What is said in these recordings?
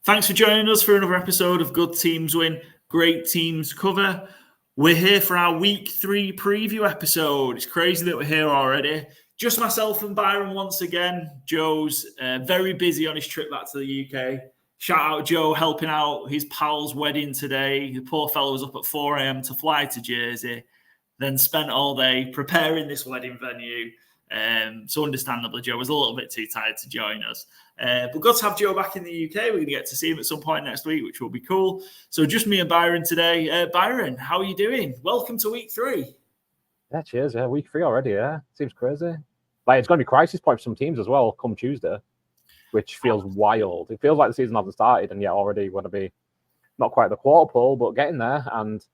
Thanks for joining us for another episode of Good Teams Win, Great Teams Cover. We're here for our Week 3 preview episode. It's crazy that we're here already. Just myself and Byron once again. Joe's very busy on his trip back to the UK. Shout out Joe helping out his pal's wedding today. The poor fellow was up at 4 a.m. to fly to Jersey, then spent all day preparing this wedding venue. So understandably, Joe was a little bit too tired to join us. But good to have Joe back in the UK. We're going to get to see him at some point next week, which will be cool. So just me and Byron today. Byron, how are you doing? Welcome to Week 3. Yeah, cheers. Yeah, Week 3 already, yeah. Seems crazy. Like, it's going to be crisis point for some teams as well come Tuesday, which feels wild. It feels like the season hasn't started, and yet already want to be not quite the quarter pole, but getting there. And,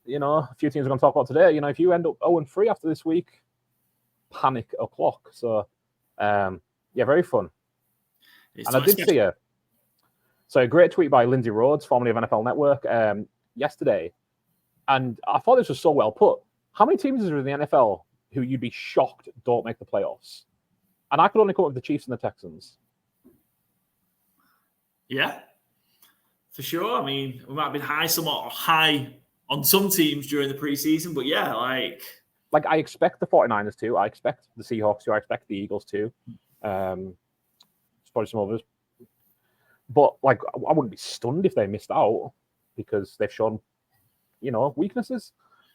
you know, a few teams we're going to talk about today. You know, if you end up 0-3 after this week, panic o'clock. So, yeah, very fun. And I did see a great tweet by Lindsay Rhodes, formerly of NFL Network, yesterday. And I thought this was so well put. How many teams are in the NFL who you'd be shocked don't make the playoffs? And I could only come up with the Chiefs and the Texans. Yeah, for sure. I mean, we might have been somewhat high on some teams during the preseason, but yeah, like I expect the 49ers to. I expect the Seahawks to. I expect the Eagles to. Probably some others. But, like, I wouldn't be stunned if they missed out because they've shown, you know, weaknesses.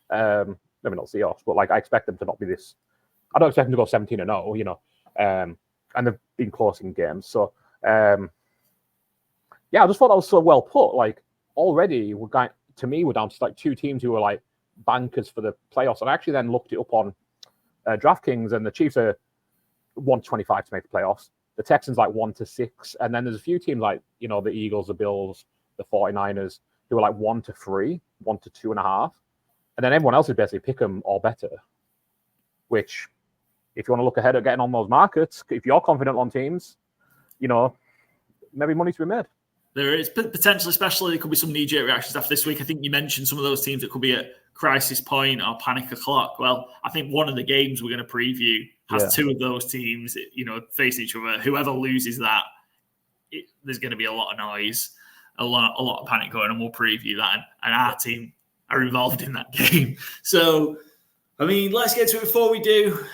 Maybe not Seahawks, but, like, I expect them to not be this. I don't expect them to go 17-0, you know. And they've been close in games. So, yeah, I just thought that was so well put. Like, already, we're down to, like, two teams who were, like, bankers for the playoffs. And I actually then looked it up on DraftKings, and the Chiefs are 125 to make the playoffs. The Texans like 1-6, and then there's a few teams like, you know, the Eagles, the Bills, the 49ers, who are like 1-3, 1-2.5, and then everyone else is basically pick them or better. Which, if you want to look ahead at getting on those markets, if you're confident on teams, you know, maybe money to be made. There is potentially, especially there could be some knee-jerk reactions after this week. I think you mentioned some of those teams that could be at crisis point or panic o'clock. Well, I think one of the games we're going to preview has two of those teams, you know, face each other. Whoever loses that, there's going to be a lot of noise, a lot of panic going, and we'll preview that. And our team are involved in that game. So, I mean, let's get to it. Before we do,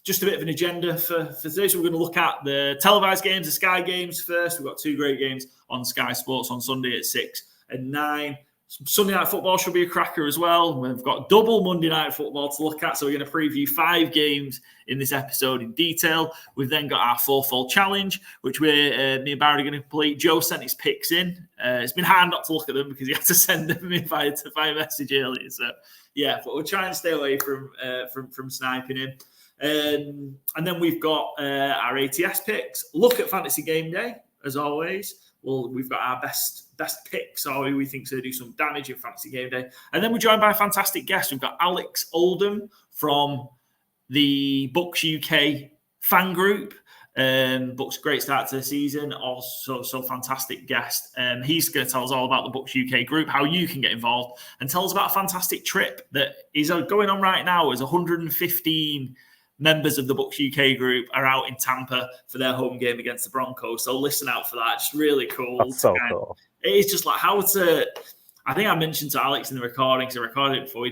just a bit of an agenda for today. So we're going to look at the televised games, the Sky games first. We've got two great games on Sky Sports on Sunday at 6 and 9. Sunday Night Football should be a cracker as well. We've got double Monday Night Football to look at. So we're going to preview 5 games in this episode in detail. We've then got our FourFold challenge, which me and Barry are going to complete. Joe sent his picks in. It's been hard not to look at them because he had to send them in via message earlier. So, yeah, but we'll try and stay away from sniping him. And then we've got our ATS picks. Look at Fantasy Gameday, as always. Well, we've got our best picks, or who we think is going to do some damage in Fantasy Gameday. And then we're joined by a fantastic guest. We've got Alex Oldham from the Bucs UK fan group. Bucs, great start to the season. Also, so fantastic guest. He's going to tell us all about the Bucs UK group, how you can get involved, and tell us about a fantastic trip that is going on right now. As 115 members of the Bucs UK group are out in Tampa for their home game against the Broncos. So listen out for that. Just really cool. That's so cool. It's just like I think I mentioned to Alex in the recording, because I recorded it before,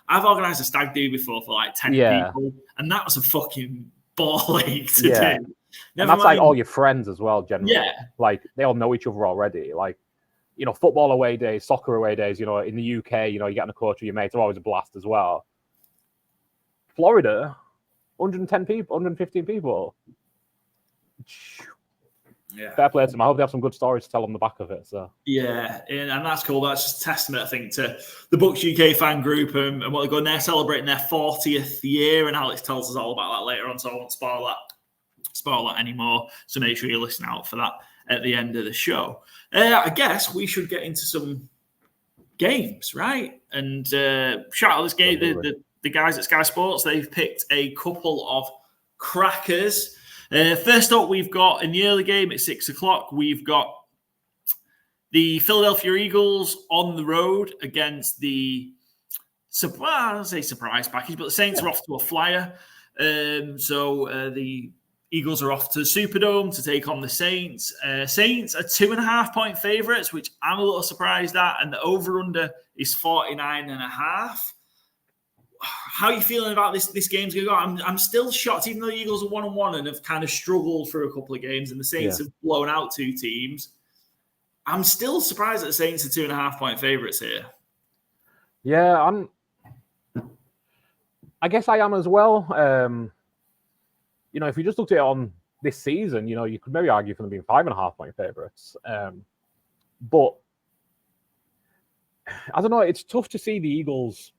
I've organised a stag do before for like 10 people, and that was a fucking ball ache to do. And that's like all your friends as well, generally. Yeah. Like, they all know each other already. Like, you know, football away days, soccer away days, you know, in the UK, you know, you get on a coach with your mates, they're always a blast as well. Florida, 110 people, 115 people. Yeah. Fair play to them. I hope they have some good stories to tell on the back of it. So yeah, and that's cool. That's just a testament, I think, to the Bucs UK fan group and what they're going. They're celebrating their 40th year, and Alex tells us all about that later on. So I won't spoil that anymore. So make sure you listen out for that at the end of the show. I guess we should get into some games, right? And shout out this game. The guys at Sky Sports, they've picked a couple of crackers. First up, we've got in the early game at 6 o'clock, we've got the Philadelphia Eagles on the road against the, I'll say surprise package, but the Saints are off to a flyer. So the Eagles are off to the Superdome to take on the Saints. Saints are 2.5-point favourites, which I'm a little surprised at, and the over-under is 49.5. How are you feeling about this game's going to go? I'm still shocked, even though the Eagles are 1-1 and have kind of struggled through a couple of games, and the Saints have blown out two teams. I'm still surprised that the Saints are 2.5-point favourites here. Yeah, I guess I am as well. If you just looked at it on this season, you could maybe argue for them being 5.5-point favourites. But I don't know. It's tough to see the Eagles.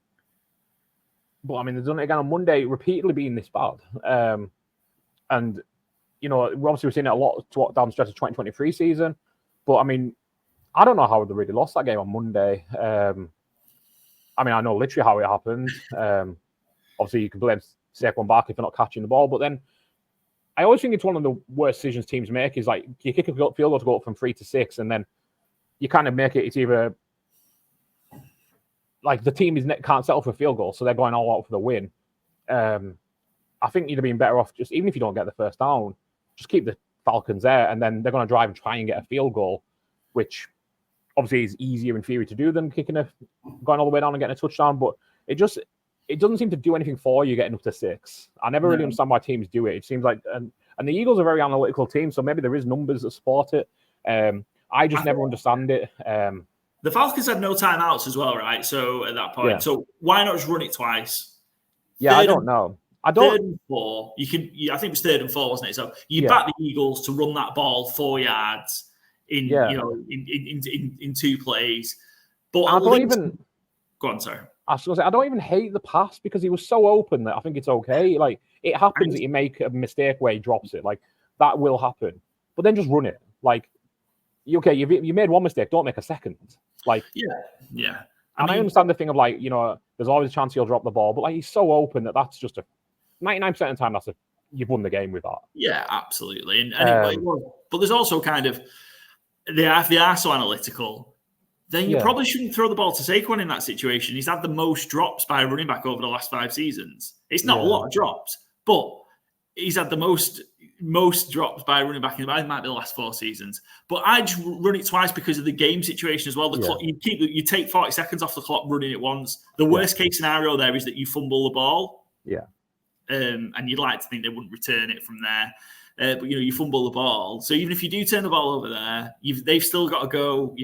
But I mean, they've done it again on Monday, repeatedly being this bad. And we're seeing it a lot down the stretch of 2023 season. But I mean, I don't know how they really lost that game on Monday. I mean, I know literally how it happened. Obviously, you can blame Saquon Barkley for not catching the ball, but then I always think it's one of the worst decisions teams make is like you kick a field goal to go up from 3 to 6, and then you kind of make it. It's either like the team can't settle for a field goal, so they're going all out for the win. I think you'd have been better off just even if you don't get the first down, just keep the Falcons there, and then they're going to drive and try and get a field goal, which obviously is easier in theory to do than going all the way down and getting a touchdown. But it doesn't seem to do anything for you getting up to 6. I never really understand why teams do it. It seems like, and the Eagles are a very analytical team, so maybe there is numbers that support it. I just never understand it. The Falcons had no timeouts as well, right? So at that point, so why not just run it twice? Yeah, I don't know. Third and 4. I think it was 3rd and 4, wasn't it? So you back the Eagles to run that ball 4 yards in 2 plays. But I don't even go on, sorry. I was going to say, I don't even hate the pass because he was so open that I think it's okay. Like, it happens that you make a mistake where he drops it. Like, that will happen. But then just run it. Like, you made one mistake, don't make a second. Like, yeah. I understand the thing of, like, there's always a chance he'll drop the ball, but, like, he's so open that's just 99% of the time, you've won the game with that. Yeah, absolutely. But there's also kind of, they are so analytical. Then you probably shouldn't throw the ball to Saquon in that situation. He's had the most drops by a running back over the last 5 seasons. It's not a lot of drops, but he's had the most drops by a running back in it might be the last 4 seasons. But I just run it twice because of the game situation as well. The clock, you take 40 seconds off the clock running it once. The worst case scenario there is that you fumble the ball. Yeah. And you'd like to think they wouldn't return it from there. But you fumble the ball. So even if you do turn the ball over there, they've still got to go,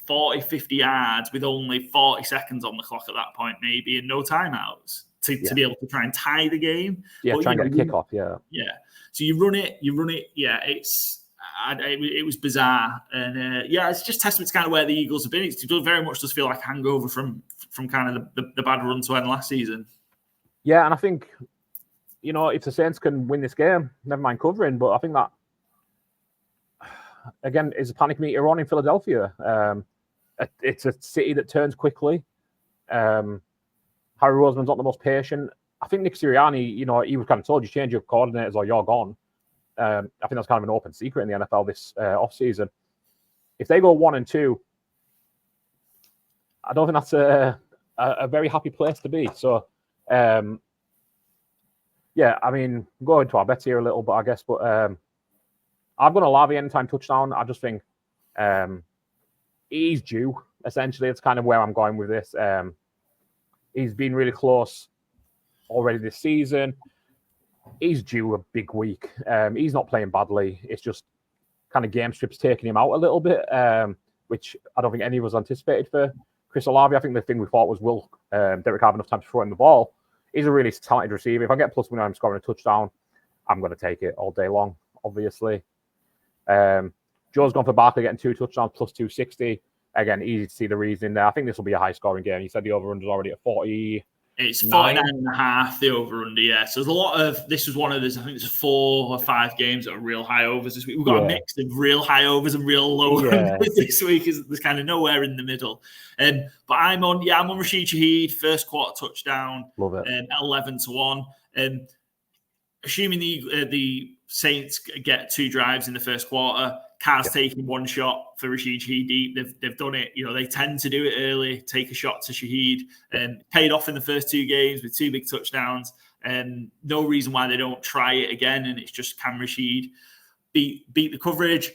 40, 50 yards with only 40 seconds on the clock at that point, maybe, and no timeouts to be able to try and tie the game. Yeah, try and get a kickoff, Yeah. So you run it. Yeah, it was bizarre. And it's just testament to kind of where the Eagles have been. It very much does feel like a hangover from kind of the bad run to end last season. Yeah, and I think, if the Saints can win this game, never mind covering, but I think that, again, is a panic meter on in Philadelphia. It's a city that turns quickly. Harry Roseman's not the most patient. I think Nick Sirianni, he was kind of told you change your coordinators or you're gone. I think that's kind of an open secret in the NFL this offseason. If they go 1-2, I don't think that's a very happy place to be. So, I mean, going to our bets here a little bit, I guess, but I'm going to Olave anytime touchdown. I just think he's due, essentially. It's kind of where I'm going with this. He's been really close already this season. He's due a big week. He's not playing badly. It's just kind of game strips taking him out a little bit, which I don't think any of us anticipated for Chris Olave. I think the thing we thought was, will Derek have enough time to throw him the ball? He's a really talented receiver. If I get plus 1, I'm scoring a touchdown, I'm going to take it all day long, obviously. Joe's gone for Barkley getting 2 touchdowns plus 260. Again, easy to see the reason there. I think this will be a high-scoring game. You said the over-under is already at 40. It's 49.5, the over-under, yeah. So there's a lot of, this was one of those, I think there's 4 or 5 games that are real high overs this week. We've got a mix of real high overs and real low overs this week. There's kind of nowhere in the middle. But I'm on Rashid Shaheed, first quarter touchdown. Love it. At 11-1. Assuming the Saints get 2 drives in the first quarter, Carr's taking 1 shot for Rashid Shaheed deep. They've done it. They tend to do it early, take a shot to Shaheed, and paid off in the first 2 games with 2 big touchdowns. No reason why they don't try it again, and it's just can Rashid beat the coverage.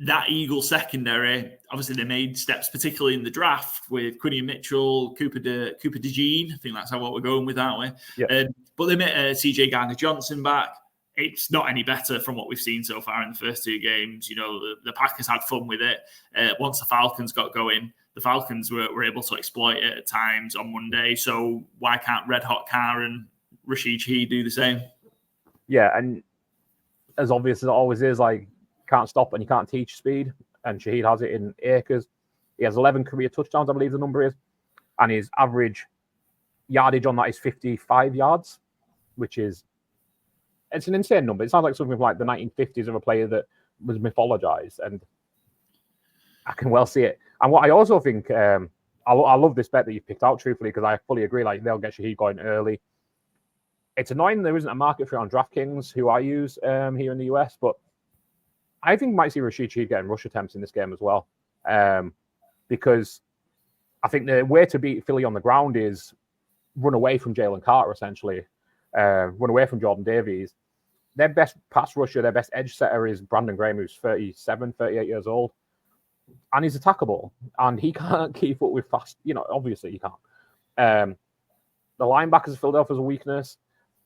That Eagles secondary, obviously they made steps, particularly in the draft with Quinion Mitchell, Cooper DeJean. I think that's what we're going with, aren't we? Yeah. But they met CJ Gardner-Johnson back. It's not any better from what we've seen so far in the first 2 games. The Packers had fun with it. Once the Falcons got going, the Falcons were able to exploit it at times on Monday. So why can't Red Hot Carr and Rashid Shaheed do the same? Yeah, and as obvious as it always is, like, can't stop and you can't teach speed. And Shaheed has it in acres. He has 11 career touchdowns, I believe the number is. And his average yardage on that is 55 yards, which is... It's an insane number. It sounds like something like the 1950s of a player that was mythologized, and I can well see it. And what I also think, I love this bet that you picked out, truthfully, because I fully agree. Like, they'll get Shaheed going early. It's annoying there isn't a market for it on DraftKings, who I use here in the US, but I think we might see Rashid Shaheed getting rush attempts in this game as well, because I think the way to beat Philly on the ground is run away from Jalen Carter, essentially. Run away from Jordan Davies. Their best pass rusher, their best edge setter is Brandon Graham, who's 38 years old. And he's attackable. And he can't keep up with fast. Obviously he can't. The linebackers of Philadelphia's a weakness.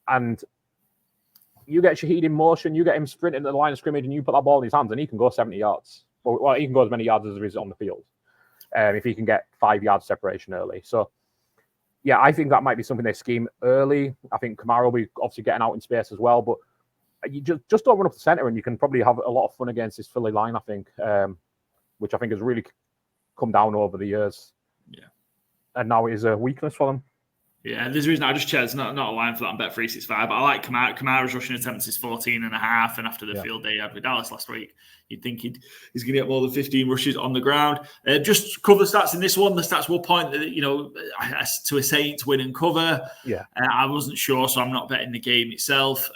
And you get Shaheed in motion, you get him sprinting to the line of scrimmage, and you put that ball in his hands, and he can go 70 yards. Well, he can go as many yards as there is on the field. If he can get 5 yards separation early. So, yeah, I think that might be something they scheme early. I think Kamara will be obviously getting out in space as well, but you just don't run up the center, and you can probably have a lot of fun against this Philly line, I think, which I think has really come down over the years. Yeah. And now it is a weakness for them. Yeah, there's a reason I just checked. It's not a line for that on Bet365, but I like Kamara. Kamara's rushing attempts is 14.5, and after the field day he had with Dallas last week, you'd think he's going to get more than 15 rushes on the ground. Just cover stats in this one. The stats will point that, to a Saints win and cover. Yeah. I wasn't sure, so I'm not betting the game itself.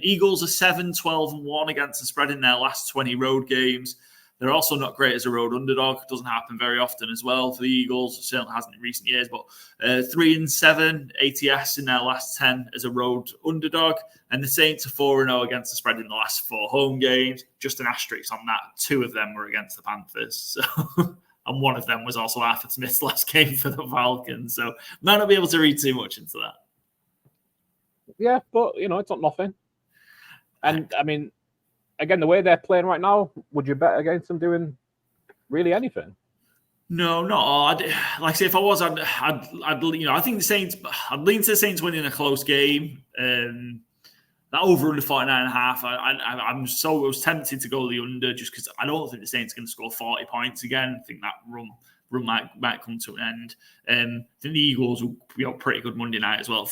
Eagles are 7-12-1 against the spread in their last 20 road games. They're also not great as a road underdog. It doesn't happen very often as well for the Eagles. It certainly hasn't in recent years, but 3-7 ATS in their last 10 as a road underdog. And the Saints are 4-0 against the spread in the last 4 home games. Just an asterisk on that. 2 of them were against the Panthers. So, and one of them was also Arthur Smith's last game for the Falcons. So might not be able to read too much into that. Yeah, but, it's not nothing. And, I mean... Again, the way they're playing right now, would you bet against them doing really anything? No, not. Like I say, if I was, I'd I think the Saints. I'd lean to the Saints winning a close game. That over under 49.5. I was tempted to go the under just because I don't think the Saints are going to score 40 points again. I think that run might come to an end. I think the Eagles will be pretty good Monday night as well.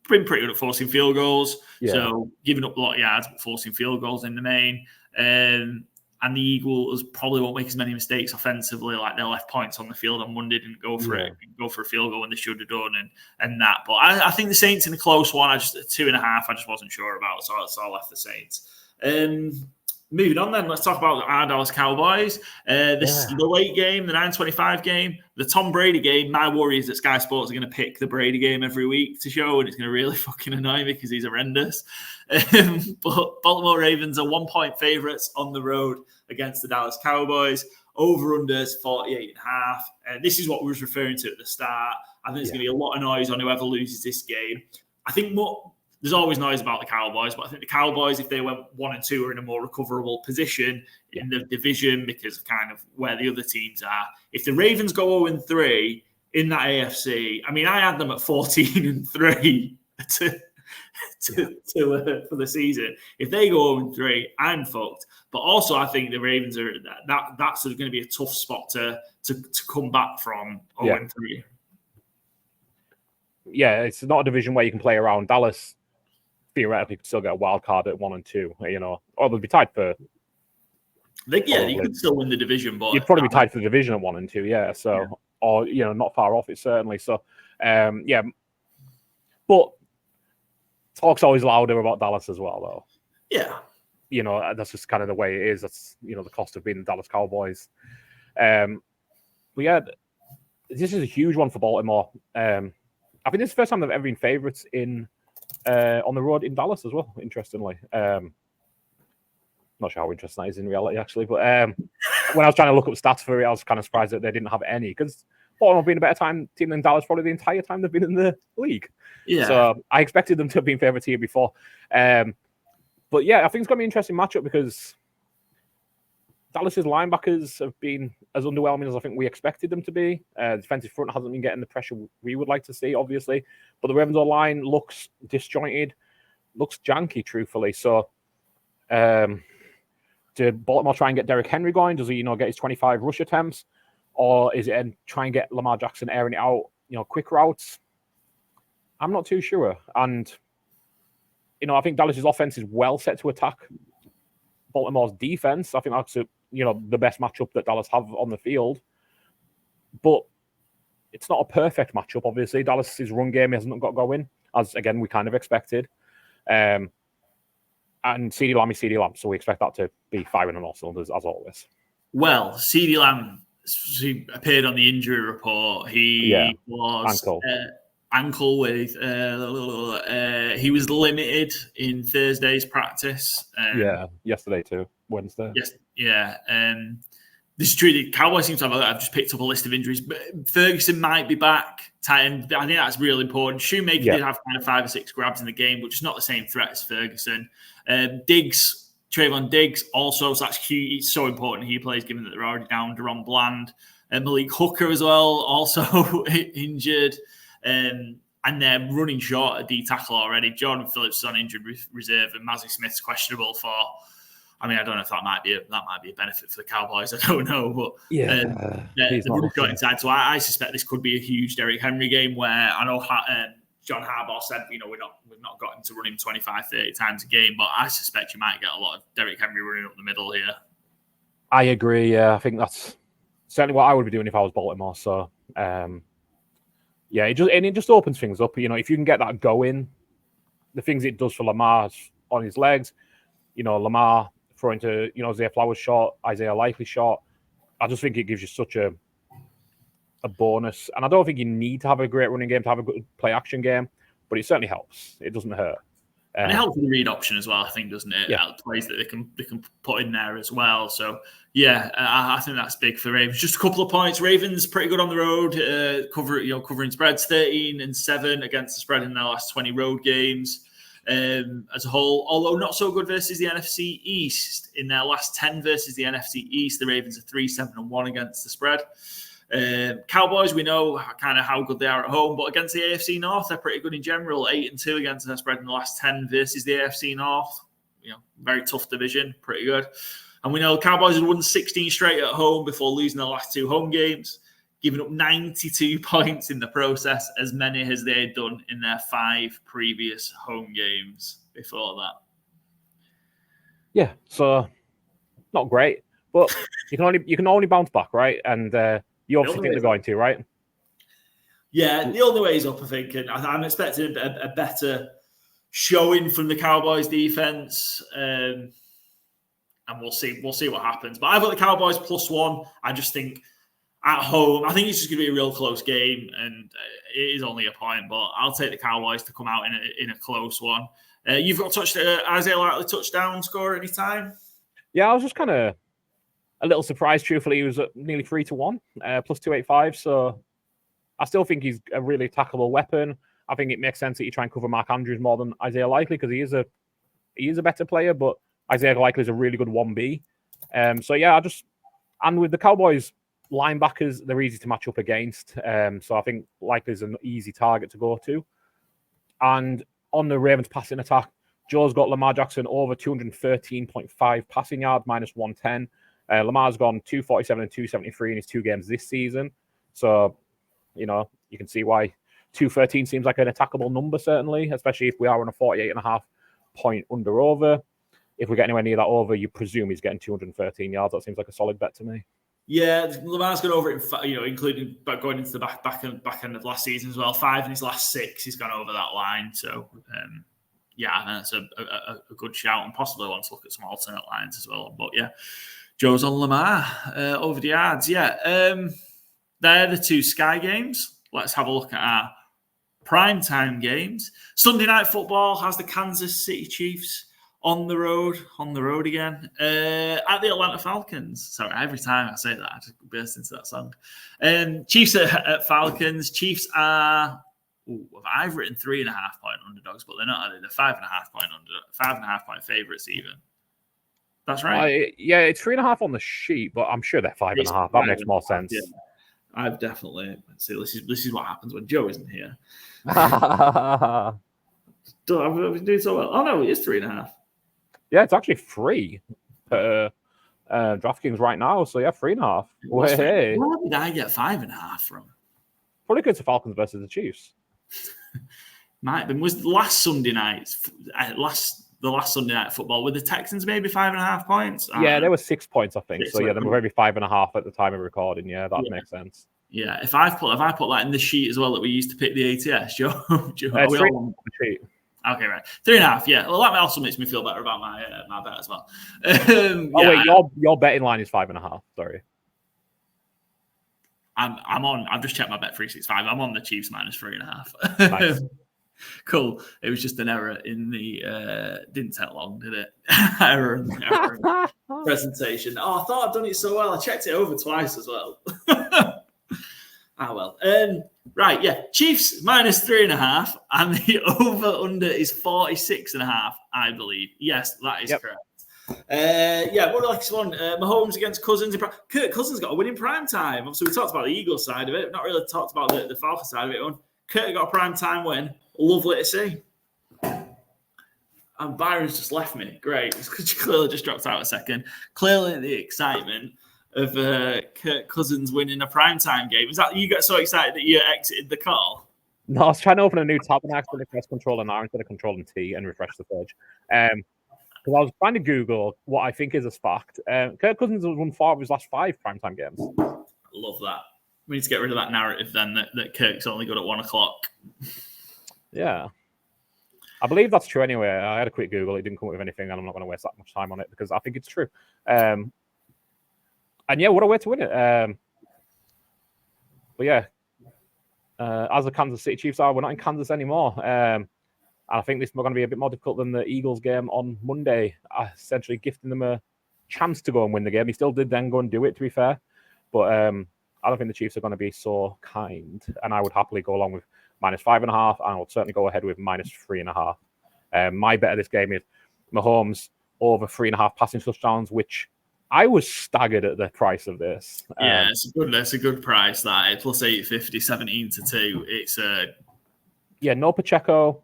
Been pretty good at forcing field goals. Yeah. So giving up a lot of yards, but forcing field goals in the main. And the Eagles probably won't make as many mistakes offensively. Like they left points on the field on Monday, didn't go for it, go for a field goal when they should have done, and that. But I think the Saints in a close one. 2.5. I just wasn't sure about, so I left the Saints. Moving on then, let's talk about our Dallas Cowboys. The late game, the 9:25 game, the Tom Brady game. My worry is that Sky Sports are going to pick the Brady game every week to show, and it's going to really fucking annoy me because he's horrendous. But Baltimore Ravens are 1-point favorites on the road against the Dallas Cowboys. Over-unders 48.5. This is what we was referring to at the start. I think there's going to be a lot of noise on whoever loses this game. I think there's always noise about the Cowboys, but I think the Cowboys, if they went 1-2, are in a more recoverable position in the division because of kind of where the other teams are. If the Ravens go 0-3 in that AFC, I mean, I had them at 14-3 for the season. If they go 0-3, I'm fucked. But also, I think the Ravens are that's going to be a tough spot to come back from 0-3. Yeah, it's not a division where you can play around. Dallas theoretically could still get a wild card at 1-2, or they'd be tied for. You could still win the division, but you'd probably be tied for the division at 1-2, yeah. So, or not far off it certainly. So, but talk's always louder about Dallas as well, though. Yeah, that's just kind of the way it is. That's the cost of being the Dallas Cowboys. But yeah, this is a huge one for Baltimore. I think this is the first time they've ever been favourites in on the road in Dallas as well, interestingly. Not sure how interesting that is in reality, actually. But when I was trying to look up stats for it, I was kind of surprised that they didn't have any, because Baltimore have been a better team than Dallas probably the entire time they've been in the league. Yeah. So I expected them to have been favourite here before. But yeah, I think it's going to be an interesting matchup because Dallas's linebackers have been as underwhelming as I think we expected them to be. The defensive front hasn't been getting the pressure we would like to see, obviously. But the Ravens line looks disjointed, looks janky, truthfully. So did Baltimore try and get Derrick Henry going? Does he, get his 25 rush attempts? Or is it try and get Lamar Jackson airing it out, quick routes? I'm not too sure. And, I think Dallas's offense is well set to attack Baltimore's defense. I think that's the best matchup that Dallas have on the field. But it's not a perfect matchup, obviously. Dallas's run game hasn't got going, as, again, we kind of expected. And CeeDee Lamb is CeeDee Lamb, so we expect that to be firing on all cylinders, as always. Well, CeeDee Lamb appeared on the injury report. He was ankle with he was limited in Thursday's practice. Yesterday too, Wednesday. Yes, yeah. This is true. The Cowboys seem to have. I've just picked up a list of injuries, but Ferguson might be back. Tight end. I think that's really important. Shoemaker did have kind of 5 or 6 grabs in the game, but just not the same threat as Ferguson. Trayvon Diggs also, so that's huge. It's so important he plays, given that they're already down Deron Bland. Malik Hooker as well, also injured. And they're running short at D tackle already. Jordan Phillips is on injured reserve, and Mazzy Smith's questionable for. I mean, I don't know if that might be a benefit for the Cowboys. I don't know, but the running short inside. So I suspect this could be a huge Derrick Henry game where I know John Harbaugh said, we've not gotten to run him 25, 30 times a game, but I suspect you might get a lot of Derrick Henry running up the middle here. I agree. Yeah, I think that's certainly what I would be doing if I was Baltimore. So, it just opens things up. If you can get that going, the things it does for Lamar on his legs, Lamar throwing to Isaiah Flowers short, Isaiah Likely short. I just think it gives you such a bonus. And I don't think you need to have a great running game to have a good play action game, but it certainly helps. It doesn't hurt. And it helps with the read option as well, I think, doesn't it? Yeah. Plays that they can put in there as well. So, I think that's big for Ravens. Just a couple of points. Ravens pretty good on the road, covering spreads, 13-7 against the spread in their last 20 road games. As a whole, although not so good versus the NFC East. In their last 10 versus the NFC East, the Ravens are 3-7-1 against the spread. Cowboys, we know kind of how good they are at home, but against the AFC North, they're pretty good in general. 8-2 against their spread in the last 10 versus the AFC North. Very tough division, pretty good. And we know Cowboys had won 16 straight at home before losing their last 2 home games, giving up 92 points in the process, as many as they had done in their 5 previous home games before that. Yeah, so not great, but you can only bounce back, right? And you obviously think they're going to, right? Yeah, the only way is up, I think. And I'm expecting a better showing from the Cowboys defense. And we'll see what happens. But I've got the Cowboys +1. I just think at home, I think it's just going to be a real close game. And it is only a point, but I'll take the Cowboys to come out in a close one. You've got Isaiah Likely touchdown score anytime? Yeah, I was just kind of a little surprised, truthfully. He was at nearly 3-1, +285. So I still think he's a really attackable weapon. I think it makes sense that you try and cover Mark Andrews more than Isaiah Likely because he is a better player, but Isaiah Likely is a really good 1B. And with the Cowboys linebackers, they're easy to match up against. So I think Likely's an easy target to go to. And on the Ravens passing attack, Joe's got Lamar Jackson over 213.5 passing yards, -110. Lamar's gone 247 and 273 in his 2 games this season. So, you can see why 213 seems like an attackable number, certainly, especially if we are on a 48.5 point under over. If we get anywhere near that over, you presume he's getting 213 yards. That seems like a solid bet to me. Yeah, Lamar's gone over it, including going into the back end of last season as well. 5 in his last 6, he's gone over that line. So, that's a good shout, and possibly want to look at some alternate lines as well. But yeah, Joe's on Lamar over the yards. Yeah, they're the 2 Sky games. Let's have a look at our primetime games. Sunday Night Football has the Kansas City Chiefs on the road again, at the Atlanta Falcons. Sorry, every time I say that, I just burst into that song. Chiefs at Falcons. Chiefs are, I've written 3.5 point underdogs, but they're not. They're 5.5 point under, 5.5 point favourites even. That's right. Yeah, it's 3.5 on the sheet, but I'm sure they're 5.5. That makes more sense. Yeah. I've definitely see. This is what happens when Joe isn't here. I've been doing so well. Oh no, it is 3.5. Yeah, it's actually 3 per DraftKings right now. So yeah, 3.5. Where did I get 5.5 from? Probably because the Falcons versus the Chiefs. Might have been. Was last Sunday night, the last Sunday Night Football, with the Texans maybe 5.5 points? Yeah, there were 6 points, I think. So yeah, they were maybe 5.5 at the time of recording. Yeah, that makes sense. Yeah, if I put that in the sheet as well that we used to pick the ATS, Joe. Okay, right. 3.5, yeah. Well, that also makes me feel better about my bet as well. Wait, your betting line is 5.5. Sorry. I'm on. I've just checked my bet 365. I'm on the Chiefs minus 3.5. Nice. Cool. It was just an error in the. Didn't take long, did it? error in the presentation. Oh, I thought I'd done it so well. I checked it over twice as well. Well. Right, yeah. Chiefs minus 3.5, and the over/under is 46.5, I believe. Yes, that is correct. What the next one? Mahomes against Cousins. Kirk Cousins got a win in prime time. Obviously, we talked about the Eagles side of it. We've not really talked about the Falcons side of it. Kirk got a prime time win. Lovely to see. And Byron's just left me. Great. Clearly just dropped out a second. Clearly the excitement of Kirk Cousins winning a primetime game. Is that you got so excited that you exited the call? No, I was trying to open a new tab and accidentally press Control and R instead of Control and T and refresh the page. Because I was trying to Google what I think is a fact. Kirk Cousins has won 4 of his last 5 primetime games. I love that. We need to get rid of that narrative then that Kirk's only good at 1 o'clock. Yeah. I believe that's true anyway. I had a quick Google. It didn't come up with anything, and I'm not going to waste that much time on it because I think it's true. And yeah, what a way to win it. But yeah, as the Kansas City Chiefs are, we're not in Kansas anymore. And I think this is going to be a bit more difficult than the Eagles game on Monday, essentially gifting them a chance to go and win the game. He still did then go and do it, to be fair. But I don't think the Chiefs are going to be so kind. And I would happily go along with minus 5.5, and I would certainly go ahead with minus 3.5. My bet of this game is Mahomes over 3.5 passing touchdowns, which I was staggered at the price of this. Yeah, it's a good price. That plus 850, 17-2. It's no Pacheco.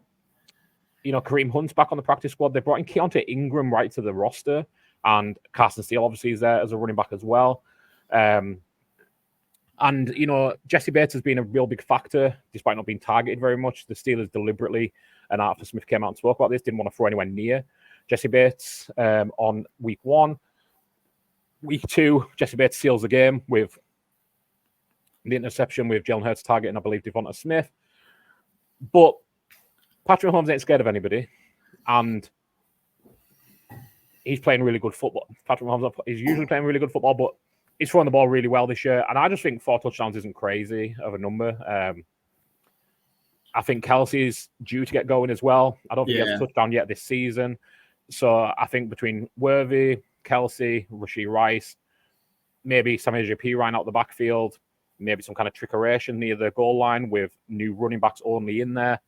Kareem Hunt's back on the practice squad. They brought in Keontae Ingram right to the roster, and Carson Steele obviously is there as a running back as well. And Jesse Bates has been a real big factor despite not being targeted very much. The Steelers deliberately, and Arthur Smith came out and spoke about this, didn't want to throw anywhere near Jesse Bates on week 1. Week 2, Jesse Bates seals the game with the interception with Jalen Hurts targeting, I believe, Devonta Smith. But Patrick Mahomes ain't scared of anybody, and he's playing really good football. Patrick Mahomes is usually playing really good football, but he's throwing the ball really well this year. And I just think 4 touchdowns isn't crazy of a number. I think Kelsey's due to get going as well. I don't think he has a touchdown yet this season. So I think between Worthy, Kelsey, Rashee Rice, maybe some AJP Ryan out the backfield, maybe some kind of trickeration near the goal line with new running backs only in there.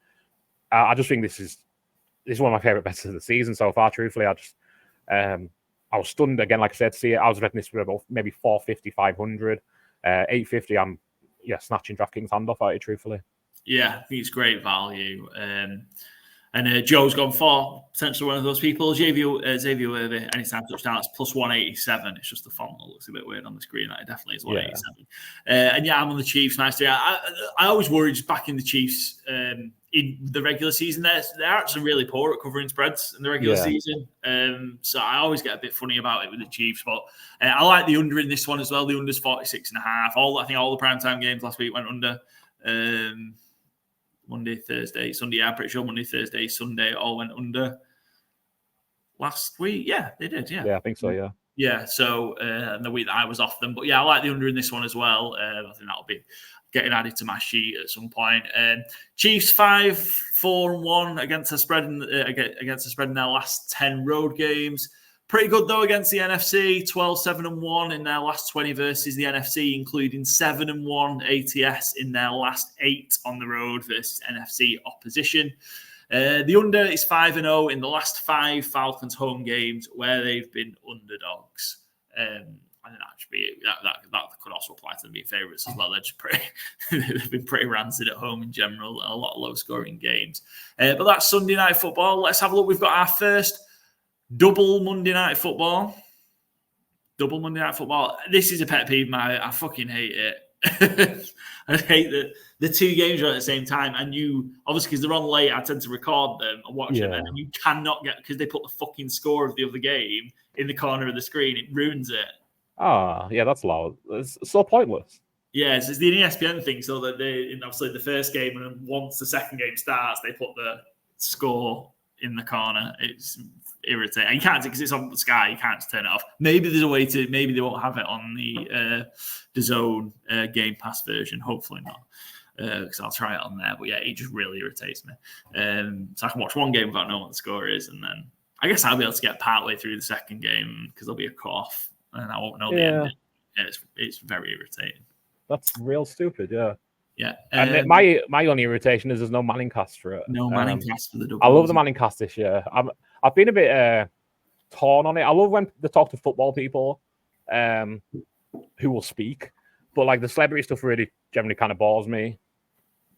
I just think this is one of my favorite bets of the season so far. Truthfully, I was stunned again, like I said, to see it. I was betting this for about maybe 450, 500, 850. I'm snatching DraftKings hand off at it. Truthfully, yeah, I think it's great value. And Joe's gone for potentially one of those people. Xavier Worthy, anytime touchdown, it's plus 187. It's just the font that looks a bit weird on the screen. That it definitely is 187. I'm on the Chiefs. Nice to I always worry just backing the Chiefs in the regular season. They're actually really poor at covering spreads in the regular season. So I always get a bit funny about it with the Chiefs. But I like the under in this one as well. The under's 46.5. I think all the primetime games last week went under. Monday, Thursday, Sunday. Yeah, I'm pretty sure Monday, Thursday, Sunday all went under last week. Yeah, they did. Yeah, I think so. Yeah. Yeah, so the week that I was off them. But yeah, I like the under in this one as well. I think that'll be getting added to my sheet at some point. Chiefs 5-4-1 against the spread in their last 10 road games. Pretty good though against the NFC. 12-7-1 in their last 20 versus the NFC, including 7-1 ATS in their last 8 on the road versus NFC opposition. The under is 5-0 in the last 5 Falcons home games where they've been underdogs. I think that could also apply to them being favourites as well. They're just they've been pretty rancid at home in general. A lot of low-scoring games. But that's Sunday Night Football. Let's have a look. We've got our first double Monday Night Football. This is a pet peeve, I fucking hate it. I hate that the 2 games are at the same time, and you obviously because they're on late, I tend to record them and watch them, and you cannot get because they put the fucking score of the other game in the corner of the screen. It ruins it. Yeah, that's loud. It's so pointless. Yeah, it's the ESPN thing, so that they obviously the first game, and then once the second game starts, they put the score in the corner. It's irritating. You can't because it's on the Sky. You can't just turn it off. Maybe there's a way to. Maybe they won't have it on the DAZN Game Pass version. Hopefully not, because I'll try it on there. But yeah, it just really irritates me. So I can watch one game without knowing what the score is, and then I guess I'll be able to get partway through the second game because there'll be a cut-off, and I won't know the end. It's very irritating. That's real stupid. Yeah. Yeah, and my only irritation is there's no Manning cast for it. No Manning cast for the double. I love the Manning cast this year. I've been a bit torn on it. I love when they talk to football people who will speak, but like the celebrity stuff really generally kind of bores me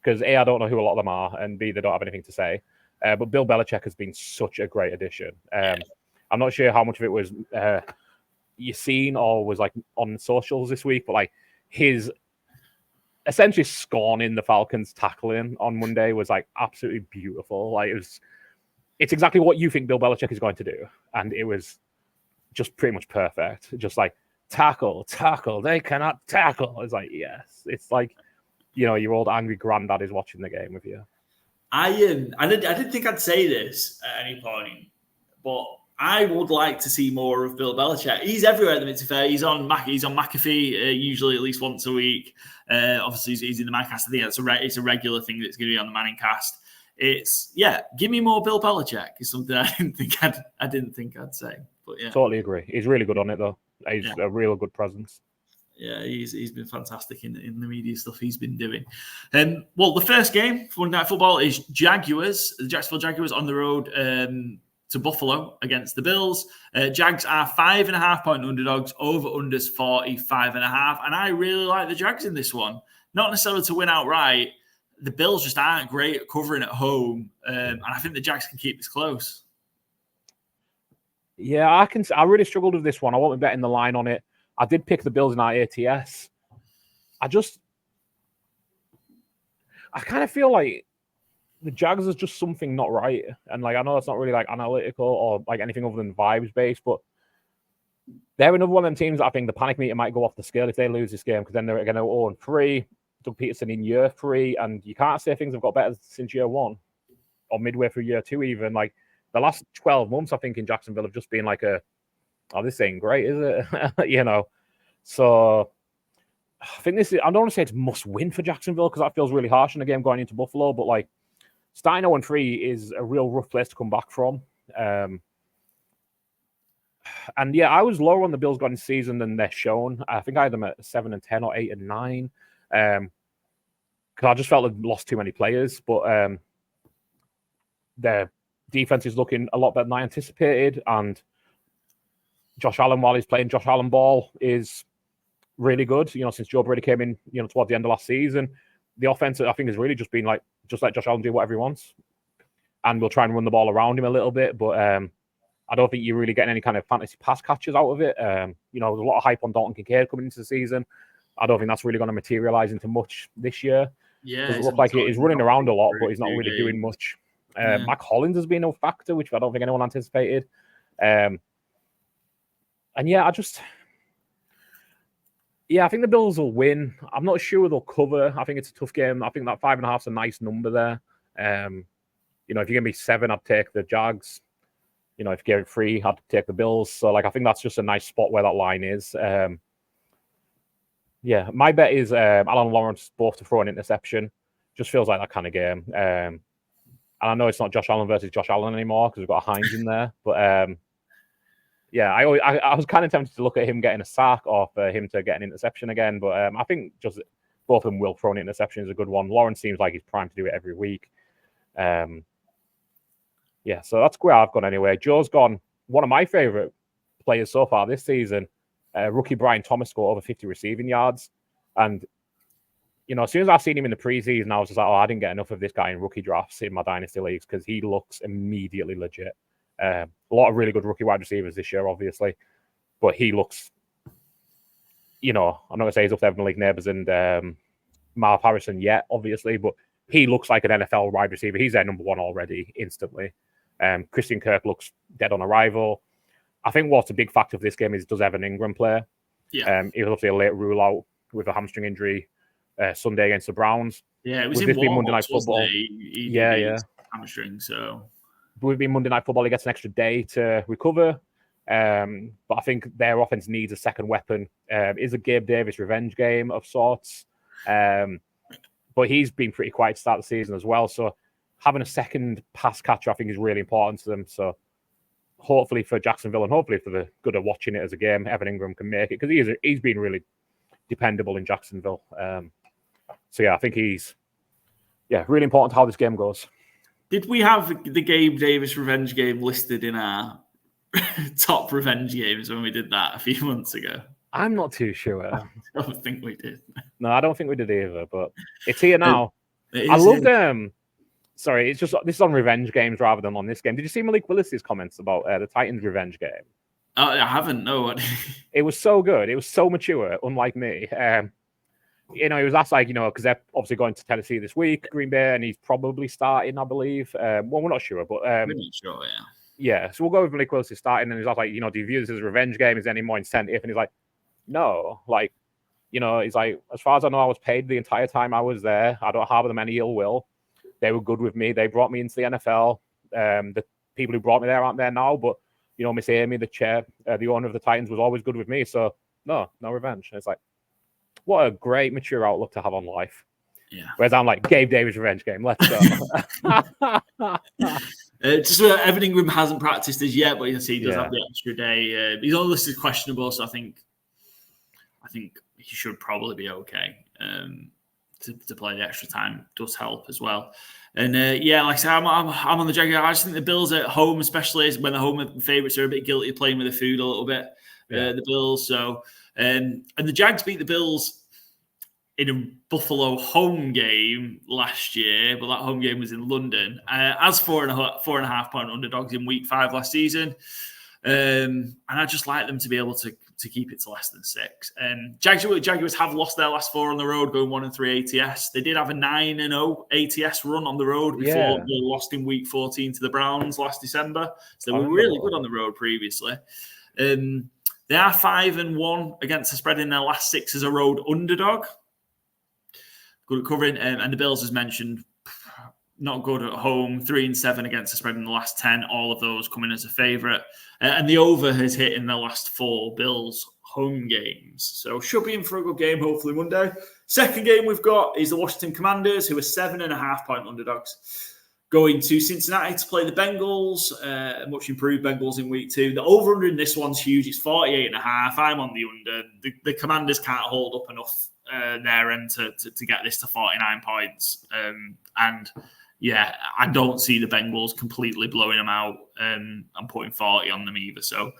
because A, I don't know who a lot of them are, and B, they don't have anything to say. But Bill Belichick has been such a great addition. I'm not sure how much of it was you seen or was like on socials this week, but like his essentially scorning the Falcons tackling on Monday was like absolutely beautiful. Like it's exactly what you think Bill Belichick is going to do. And it was just pretty much perfect. Just like tackle, they cannot tackle. It's like, yes. It's like, your old angry granddad is watching the game with you. I didn't think I'd say this at any point, but I would like to see more of Bill Belichick. He's everywhere at the minute, to be fair. He's on McAfee usually at least once a week. Obviously, he's in the Manning cast. I think it's a regular thing that's going to be on the Manning cast. Give me more Bill Belichick is something I didn't think I'd say. But yeah, totally agree. He's really good on it though. He's a real good presence. Yeah, he's been fantastic in the media stuff he's been doing. Well, the first game for Monday Night Football is the Jacksonville Jaguars on the road to Buffalo against the Bills. Jags are 5.5-point underdogs, over-unders 45.5. And I really like the Jags in this one. Not necessarily to win outright. The Bills just aren't great at covering at home. And I think the Jags can keep this close. Yeah, I really struggled with this one. I won't be betting the line on it. I did pick the Bills in our ATS. I kind of feel like the Jags is just something not right. And like I know that's not really like analytical or like anything other than vibes based, but they're another one of them teams that I think the panic meter might go off the scale if they lose this game because then they're going to 0-3. Doug Peterson in year 3, and you can't say things have got better since year 1 or midway through year 2 even. Like the last 12 months, I think in Jacksonville have just been like this ain't great, is it? So I think I don't want to say it's must win for Jacksonville because that feels really harsh in a game going into Buffalo, but like starting 0-3 is a real rough place to come back from. And yeah, I was lower on the Bills going into season than they're shown. I think I had them at 7-10 or 8-9. Because I just felt they'd lost too many players, but their defense is looking a lot better than I anticipated, and Josh Allen, while he's playing Josh Allen ball, is really good. Since Joe Brady came in, towards the end of last season, the offense I think has really just been like just let Josh Allen do whatever he wants, and we'll try and run the ball around him a little bit, but I don't think you're really getting any kind of fantasy pass catches out of it. There's a lot of hype on Dalton Kincaid coming into the season. I don't think that's really going to materialize into much this year. Yeah, it looks like he's running around a lot, but he's not really doing much. Mac Hollins has been a factor, which I don't think anyone anticipated. And yeah, I think the Bills will win. I'm not sure they'll cover. I think it's a tough game. I think that 5.5 is a nice number there. If you're going to be 7, I'd take the Jags. if you get it free, I'd take the Bills. So, like, I think that's just a nice spot where that line is. Yeah, my bet is Alan Lawrence both to throw an interception. Just feels like that kind of game. And I know it's not Josh Allen versus Josh Allen anymore because we've got a Hines in there. But yeah, I was kind of tempted to look at him getting a sack or for him to get an interception again. But I think just both of them will throw an interception is a good one. Lawrence seems like he's primed to do it every week. Yeah, so that's where I've gone anyway. Joe's gone one of my favorite players so far this season. Rookie Brian Thomas scored over 50 receiving yards. And, as soon as I've seen him in the preseason, I was just like, I didn't get enough of this guy in rookie drafts in my dynasty leagues because he looks immediately legit. A lot of really good rookie wide receivers this year, obviously. But he looks, I'm not going to say he's up there with Malik Neighbors and Marv Harrison yet, obviously, but he looks like an NFL wide receiver. He's their number one already, instantly. Christian Kirk looks dead on arrival. I think what's a big factor of this game is does Evan Ingram play? Yeah. He was obviously a late rule out with a hamstring injury Sunday against the Browns. Yeah, it was in Monday Night Football. Yeah. Hamstring, so. Would it be Monday Night Football? He gets an extra day to recover. But I think their offense needs a second weapon. Is a Gabe Davis revenge game of sorts. But he's been pretty quiet to start the season as well. So having a second pass catcher, I think, is really important to them. So hopefully for Jacksonville and hopefully for the good of watching it as a game, Evan Ingram can make it because he's been really dependable in Jacksonville. So yeah, I think he's really important how this game goes. Did we have the Gabe Davis revenge game listed in our top revenge games when we did that a few months ago? I'm not too sure. I don't think we did. No, I don't think we did either, but it's here now. I loved sorry, it's just this is on revenge games rather than on this game. Did you see Malik Willis's comments about the Titans revenge game? I haven't, no. It was so good. It was so mature, unlike me. He was asked, because they're obviously going to Tennessee this week, Green Bay, and he's probably starting, I believe. Well, we're not sure, but we're not sure, yeah. Yeah, so we'll go with Malik Willis starting, and he's like, do you view this as a revenge game? Is there any more incentive? And he's like, no, he's like, as far as I know, I was paid the entire time I was there. I don't harbor them any ill will. They were good with me. They brought me into the NFL. The people who brought me there aren't there now, but Miss Amy, the owner of the Titans, was always good with me. So no revenge. And it's like, what a great mature outlook to have on life. Yeah. Whereas I'm like, Gabe Davis revenge game. Let's go. Just Evan Ingram hasn't practiced as yet, but he does have the extra day. He's on the list as questionable, so I think he should probably be okay. To play the extra time does help as well. And like I said, I'm on the Jaguars. I just think the Bills at home, especially when the home favourites are a bit guilty of playing with the food a little bit. The Bills. So and the Jags beat the Bills in a Buffalo home game last year, but that home game was in London as 4.5 point underdogs in week 5 last season. And I just like them to be able to keep it to less than 6. Jaguars have lost their last 4 on the road, going 1-3 ATS. They did have a 9-0 ATS run on the road before they lost in week 14 to the Browns last December. So they were really good on the road previously. They are 5-1 against the spread in their last 6 as a road underdog. Good at covering. And the Bills, as mentioned, not good at home. 3-7 against the spread in the last 10. All of those coming as a favourite. And the over has hit in the last 4 Bills home games. So should be in for a good game, hopefully Monday. Second game we've got is the Washington Commanders, who are 7.5 point underdogs, going to Cincinnati to play the Bengals. Much improved Bengals in week 2. The over-under in this one's huge. It's 48.5. I'm on the under. The Commanders can't hold up enough their end to get this to 49 points. And yeah, I don't see the Bengals completely blowing them out. I'm putting 40 on them either. So,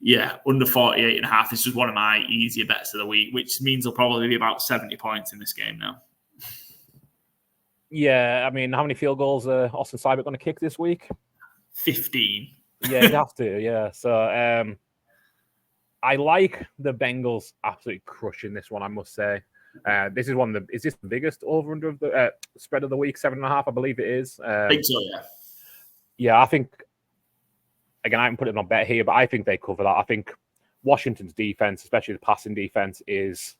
yeah, under 48.5. This is one of my easier bets of the week, which means there'll probably be about 70 points in this game now. Yeah, I mean, how many field goals are Austin Seibert going to kick this week? 15. Yeah, you have to, yeah. So, I like the Bengals absolutely crushing this one, I must say. This is is this the biggest over-under of the spread of the week? 7.5, I believe it is. I think so, yeah. Yeah, I think, again, I haven't put it on bet here, but I think they cover that. I think Washington's defense, especially the passing defense, is...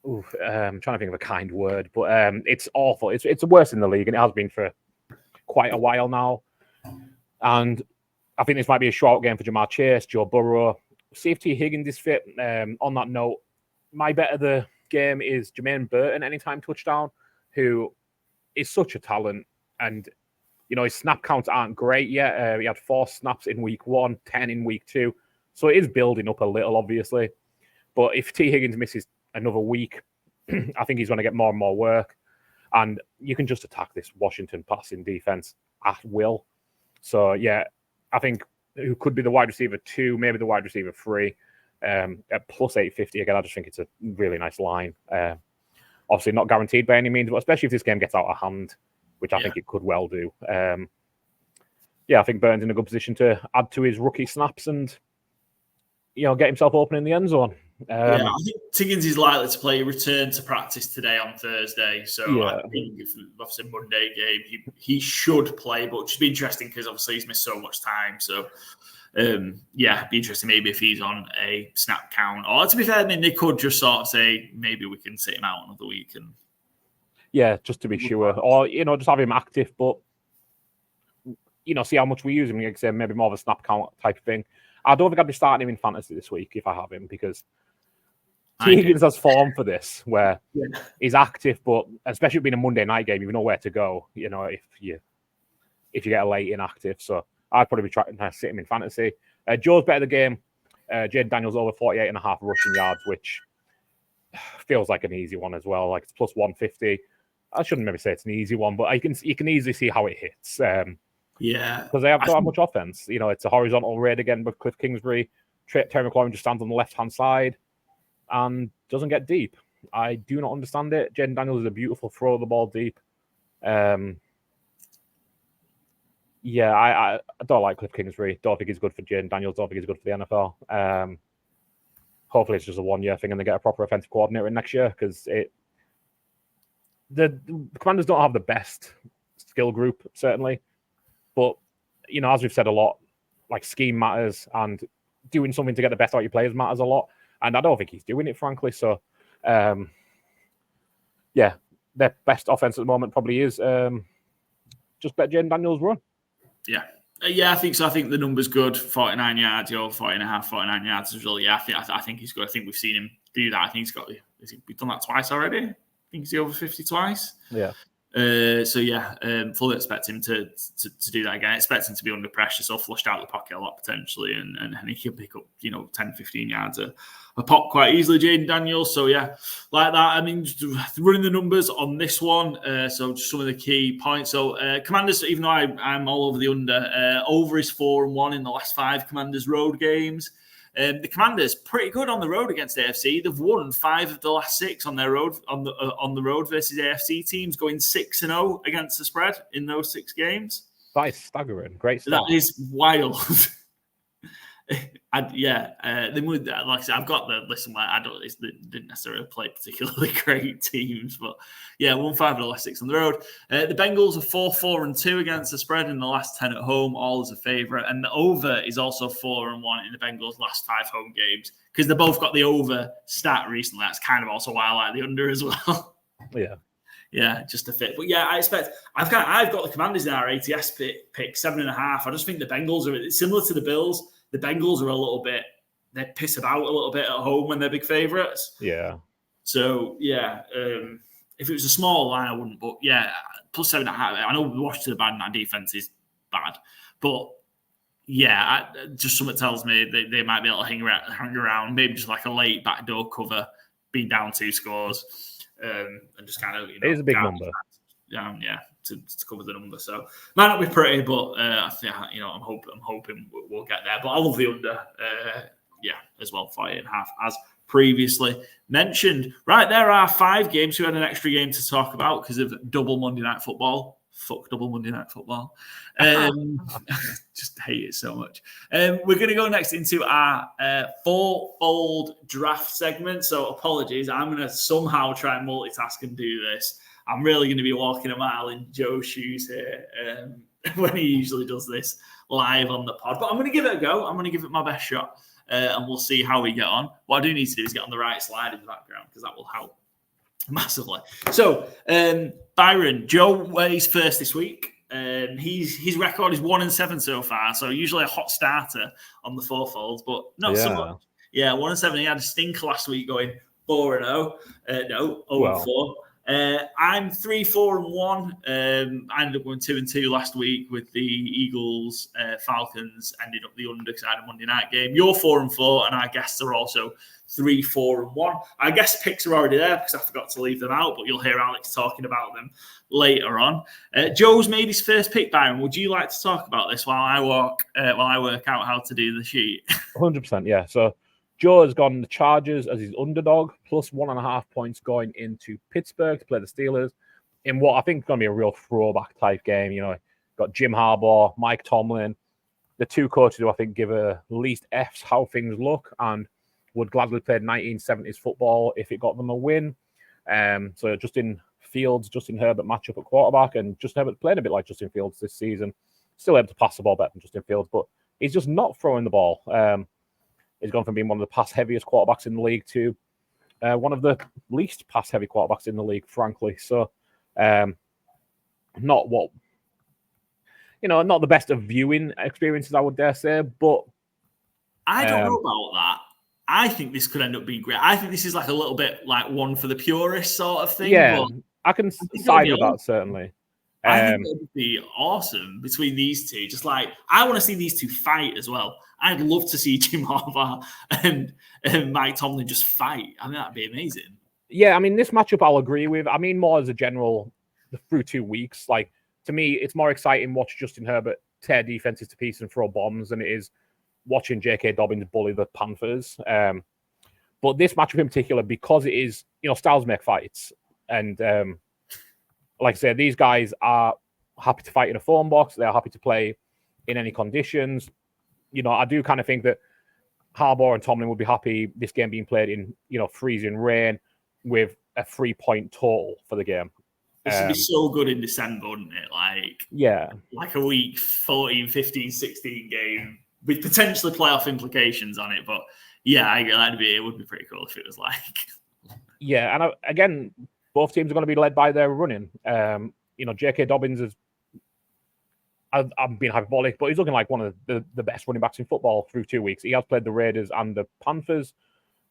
I'm trying to think of a kind word, but it's awful. It's worse in the league, and it has been for quite a while now. And I think this might be a short game for Jamar Chase, Joe Burrow. See if T. Higgins is fit. On that note, my bet of the game is Jermaine Burton, anytime touchdown, who is such a talent. And, his snap counts aren't great yet. He had 4 snaps in week 1, 10 in week 2. So it is building up a little, obviously. But if T. Higgins misses another week, I think he's going to get more and more work. And you can just attack this Washington passing defense at will. So, yeah, I think who could be the wide receiver 2, maybe the wide receiver 3, at plus 850. Again, I just think it's a really nice line. Obviously not guaranteed by any means, but especially if this game gets out of hand, which I think it could well do. I think Burton's in a good position to add to his rookie snaps and, get himself open in the end zone. I think Tiggins is likely to play return to practice today on Thursday. So I think if obviously Monday game, he should play, but it should be interesting because obviously he's missed so much time. So it'd be interesting maybe if he's on a snap count. Or to be fair, they could just sort of say maybe we can sit him out another week and just to be sure. Or just have him active, but see how much we use him. Like I say, maybe more of a snap count type of thing. I don't think I'd be starting him in fantasy this week if I have him because Higgins has form for this, where he's active, but especially being a Monday night game, you know where to go. If you get a late inactive, so I'd probably be trying to sit him in fantasy. Joe's bet of the game. Jaden Daniels over 48.5 rushing yards, which feels like an easy one as well. Like it's plus 150. I shouldn't maybe say it's an easy one, but you can easily see how it hits. Because they don't have much offense. It's a horizontal raid again with Cliff Kingsbury. Terry McLaurin just stands on the left-hand side and doesn't get deep. I do not understand it. Jaden Daniels is a beautiful throw of the ball deep. I don't like Cliff Kingsbury. Don't think he's good for Jaden Daniels. Don't think he's good for the NFL. Hopefully it's just a one-year thing and they get a proper offensive coordinator in next year because the Commanders don't have the best skill group, certainly. But, as we've said a lot, like scheme matters and doing something to get the best out of your players matters a lot. And I don't think he's doing it, frankly. So, their best offense at the moment probably is just bet Jaden Daniels run. Yeah. I think so. I think the number's good. 49 yards, 49 yards as well. Yeah, I think he's good. I think we've seen him do that. I think we've done that twice already. I think he's over 50 twice. Yeah. Fully expect him to do that again. I expect him to be under pressure, so flushed out the pocket a lot potentially, and he can pick up 10, 15 yards a pop quite easily. Jaden Daniels, so like that. I mean, just running the numbers on this one. So just some of the key points. So Commanders, even though I'm all over the under, over is 4-1 in the last 5 Commanders road games. The Commanders pretty good on the road against AFC. They've won 5 of the last 6 on their road on the road versus AFC teams, going 6-0 against the spread in those 6 games. That is staggering. Great start. That is wild. They moved that. Like I said, I've got the listen. They didn't necessarily play particularly great teams, but won 5 of the last 6 on the road. The Bengals are 4-4-2 against the spread in the last 10 at home, all as a favourite, and the over is also 4-1 in the Bengals' last 5 home games because they both got the over stat recently. That's kind of also why I like the under as well. Yeah, just a fit. But I expect I've got the Commanders in our ATS pick 7.5. I just think the Bengals are similar to the Bills. The Bengals are they piss about a little bit at home when they're big favourites. Yeah. So, if it was a small line, I wouldn't. But, plus 7.5. I know Washington are bad and that defence is bad. But, just something tells me they might be able to hang around, maybe just like a late backdoor cover, being down 2 scores, and just kind of, it is a big number. To cover the number, so might not be pretty, but I think I'm hoping we'll get there. But I love the under, as well, 48.5 as previously mentioned. Right, there are 5 games. We had an extra game to talk about because of double Monday Night Football. Fuck double Monday Night Football. Just hate it so much. We're going to go next into our FourFold draft segment. So apologies, I'm going to somehow try and multitask and do this. I'm really going to be walking a mile in Joe's shoes here when he usually does this live on the pod. But I'm going to give it a go. I'm going to give it my best shot, and we'll see how we get on. What I do need to do is get on the right slide in the background because that will help massively. So, Byron, Joe weighs first this week. His record is 1-7 so far, so usually a hot starter on the FourFold, but not so much. Yeah, 1-7. He had a stinker last week going 4-0. No, 0-4. I'm 3-4-1. I ended up going 2-2 last week with the Eagles. Falcons ended up the under because I had a Monday night game. You're 4-4, and our guests are also 3-4-1. Our guest picks are already there because I forgot to leave them out, but you'll hear Alex talking about them later on. Joe's made his first pick. Byron, would you like to talk about this while I work out how to do the sheet? 100%, yeah. So Joe has gone the Chargers as his underdog, plus 1.5 points going into Pittsburgh to play the Steelers in what I think is going to be a real throwback type game. You know, got Jim Harbaugh, Mike Tomlin, the two coaches who I think give a least F's how things look and would gladly play 1970s football if it got them a win. So Justin Fields, Justin Herbert matchup at quarterback, and Justin Herbert played a bit like Justin Fields this season. Still able to pass the ball better than Justin Fields, but he's just not throwing the ball. He's gone from being one of the pass-heaviest quarterbacks in the league to one of the least pass-heavy quarterbacks in the league, frankly. So, not the best of viewing experiences, I would dare say, but I don't know about that. I think this could end up being great. I think this is like a little bit like one for the purists sort of thing. Yeah, I can side with that, certainly. I think it would be awesome between these two. Just like, I want to see these two fight as well. I'd love to see Jim Harbaugh and Mike Tomlin just fight. I mean, that'd be amazing. Yeah, I mean, this matchup I'll agree with. I mean, more as a general, through 2 weeks. Like, to me, it's more exciting watch Justin Herbert tear defenses to pieces and throw bombs than it is watching J.K. Dobbins bully the Panthers. But this matchup in particular, because it is, styles make fights. And like I said, these guys are happy to fight in a phone box. They're happy to play in any conditions. I do kind of think that Harbaugh and Tomlin would be happy this game being played in, freezing rain with a 3-point total for the game. This would be so good in December, wouldn't it? Like a week 14, 15, 16 game with potentially playoff implications on it. But yeah, it would be pretty cool if it was like. Yeah, and again, both teams are going to be led by their running. J.K. Dobbins is, I'm being hyperbolic, but he's looking like one of the best running backs in football through 2 weeks. He has played the Raiders and the Panthers,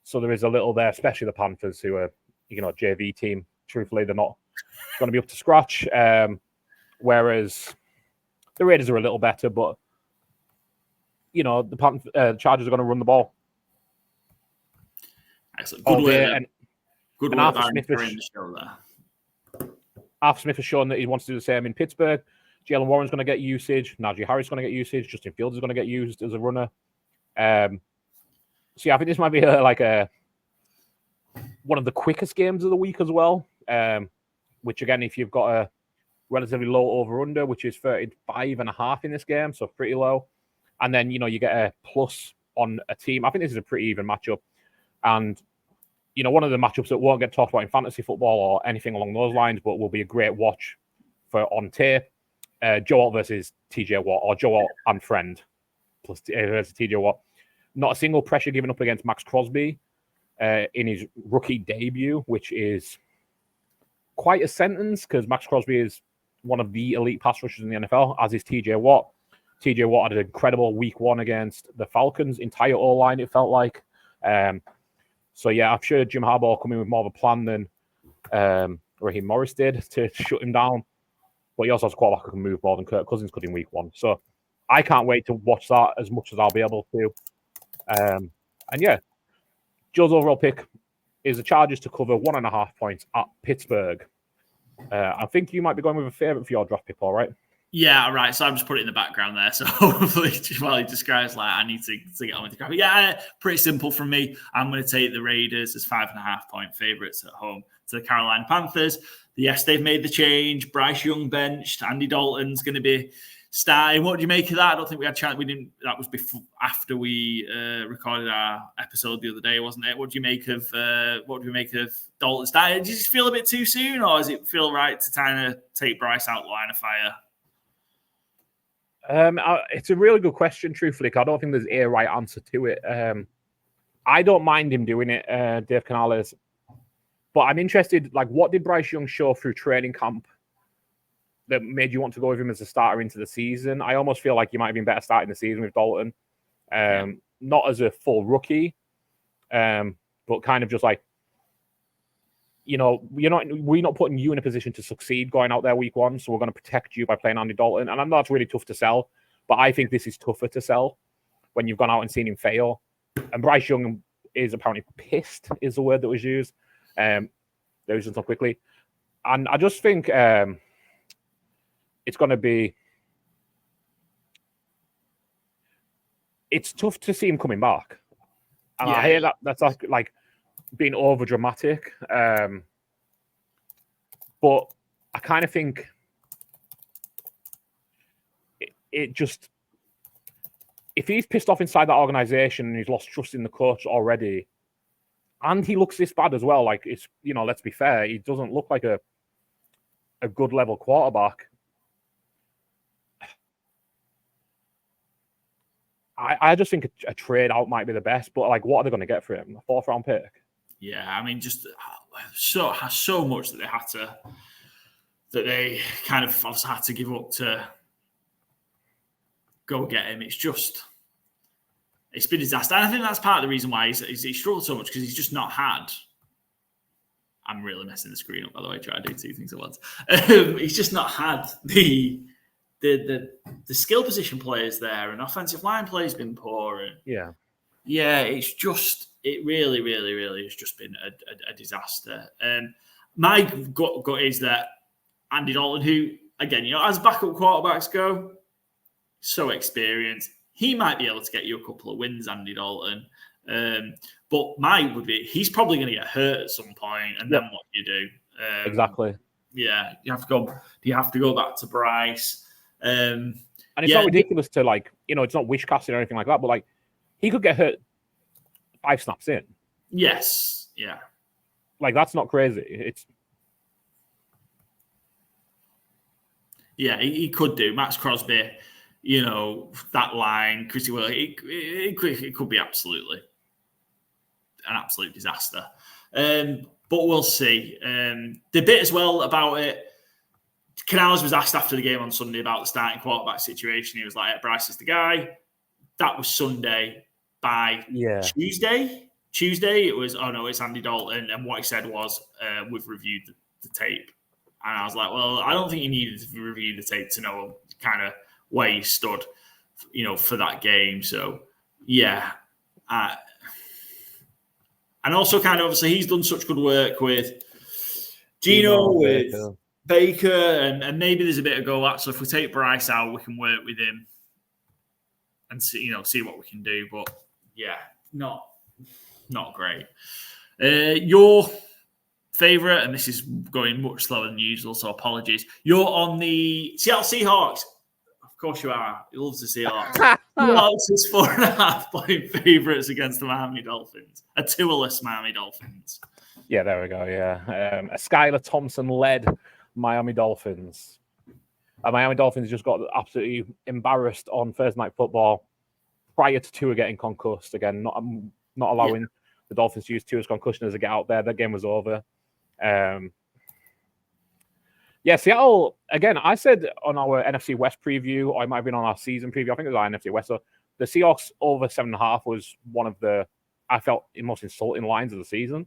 so there is a little there, especially the Panthers, who are, JV team. Truthfully, they're not going to be up to scratch. Whereas the Raiders are a little better, but the Chargers are going to run the ball. Excellent. Good work. Good work, Arthur Smith has shown that he wants to do the same in Pittsburgh. Jalen Warren's going to get usage. Najee Harris is going to get usage. Justin Fields is going to get used as a runner. So yeah, I think this might be one of the quickest games of the week as well. Which again, if you've got a relatively low over/under, which is 35.5 in this game, so pretty low, and then you get a plus on a team. I think this is a pretty even matchup, and one of the matchups that won't get talked about in fantasy football or anything along those lines, but will be a great watch for on tape. Joe Alt versus TJ Watt, or Joe Alt and friend plus versus TJ Watt. Not a single pressure given up against Max Crosby in his rookie debut, which is quite a sentence because Max Crosby is one of the elite pass rushers in the NFL, as is TJ Watt. TJ Watt had an incredible week 1 against the Falcons, entire O-line, it felt like. So yeah, I'm sure Jim Harbaugh will come in with more of a plan than Raheem Morris did to shut him down. But he also has a quarterback who can move more than Kirk Cousins could in week 1. So I can't wait to watch that as much as I'll be able to. And yeah, Joe's overall pick is the Chargers to cover 1.5 points at Pittsburgh. I think you might be going with a favorite for your draft pick, all right? Yeah, right. So I'm just putting it in the background there. So hopefully, while he describes I need to get on with the graphic. Yeah, pretty simple from me. I'm going to take the Raiders as 5.5 point favorites at home to the Carolina Panthers. Yes, they've made the change. Bryce Young benched. Andy Dalton's going to be starting. What do you make of that? I don't think we had a chance. We didn't. That was after we recorded our episode the other day, wasn't it? What do you make of Dalton starting? Does it just feel a bit too soon, or does it feel right to kind of take Bryce out the line of fire? It's a really good question, truthfully. I don't think there's a right answer to it. I don't mind him doing it, Dave Canales. But I'm interested, what did Bryce Young show through training camp that made you want to go with him as a starter into the season. I almost feel like you might have been better starting the season with Dalton. Not as a full rookie, but kind of just like, we're not putting you in a position to succeed going out there week one, so we're going to protect you by playing Andy Dalton. And I know that's really tough to sell, but I think this is tougher to sell when you've gone out and seen him fail. And Bryce Young is apparently pissed, is the word that was used. There was just so quickly. And I just think it's going to be... It's tough to see him coming back. And I hear that's like being over dramatic. But I kind of think it just, if he's pissed off inside that organization and he's lost trust in the coach already, and he looks this bad as well, like, it's, let's be fair, he doesn't look like a good level quarterback. I just think a trade out might be the best, but like, what are they going to get for him? A 4th round pick? Yeah, I mean, just so much that they kind of also had to give up to go get him. It's been a disaster. And I think that's part of the reason why he struggled so much, because he's just not had. I'm really messing the screen up, by the way, trying to do 2 things at once. He's just not had the skill position players there, and offensive line play has been poor. And it really, really, really has just been a disaster. My gut is that Andy Dalton, who, again, as backup quarterbacks go, so experienced, he might be able to get you a couple of wins, Andy Dalton. But mine would be, he's probably going to get hurt at some point, and then what do you do? Exactly. Yeah, you have to go back to Bryce. And it's not ridiculous to, like, it's not wish casting or anything like that, but like, he could get hurt 5 snaps in. Yes. Yeah. Like, that's not crazy. He could do. Max Crosby, that line, Chrissy Will, it could be absolutely an absolute disaster. But we'll see. The bit as well about it, Canales was asked after the game on Sunday about the starting quarterback situation. He was like, Bryce is the guy. That was Sunday. By Tuesday, it was, oh no, it's Andy Dalton. And what he said was, we've reviewed the tape. And I was like, well, I don't think you needed to review the tape to know kind of where you stood, for that game. So, yeah. And also kind of, obviously, he's done such good work with Gino, with Baker, and maybe there's a bit of go at. So if we take Bryce out, we can work with him and see what we can do. But yeah, not great. Your favorite, and this is going much slower than usual, so apologies. You're on the Seattle Seahawks. Of course you are. He loves the Seahawks. Seahawks is 4.5 point favorites against the Miami Dolphins. A Tua-less Miami Dolphins. Yeah, there we go. Yeah, a Skylar Thompson-led Miami Dolphins. Miami Dolphins just got absolutely embarrassed on Thursday Night Football prior to Tua getting concussed. Again, not allowing the Dolphins to use Tua's concussion as a get out there. That game was over. Seattle, again, I said on our NFC West preview, or it might have been on our season preview, I think it was our NFC West, so the Seahawks over 7.5 was one of the, I felt, most insulting lines of the season.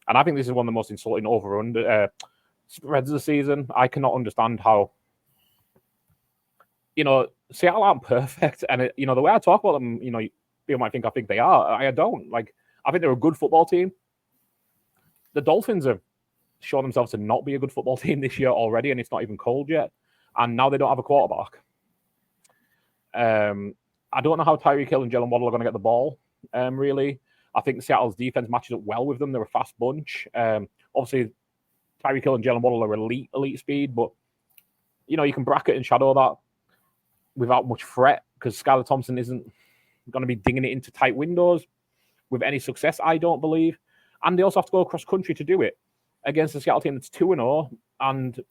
And I think this is one of the most insulting over-under spreads of the season. I cannot understand how, Seattle aren't perfect. And, the way I talk about them, people might think I think they are. I don't. Like, I think they're a good football team. The Dolphins have shown themselves to not be a good football team this year already, and it's not even cold yet. And now they don't have a quarterback. I don't know how Tyreek Hill and Jalen Waddle are going to get the ball, really. I think Seattle's defense matches up well with them. They're a fast bunch. Obviously, Tyreek Hill and Jalen Waddle are elite speed, but, you can bracket and shadow that without much threat, because Skylar Thompson isn't going to be dinging it into tight windows with any success, I don't believe. And they also have to go across country to do it against the Seattle team that's 2-0. And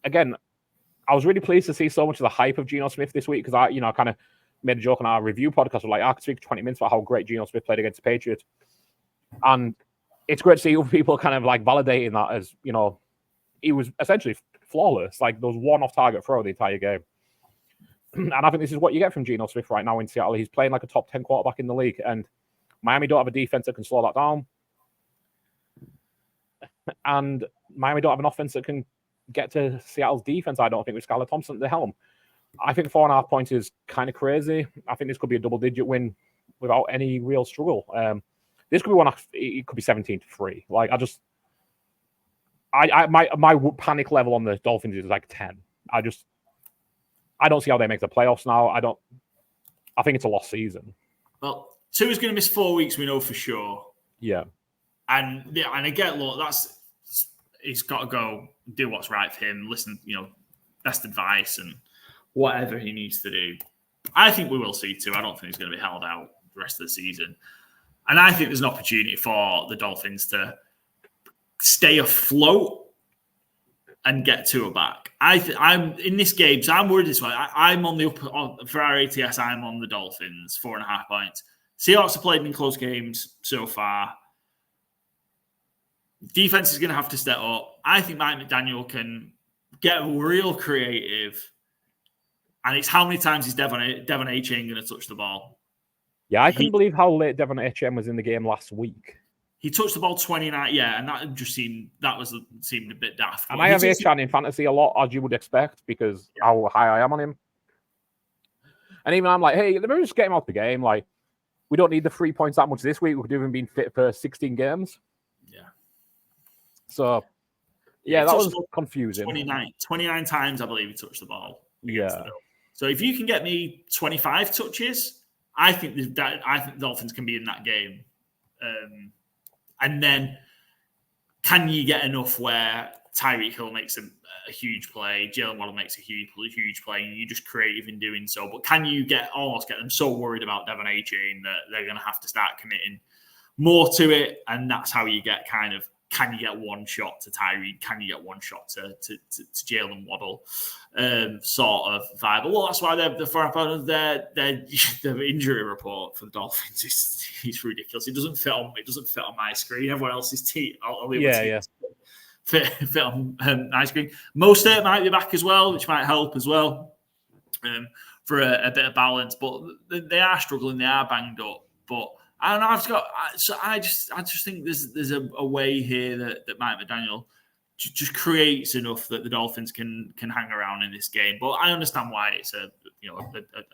again, I was really pleased to see so much of the hype of Geno Smith this week, because I kind of made a joke on our review podcast. Like, I could speak 20 minutes about how great Geno Smith played against the Patriots. And it's great to see other people kind of like validating that as, he was essentially flawless. Like, there was one off-target throw the entire game. And I think this is what you get from Geno Smith right now in Seattle. He's playing like a top 10 quarterback in the league, and Miami don't have a defense that can slow that down. And Miami don't have an offense that can get to Seattle's defense, I don't think, with Skylar Thompson at the helm. I think 4.5 points is kind of crazy. I think this could be a double-digit win without any real struggle. This could be one. It could be 17-3. Like, my panic level on the Dolphins is like 10. I don't see how they make the playoffs now. I think it's a lost season. Well, Tua's going to miss 4 weeks, we know for sure. Yeah. And I get, look, he's got to go do what's right for him, listen, best advice and whatever he needs to do. I think we will see Tua. I don't think he's going to be held out the rest of the season. And I think there's an opportunity for the Dolphins to stay afloat and get Tua back. I'm in this game, so I'm worried this way. I'm on the upper for our ATS. I'm on the Dolphins, 4.5 points. Seahawks have played in close games so far. Defense is going to have to step up. I think Mike McDaniel can get real creative, and it's how many times is Devon Achane going to touch the ball? Yeah, I couldn't believe how late Devon Achane was in the game last week. He touched the ball 29, and that just seemed a bit daft. And I have Achane in fantasy a lot, as you would expect, because how high I am on him. And even I'm like, hey, let me just get him out the game. Like, we don't need the 3 points that much this week. We could have been fit for 16 games. Yeah. So, that was confusing. 29 times, I believe, he touched the ball. Yeah. So if you can get me 25 touches, I think the Dolphins can be in that game. And then, can you get enough where Tyreek Hill makes a huge play, Jalen Waddle makes a huge play, and you're just creative in doing so? But can you almost get them so worried about Devon Achane that they're going to have to start committing more to it? And that's how you get kind of, can you get one shot to Tyreek? Can you get one shot to Jalen Waddle? Sort of vibe. Well, that's why the injury report for the Dolphins is ridiculous. It doesn't fit on my screen. Everyone else's team. Fit on my screen. Mostert might be back as well, which might help as well for a bit of balance. But they are struggling. They are banged up. But I don't know. I just think there's a way here that Mike McDaniel just creates enough that the Dolphins can hang around in this game. But I understand why it's a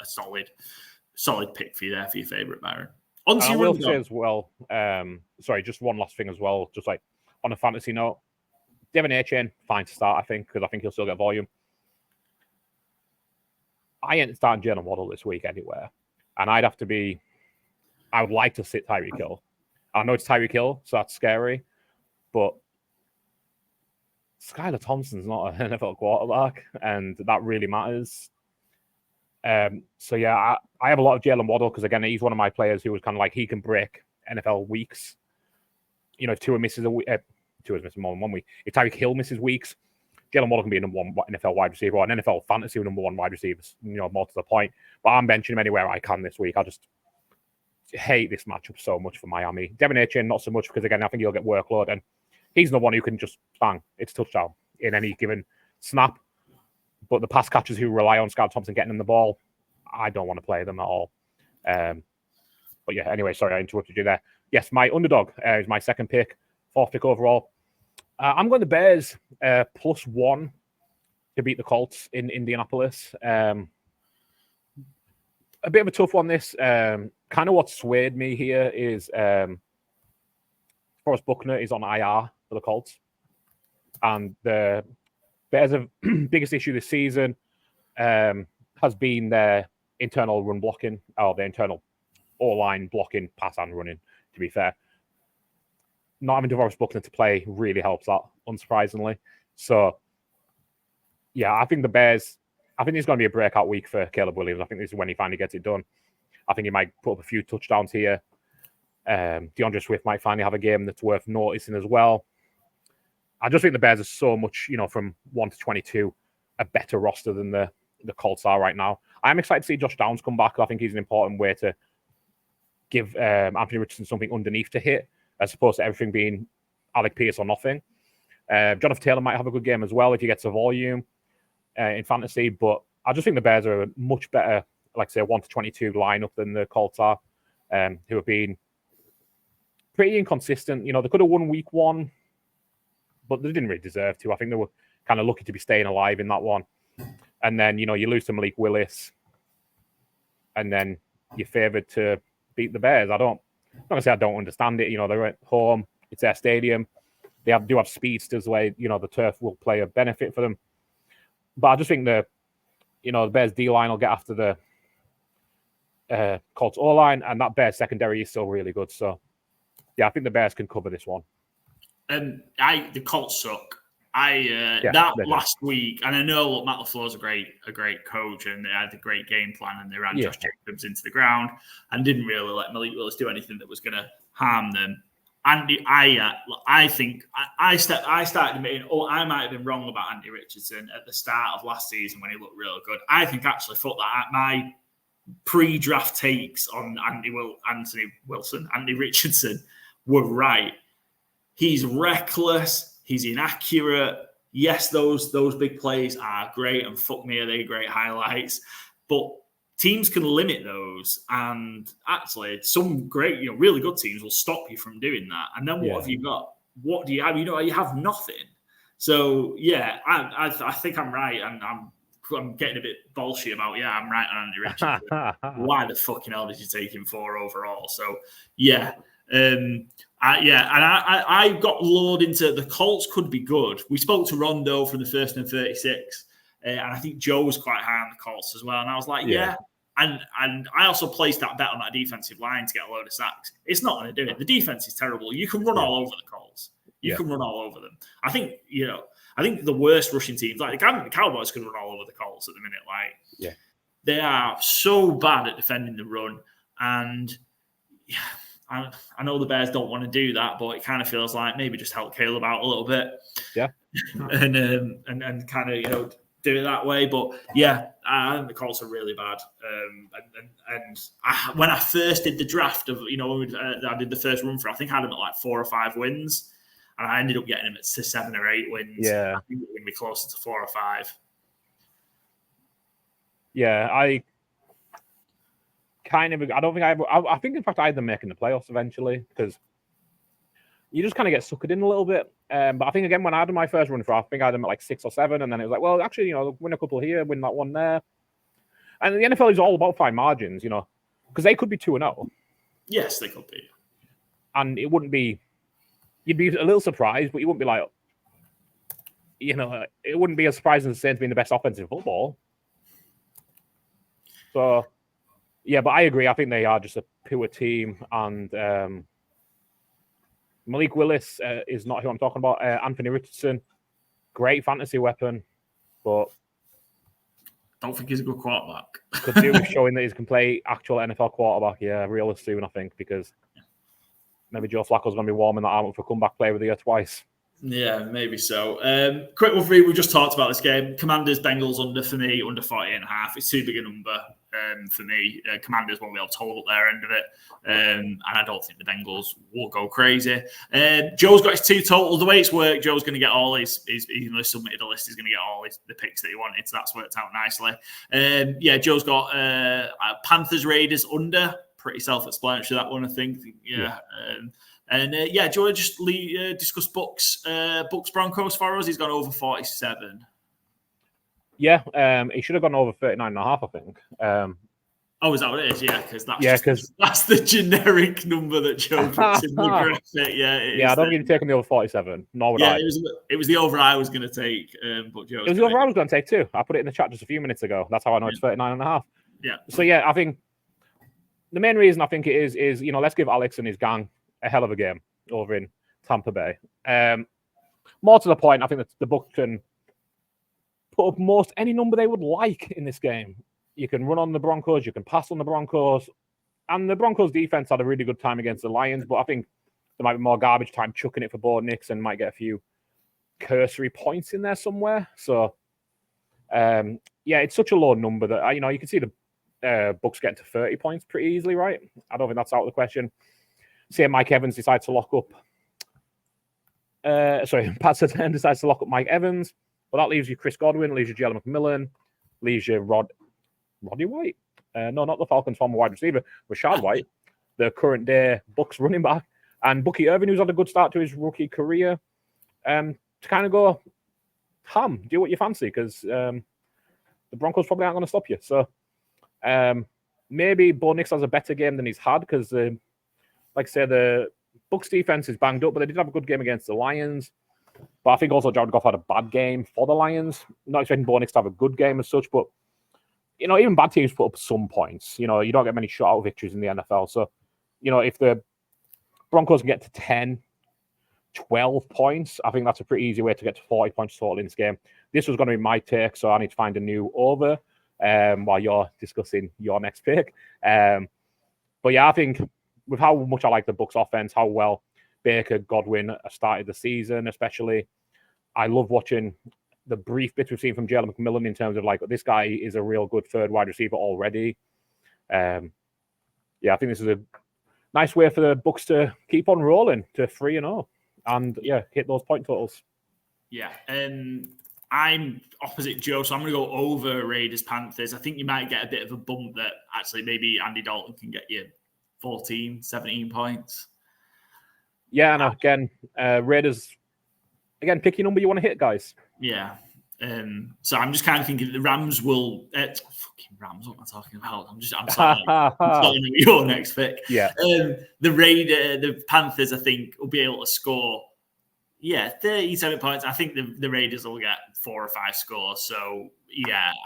solid pick for you there for your favorite, Byron. I will say as well. Just one last thing as well. Just like on a fantasy note, Devon Achane, fine to start, I think, because I think he'll still get volume. I ain't starting Jalen Waddle this week anywhere, and I would like to sit Tyreek Hill. I know it's Tyreek Hill, so that's scary, but Skylar Thompson's not an NFL quarterback, and that really matters. I have a lot of Jalen Waddle because, again, he's one of my players who was kind of like, he can break NFL weeks. If Tua misses a week, Tua's missing more than 1 week. If Tyreek Hill misses weeks, Jalen Waddle can be a number one NFL wide receiver or an NFL fantasy number one wide receiver, more to the point. But I'm benching him anywhere I can this week. I just hate this matchup so much for Miami. Devon Achane, not so much, because, again, I think he'll get workload, and he's the one who can just bang, it's touchdown in any given snap. But the pass catchers who rely on Skylar Thompson getting them the ball, I don't want to play them at all. But yeah, anyway, sorry, I interrupted you there. Yes, my underdog is my second pick, fourth pick overall. I'm going to Bears +1 to beat the Colts in Indianapolis. A bit of a tough one, this. Kind of what swayed me here is Forrest Buckner is on IR for the Colts. And the Bears' biggest issue this season has been their internal run blocking, or their internal O-line blocking, pass and running, to be fair. Not having Forrest Buckner to play really helps that, unsurprisingly. So, yeah, I think the Bears, I think it's going to be a breakout week for Caleb Williams. I think this is when he finally gets it done. I think he might put up a few touchdowns here. DeAndre Swift might finally have a game that's worth noticing as well. I just think the Bears are so much, from 1 to 22, a better roster than the Colts are right now. I'm excited to see Josh Downs come back. I think he's an important way to give Anthony Richardson something underneath to hit, as opposed to everything being Alec Pierce or nothing. Jonathan Taylor might have a good game as well if he gets a volume in fantasy. But I just think the Bears are a much better, like say, 1-22 lineup than the Colts are, who have been pretty inconsistent. You know, they could have won week 1, but they didn't really deserve to. I think they were kind of lucky to be staying alive in that one. And then, you know, you lose to Malik Willis, and then you're favored to beat the Bears. I'm not going to say I don't understand it. You know, they're at home. It's their stadium. They do have speedsters where, you know, the turf will play a benefit for them. But I just think the Bears D-line will get after the Colts O-line, and that Bears secondary is still really good. So, yeah, I think the Bears can cover this one. The Colts suck. Last week, and I know Matt LaFleur's a great coach, and they had a great game plan, and they ran Josh Jacobs into the ground and didn't really let Malik Willis do anything that was going to harm them. Andy, I think I started admitting, I might have been wrong about Andy Richardson at the start of last season when he looked real good. I think actually thought that my pre-draft takes on Andy Richardson were right. He's reckless. He's inaccurate. Yes, those big plays are great, and fuck me, are they great highlights. But teams can limit those, and actually, some great, really good teams will stop you from doing that. And then what have you got? What do you have? You have nothing. So yeah, I think I'm right, and I'm getting a bit bullshit about I'm right on Andy Richardson. Why the fucking hell did you take him 4 overall? So yeah. I got lured into the Colts could be good. We spoke to Rondo from the First and 36, and I think Joe was quite high on the Colts as well. And I was like, And I also placed that bet on that defensive line to get a load of sacks. It's not going to do it. The defense is terrible. You can run all over the Colts. You can run all over them. I think the worst rushing teams, like the Cowboys, can run all over the Colts at the minute. They are so bad at defending the run, and I know the Bears don't want to do that, but it kind of feels like maybe just help Caleb out a little bit. Yeah. and kind of, do it that way. But I think the Colts are really bad. When I first did the draft of, when I did the first run for, I think I had them at like 4 or 5 wins, and I ended up getting them at 7 or 8 wins. Yeah. I think it would be closer to 4 or 5. Yeah, I don't think I think in fact I had them making the playoffs eventually, because you just kind of get suckered in a little bit. But I think again, when I had my first run for, I think I had them at like 6 or 7, and then it was like, well, actually, win a couple here, win that one there. And the NFL is all about fine margins, because they could be 2-0. Yes, they could be. And it wouldn't be, you'd be a little surprised, but you wouldn't be like, it wouldn't be as surprising as the Saints being the best offense in football. So, yeah, but I agree. I think they are just a pure team, and Malik Willis is not who I'm talking about. Anthony Richardson, great fantasy weapon, but don't think he's a good quarterback. Could do with showing that he can play actual NFL quarterback. Yeah, real soon, I think, because maybe Joe Flacco's going to be warming that arm up for comeback player of the year twice. Yeah, maybe so. Quick review. We just talked about this game. Commanders, Bengals under for me, under 48.5. It's too big a number for me. Commanders won't be able to hold up their end of it. And I don't think the Bengals will go crazy. Joe's got his 2 total. The way it's worked, Joe's going to get all his even though he submitted a list, he's going to get all the picks that he wanted. So that's worked out nicely. Joe's got Panthers, Raiders under. Pretty self-explanatory, that one, I think. Yeah. Do you want to just discuss Bucs Broncos for us? He's gone over 47. Yeah, he should have gone over 39.5, I think. Is that what it is? Yeah, because that's the generic number that Joe puts in the graphic. Yeah, I don't think he'd taken the over 47. Nor would I. It was the over I was going to take, but Joe. It was the over I was going to take too. I put it in the chat just a few minutes ago. That's how I know it's 39.5. Yeah. So I think the main reason I think it is let's give Alex and his gang a hell of a game over in Tampa Bay. More to the point, I think that the Bucs can put up most any number they would like in this game. You can run on the Broncos, you can pass on the Broncos, and the Broncos defense had a really good time against the Lions, but I think there might be more garbage time chucking it for Bo Nix and might get a few cursory points in there somewhere. So, it's such a low number that, you can see the Bucs getting to 30 points pretty easily, right? I don't think that's out of the question. Say Mike Evans decides to lock up Pat Surtain decides to lock up Mike Evans. But that leaves you Chris Godwin, leaves you Jalen McMillan, leaves you Roddy White. No, not the Falcons' former wide receiver, Rashad White, the current day Bucs running back, and Bucky Irvin, who's had a good start to his rookie career. To kind of go ham, do what you fancy, because the Broncos probably aren't going to stop you. So maybe Bo Nix has a better game than he's had, because like I say, the Bucs defense is banged up, but they did have a good game against the Lions. But I think also Jared Goff had a bad game for the Lions. Not expecting Bo Nix to have a good game as such, but even bad teams put up some points. You don't get many shutout victories in the NFL. So, if the Broncos can get to 10, 12 points, I think that's a pretty easy way to get to 40 points total in this game. This was going to be my take, so I need to find a new over while you're discussing your next pick. But yeah, I think with how much I like the Bucs offense, how well Baker, Godwin started the season, especially, I love watching the brief bits we've seen from Jalen McMillan in terms of this guy is a real good third wide receiver already. I think this is a nice way for the Bucs to keep on rolling to 3-0 and hit those point totals. Yeah, I'm opposite Joe, so I'm going to go over Raiders Panthers. I think you might get a bit of a bump that actually maybe Andy Dalton can get you 14, 17 points. Yeah, and again, Raiders, again, pick your number you want to hit, guys. Yeah. So I'm just kind of thinking the Rams will fucking Rams. What am I talking about? I'm starting with your next pick. Yeah. The Panthers, I think, will be able to score. 37 points. I think the Raiders will get 4 or 5 scores. So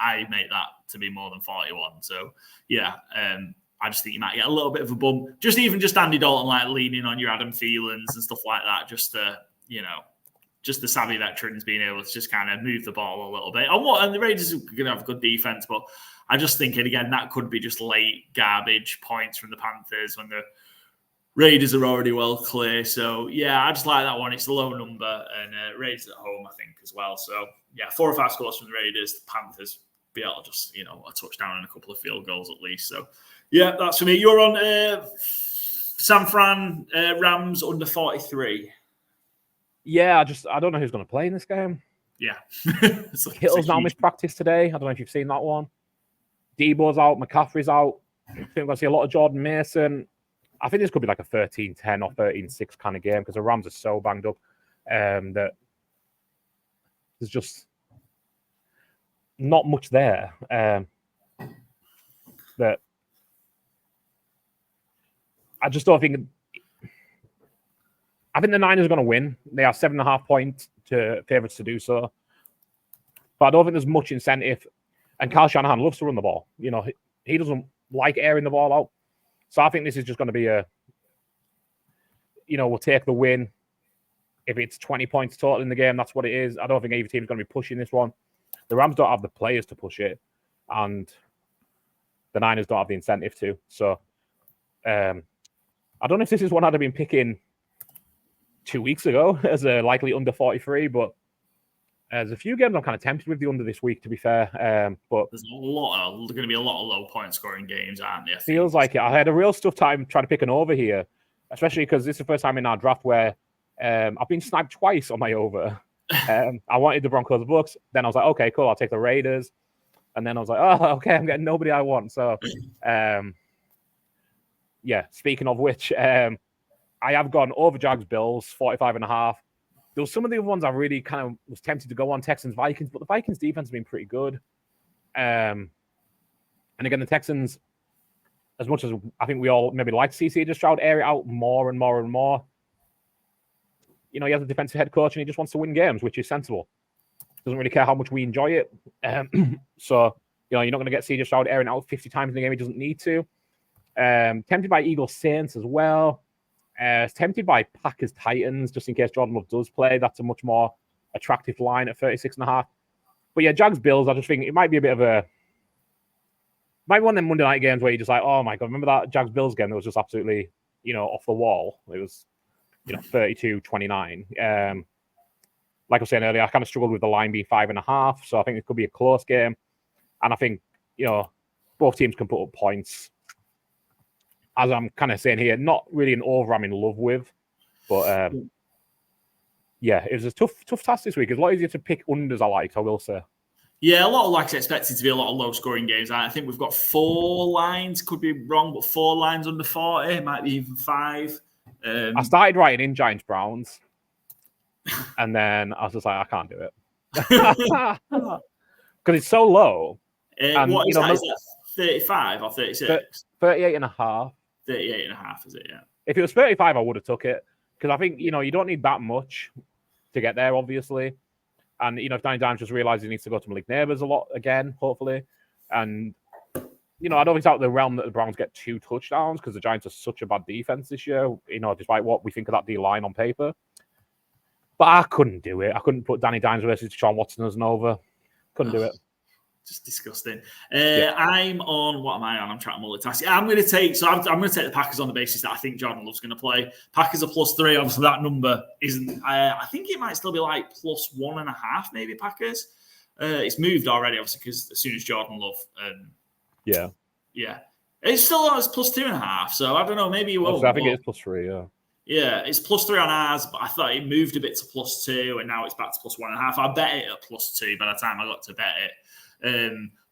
I make that to be more than 41. So I just think you might get a little bit of a bump. Just Andy Dalton leaning on your Adam Thielens and stuff like that. Just the savvy veterans being able to just kind of move the ball a little bit. And the Raiders are going to have a good defense, but I just think again, that could be just late garbage points from the Panthers when the Raiders are already well clear. So, I just like that one. It's a low number, and Raiders at home, I think, as well. So, 4 or 5 scores from the Raiders. The Panthers be able to just, a touchdown and a couple of field goals at least. So, that's for me. You're on San Fran Rams under 43. Yeah, I don't know who's going to play in this game. Yeah. Kittle's now missed practice today. I don't know if you've seen that one. Debo's out. McCaffrey's out. I think we're going to see a lot of Jordan Mason. I think this could be like a 13-10 or 13-6 kind of game because the Rams are so banged up that there's just not much there. That I just don't think. I think the Niners are going to win. They are 7.5 points to favorites to do so. But I don't think there's much incentive. And Kyle Shanahan loves to run the ball. He doesn't like airing the ball out. So I think this is just going to be we'll take the win. If it's 20 points total in the game, that's what it is. I don't think either team is going to be pushing this one. The Rams don't have the players to push it. And the Niners don't have the incentive to. So I don't know if this is one I'd have been picking 2 weeks ago as a likely under 43, but there's a few games I'm kind of tempted with the under this week, to be fair. But there's going to be a lot of low point scoring games, aren't there? Feels like it. I had a real tough time trying to pick an over here, especially because this is the first time in our draft where I've been sniped twice on my over. I wanted the Broncos Bucs. Then I was like, okay, cool, I'll take the Raiders. And then I was like, oh, okay, I'm getting nobody I want. So, speaking of which, I have gone over Jags Bills, 45.5. There was some of the other ones I really kind of was tempted to go on, Texans Vikings, but the Vikings defense has been pretty good. And again, the Texans, as much as I think we all maybe like to see CJ Stroud air it out more and more and more, he has a defensive head coach and he just wants to win games, which is sensible. Doesn't really care how much we enjoy it. So, you're not going to get CJ Stroud airing out 50 times in the game he doesn't need to. Tempted by Eagles Saints as well. Tempted by Packers Titans, just in case Jordan Love does play. That's a much more attractive line at 36.5. But Jags Bills, I just think it might be a bit of might be one of them Monday night games where you're just like, oh my God, remember that Jags Bills game that was just absolutely, off the wall. It was, 32-29. Like I was saying earlier, I kind of struggled with the line being 5.5. So I think it could be a close game. And I think, both teams can put up points. As I'm kind of saying here, not really an over I'm in love with, but Yeah, it was a tough task this week. It's a lot easier to pick unders, I liked, I will say. Yeah, a lot of likes expected to be a lot of low-scoring games. I think we've got 4 lines, could be wrong, but 4 lines under 40, might be even 5. I started writing in Giants Browns, and then I was just like, I can't do it. Because it's so low. And, what is that? Is that 35 or 36? 38 and a half. 38 and a half, is it? Yeah. If it was 35, I would have took it. Because I think, you don't need that much to get there, obviously. And, if Danny Dimes just realizes he needs to go to Malik Neighbors a lot again, hopefully. And, I don't think it's out of the realm that the Browns get 2 touchdowns because the Giants are such a bad defense this year, despite what we think of that D-line on paper. But I couldn't do it. I couldn't put Danny Dimes versus Deshaun Watson as an over. Couldn't do it. Just disgusting. I'm on. What am I on? I'm trying to multitask. I'm going to take. So I'm going to take the Packers on the basis that I think Jordan Love's going to play. Packers are +3. Obviously, that number isn't. I think it might still be like +1.5, maybe Packers. It's moved already, obviously, because as soon as Jordan Love. Yeah. It's still on as +2.5. So I don't know. Maybe you will. I think it is +3. Yeah. Yeah, it's +3 on ours, but I thought it moved a bit to +2, and now it's back to +1.5. I bet it at +2 by the time I got to bet it.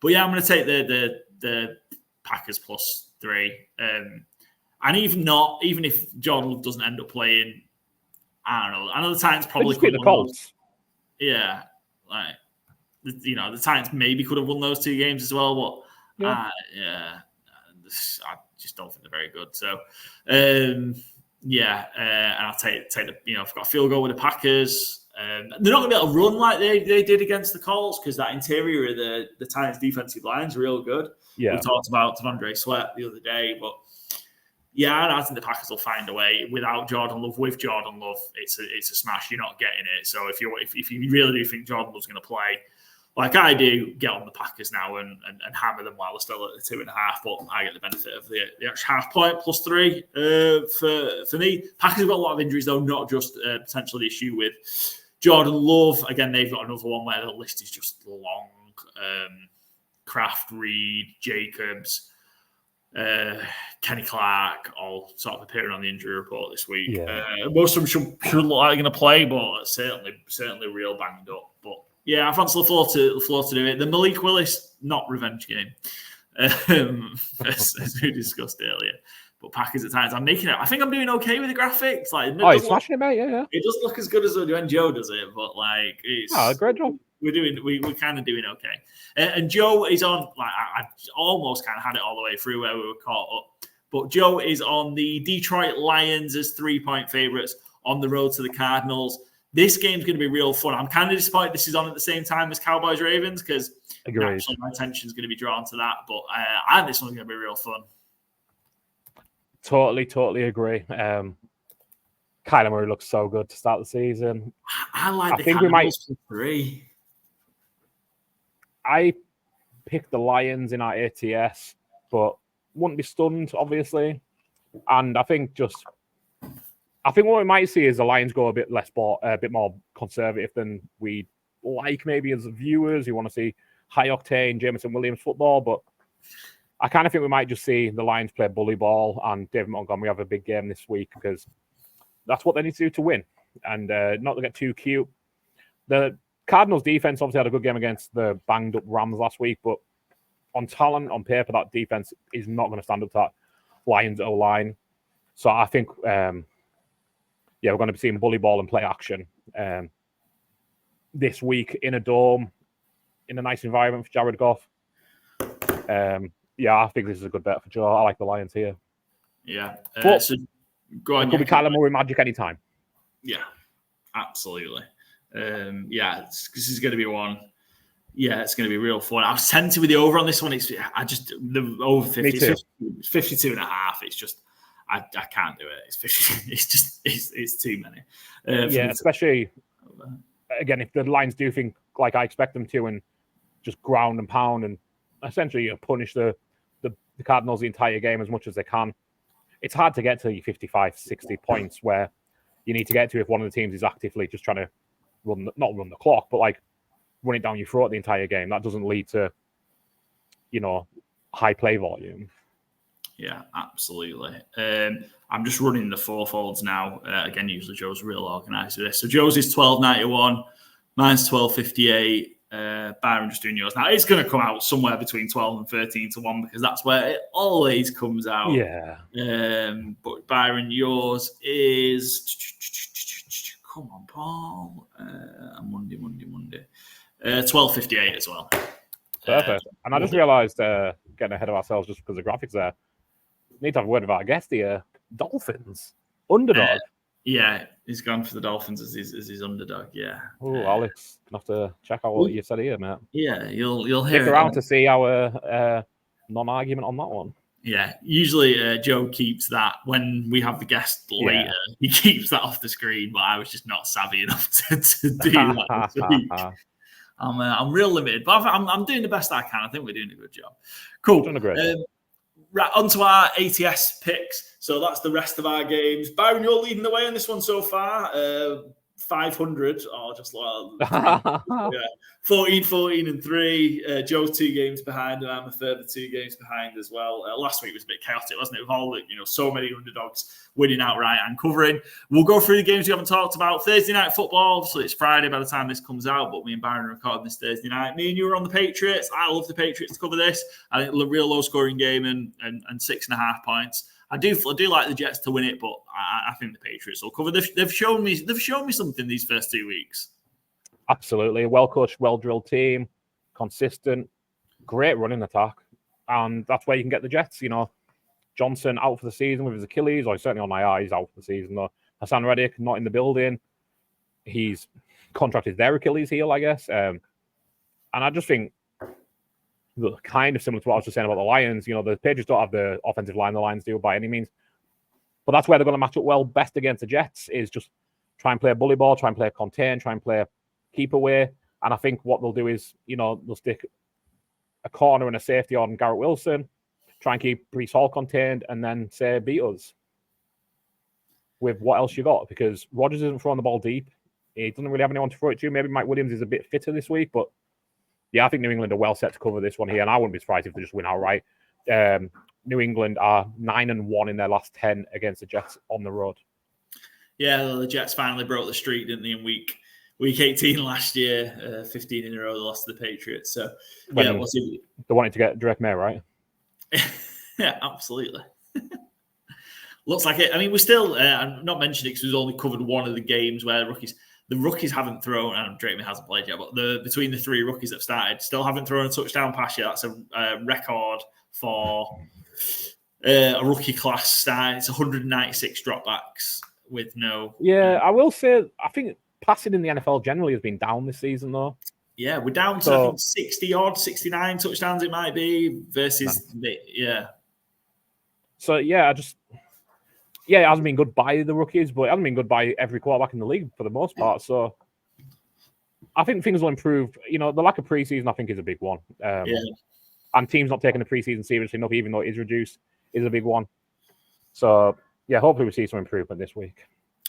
But yeah, I'm going to take the Packers +3. And even if Jordan Love doesn't end up playing, I don't know. I know the Titans probably could have won those. Yeah, the Titans maybe could have won those 2 games as well, but I just don't think they're very good. So, and I'll take the. I've got a field goal with the Packers. They're not going to be able to run like they did against the Colts because that interior of the Titans' defensive line is real good. Yeah. We talked about Devondre Sweat the other day, but I think the Packers will find a way without Jordan Love. With Jordan Love, it's a smash. You're not getting it. So if you really do think Jordan Love's going to play, like I do, get on the Packers now and hammer them while they're still at the 2.5. But I get the benefit of the extra half point +3 for me. Packers have got a lot of injuries though, not just potentially the issue with Jordan Love. Again, they've got another one where the list is just long. Kraft, Reed, Jacobs, Kenny Clark, all sort of appearing on the injury report this week. Yeah. Most of them should look like they're going to play, but certainly real banged up. But yeah, I fancy the floor to do it. The Malik Willis, not revenge game, as we discussed earlier. But Packers at times, I'm making it. I think I'm doing okay with the graphics. Like, he's smashing it, mate. Yeah. It doesn't look as good as when Joe does it, but like, it's great job. We're kind of doing okay. And Joe is on. Like, I almost kind of had it all the way through where we were caught up. But Joe is on the Detroit Lions as 3-point favorites on the road to the Cardinals. This game's going to be real fun. I'm kind of disappointed this is on at the same time as Cowboys Ravens because naturally my attention is going to be drawn to that. But I think this one's going to be real fun. Totally agree. Kyler Murray looks so good to start the season. I think we might 3. I picked the Lions in our ATS, but wouldn't be stunned, obviously. And I think what we might see is the Lions go a bit more conservative than we like, maybe as viewers who want to see high octane Jameson Williams football. But I kind of think we might just see the Lions play bully ball and David Montgomery have a big game this week because that's what they need to do to win and not to get too cute. The Cardinals defense obviously had a good game against the banged up Rams last week, but on talent, on paper, that defense is not going to stand up to that Lions O-line. So I think, we're going to be seeing bully ball and play action this week in a dome, in a nice environment for Jared Goff. I think this is a good bet for Joe. I like the Lions here. Yeah. So go on. It could be Kyler Murray magic anytime. Yeah, absolutely. This is going to be one. Yeah, it's going to be real fun. I was tempted with the over on this one. The over 50. It's 52.5. It's just, I can't do it. It's 50. It's too many. Especially again, if the Lions do think like I expect them to and just ground and pound and essentially punish the Cardinals the entire game as much as they can. It's hard to get to 55, 60 points where you need to get to if one of the teams is actively just trying to not run the clock, but like run it down your throat the entire game. That doesn't lead to, high play volume. Yeah, absolutely. I'm just running the FourFolds now. Again, usually Joe's real organised with this. So Joe's is 12.91, mine's 12.58. Byron just doing yours. Now it's going to come out somewhere between 12 and 13 to 1 because that's where it always comes out. Yeah. But Byron, yours is come on, Paul. Monday. 12.58 as well. Perfect. And I just realised, getting ahead of ourselves just because the graphics there, need to have a word with our guest here. Dolphins underdog. Yeah, he's gone for the Dolphins as his underdog. Yeah. Oh, Alex, gonna have to check out what you said here, mate. Yeah, you'll hear. Stick around to see our non-argument on that one. Yeah, usually Joe keeps that when we have the guest later. Yeah. He keeps that off the screen, but I was just not savvy enough to do that this week. I'm real limited, but I'm doing the best I can. I think we're doing a good job. Cool. Doing a great job. Right, onto our ATS picks. So that's the rest of our games. Byron, you're leading the way on this one so far. 500, or just like 14 and 3. Joe's 2 games behind, and I'm a further 2 games behind as well. Last week was a bit chaotic, wasn't it? With all the, so many underdogs winning outright and covering. We'll go through the games we haven't talked about. Thursday night football. Obviously, it's Friday by the time this comes out, but me and Byron are recording this Thursday night. Me and you are on the Patriots. I love the Patriots to cover this. I think a real low-scoring game and 6.5 points. I do like the Jets to win it, but I think the Patriots will cover. They've shown me something these first 2 weeks. Absolutely, well coached, well drilled team, consistent, great running attack, and that's where you can get the Jets. Johnson out for the season with his Achilles, or certainly on my eyes out for the season. Though Hassan Reddick not in the building, he's contracted their Achilles heel, I guess, and I just think. Kind of similar to what I was just saying about the Lions. The Patriots don't have the offensive line the Lions do by any means. But that's where they're going to match up well best against the Jets is just try and play a bully ball, try and play a contain, try and play a keep away. And I think what they'll do is, they'll stick a corner and a safety on Garrett Wilson, try and keep Breece Hall contained, and then say beat us with what else you got. Because Rodgers isn't throwing the ball deep. He doesn't really have anyone to throw it to. Maybe Mike Williams is a bit fitter this week, but yeah, I think New England are well set to cover this one here, and I wouldn't be surprised if they just win outright. New England are 9-1 in their last 10 against the Jets on the road. Yeah, the Jets finally broke the streak, didn't they, in week 18 last year? 15 in a row they lost to the Patriots. So, we'll see. They wanted to get Drake May, right? Yeah, absolutely. Looks like it. I mean, we're still, I'm not mentioning it because we've only covered one of the games where the rookies haven't thrown, and Drake May hasn't played yet, but between the 3 rookies that have started, still haven't thrown a touchdown pass yet. That's a record for a rookie class start. It's 196 dropbacks with no. Yeah, I will say, I think passing in the NFL generally has been down this season, though. Yeah, we're down to I think 60 69 touchdowns it might be versus So yeah, it hasn't been good by the rookies, but it hasn't been good by every quarterback in the league for the most part. So I think things will improve. The lack of preseason, I think, is a big one. And teams not taking the preseason seriously enough, even though it is reduced, is a big one. So, yeah, hopefully we see some improvement this week.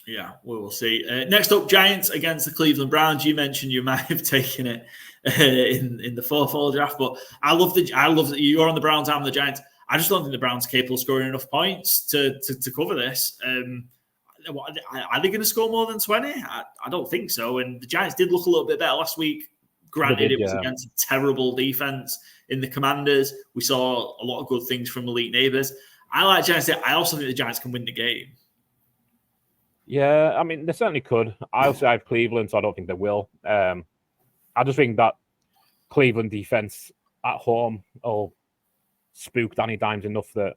Yeah, we will see. Next up, Giants against the Cleveland Browns. You mentioned you might have taken it in the FourFold draft, but I love that you're on the Browns, I'm on the Giants. I just don't think the Browns are capable of scoring enough points to cover this. Are they going to score more than 20? I don't think so. And the Giants did look a little bit better last week. Granted, it was against a terrible defense in the Commanders. We saw a lot of good things from elite neighbors. I like Giants. I also think the Giants can win the game. Yeah, I mean, they certainly could. I also have Cleveland, so I don't think they will. I just think that Cleveland defense at home will spook Danny Dimes enough that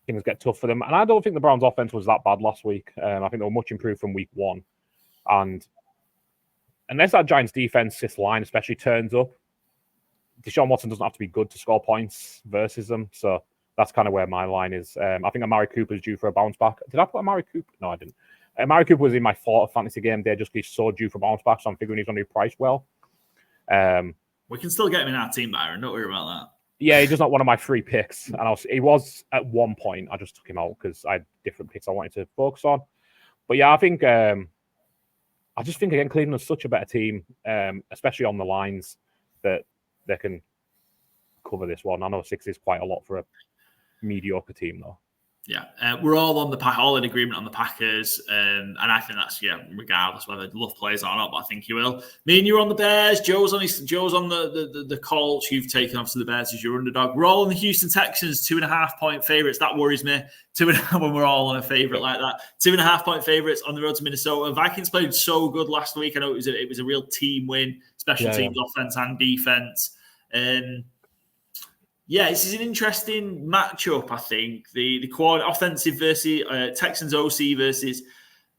things get tough for them. And I don't think the Browns' offense was that bad last week. I think they were much improved from week 1. And unless that Giants defense, this line especially, turns up, Deshaun Watson doesn't have to be good to score points versus them. So that's kind of where my line is. I think Amari Cooper's due for a bounce back. Did I put Amari Cooper? No, I didn't. Amari Cooper was in my thought of Fantasy Gameday just because he's so due for bounce back. So I'm figuring he's going to be priced well. We can still get him in our team, Byron. Don't worry about that. Yeah, he's just not one of my 3 picks. And he was at one point. I just took him out because I had different picks I wanted to focus on. But yeah, I think I just think, again, Cleveland is such a better team, especially on the lines, that they can cover this one. I know 6 is quite a lot for mediocre team, though. Yeah, we're all in agreement on the Packers, and I think that's regardless whether Love plays or not. But I think he will. Me and you are on the Bears. Joe's on the Colts. You've taken obviously the Bears as your underdog. We're all on the Houston Texans, 2.5-point favorites. That worries me. 2.5 when we're all on a favorite like that. 2.5-point favorites on the road to Minnesota. Vikings played so good last week. I know it was a real team win, special teams, offense and defense. Yeah, this is an interesting matchup, I think. The quad offensive versus Texans OC versus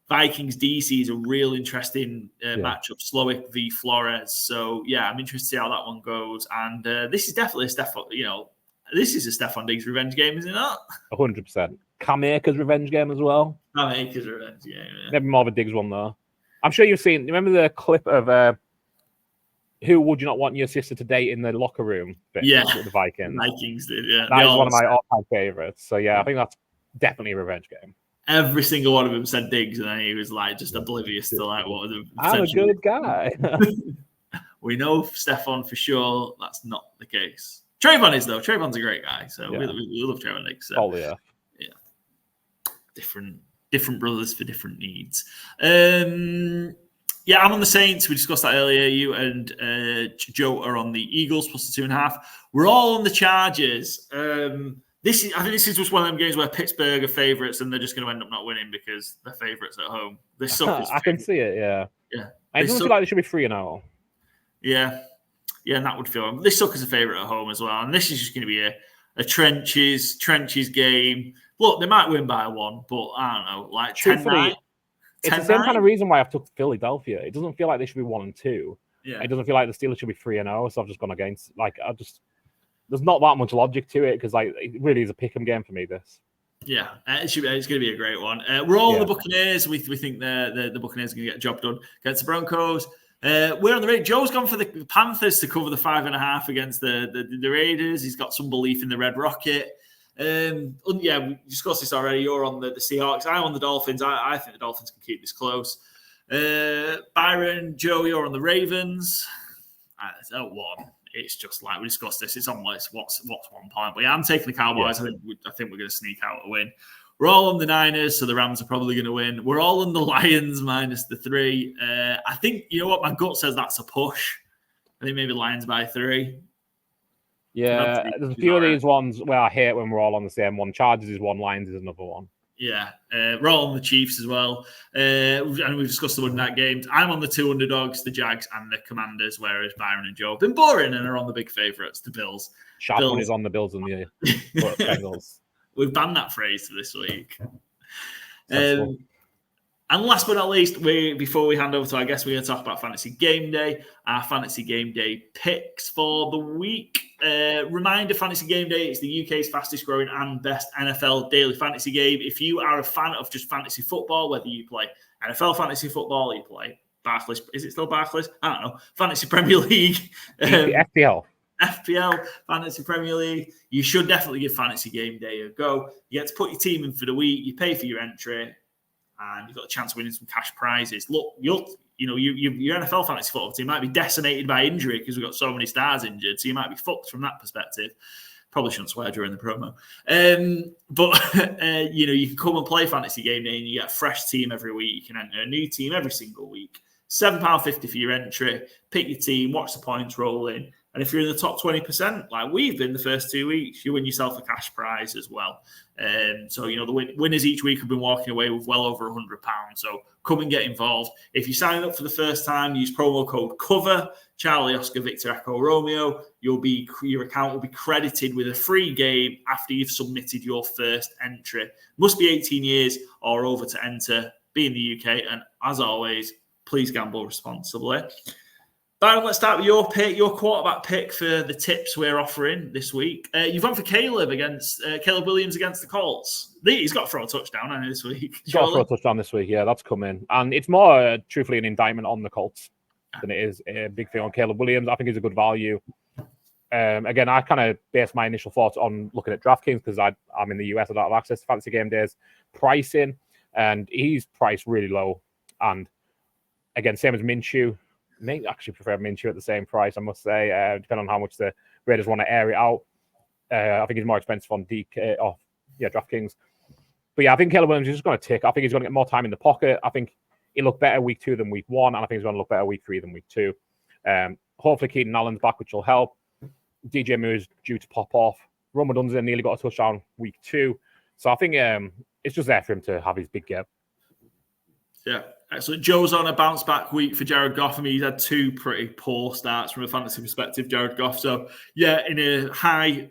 Vikings DC is a real interesting matchup. Slowick v. Flores. So, yeah, I'm interested to see how that one goes. And this is definitely a Stephon Diggs revenge game, is it not? 100%. Cam Akers revenge game as well. Cam Akers revenge game, yeah. Maybe more of a Diggs one, though. I'm sure you've seen, remember the clip of... who would you not want your sister to date in the locker room? With the Vikings. Vikings did, yeah. That is one of my all-time favorites. So, yeah, I think that's definitely a revenge game. Every single one of them said Diggs, and then he was like just oblivious to like what the. I'm a good guy. We know Stephon for sure. That's not the case. Trayvon is though. Trayvon's a great guy, so we love Trayvon Diggs. So. Oh yeah. Different brothers for different needs. Yeah, I'm on the Saints. We discussed that earlier. You and Joe are on the Eagles plus the 2.5. We're all on the Chargers. I think this is just one of them games where Pittsburgh are favourites and they're just going to end up not winning because they're favourites at home. They suck. I can see it. Yeah. It doesn't feel like they should be 3-0. Yeah, and that would feel. They suck as a favourite at home as well. And this is just going to be a trenches game. Look, they might win by 1, but I don't know, like 10-9. It's the same kind of reason why I've took Philadelphia. It doesn't feel like they should be 1-2. Yeah. It doesn't feel like the Steelers should be 3-0. So I've just gone against. There's not that much logic to it because it really is a pick'em game for me. This. Yeah, it's going to be a great one. We're all the Buccaneers. We think the Buccaneers are going to get a job done against the Broncos. We're on the Raiders. Joe's gone for the Panthers to cover the 5.5 against the Raiders. He's got some belief in the Red Rocket. We discussed this already. You're on the Seahawks. I'm on the Dolphins. I think the Dolphins can keep this close. Byron, Joe, you're on the Ravens. It's 1. It's just like we discussed this. It's on what's 1 point. But yeah, I'm taking the Cowboys. Yeah. I think we're going to sneak out a win. We're all on the Niners, so the Rams are probably going to win. We're all on the Lions minus the 3. I think, you know what, my gut says that's a push. I think maybe Lions by 3. Yeah, there's a few of these ones where I hate when we're all on the same one. Chargers is 1, Lions is another one. Yeah, we're all on the Chiefs as well. And we've discussed the Monday night games. I'm on the 2 underdogs, the Jags and the Commanders, whereas Byron and Joe have been boring and are on the big favourites, the Bills. Sharp one is on the Bills and the Bengals. We've banned that phrase for this week. And last but not least, before we hand over to our guest, we're going to talk about Fantasy Game Day, our Fantasy Game Day picks for the week. Reminder, Fantasy Game Day is the UK's fastest growing and best NFL daily fantasy game. If you are a fan of just fantasy football, whether you play NFL fantasy football or you play Barclays, is it still Barclays? I don't know. Fantasy Premier League. FPL. Fantasy Premier League. You should definitely give Fantasy Game Day a go. You get to put your team in for the week. You pay for your entry. And you've got a chance of winning some cash prizes. Look, your NFL fantasy football team might be decimated by injury because we've got so many stars injured, so you might be fucked from that perspective. Probably shouldn't swear during the promo. But you can come and play Fantasy Game Day and you get a fresh team every week. You can enter a new team every single week. £7.50 for your entry. Pick your team, watch the points roll in. And if you're in the top 20%, like we've been the first 2 weeks, you win yourself a cash prize as well. So, the winners each week have been walking away with well over £100. So come and get involved. If you sign up for the first time, use promo code COVER, Charlie Oscar Victor Echo Romeo. Your account will be credited with a free game after you've submitted your first entry. Must be 18 years or over to enter. Be in the UK. And as always, please gamble responsibly. Byron, let's start with your pick, your quarterback pick for the tips we're offering this week. You've gone for Caleb Williams against the Colts. He's got to throw a touchdown this week. He's got to throw a touchdown this week, yeah, that's come in. And it's more, truthfully, an indictment on the Colts than it is a big thing on Caleb Williams. I think he's a good value. Again, I kind of based my initial thoughts on looking at DraftKings because I'm in the US, I don't have access to Fantasy Game Day's pricing, and he's priced really low. And again, same as Minshew. May actually prefer Minshew at the same price, I must say, depending on how much the Raiders want to air it out. I think he's more expensive on DraftKings. But yeah, I think Caleb Williams is just going to tick. I think he's going to get more time in the pocket. I think he looked better week 2 than week 1, and I think he's going to look better week 3 than week 2. Hopefully, Keenan Allen's back, which will help. DJ Moore's due to pop off. Roma Dunze nearly got a touchdown week 2. So I think it's just there for him to have his big game. Yeah, excellent. Joe's on a bounce back week for Jared Goff. I mean, he's had 2 pretty poor starts from a fantasy perspective, Jared Goff. So yeah, in a high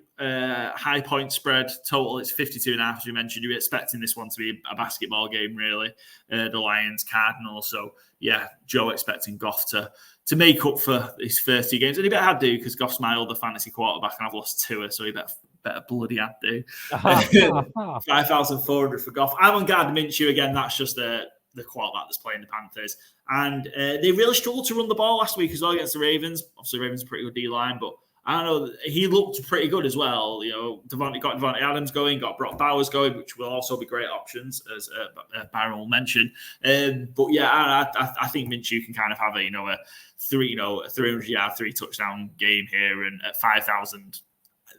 point spread total, it's 52.5, as you mentioned. You're expecting this one to be a basketball game, really. The Lions, Cardinals. So yeah, Joe expecting Goff to make up for his first 2 games. And he better had to, because Goff's my other fantasy quarterback and I've lost Tua, so he better bloody had to. 5,400 for Goff. I'm on Gardner Minshew again. That's just the quarterback that's playing the Panthers. And they really struggled to run the ball last week as well against the Ravens. Obviously, Ravens are a pretty good D-line, but I don't know, he looked pretty good as well. You know, got Devontae Adams going, got Brock Bowers going, which will also be great options, as Byron will mention. But yeah, I think Minshew can kind of have a 300-yard, 3-touchdown game here, and at 5,000,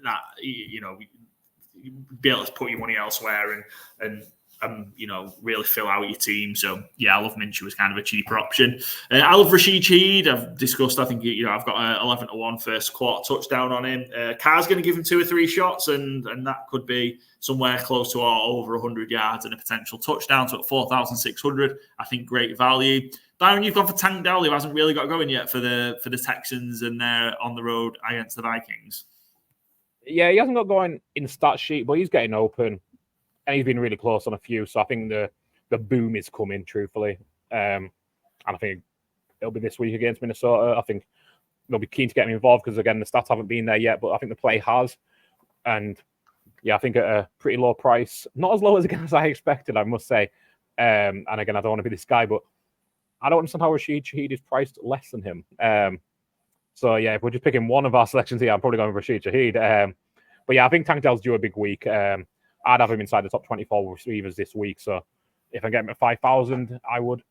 that be able to put your money elsewhere and really fill out your team. So yeah, I love Minshew as kind of a cheaper option. I love Rashid Shaheed. I've discussed, I think, I've got a 11-1 first quarter touchdown on him. Carr's going to give him 2 or 3 shots, and that could be somewhere close to over 100 yards and a potential touchdown. So at 4,600, I think great value. Byron, you've gone for Tank Dell, who hasn't really got going yet for the Texans, and they're on the road against the Vikings. Yeah, he hasn't got going in the stat sheet, but he's getting open. And he's been really close on a few, so I think the boom is coming, truthfully. And I think it'll be this week against Minnesota. I think they'll be keen to get him involved because, again, the stats haven't been there yet, but I think the play has. And, yeah, I think at a pretty low price. Not as low as I expected, I must say. And, again, I don't want to be this guy, but I don't understand how Rashid Shaheed is priced less than him. So, yeah, if we're just picking one of our selections here, I'm probably going with Rashid Shaheed. But, yeah, I think Tank Dell's due a big week. I'd have him inside the top 24 receivers this week. So if I get him at 5,000, I would,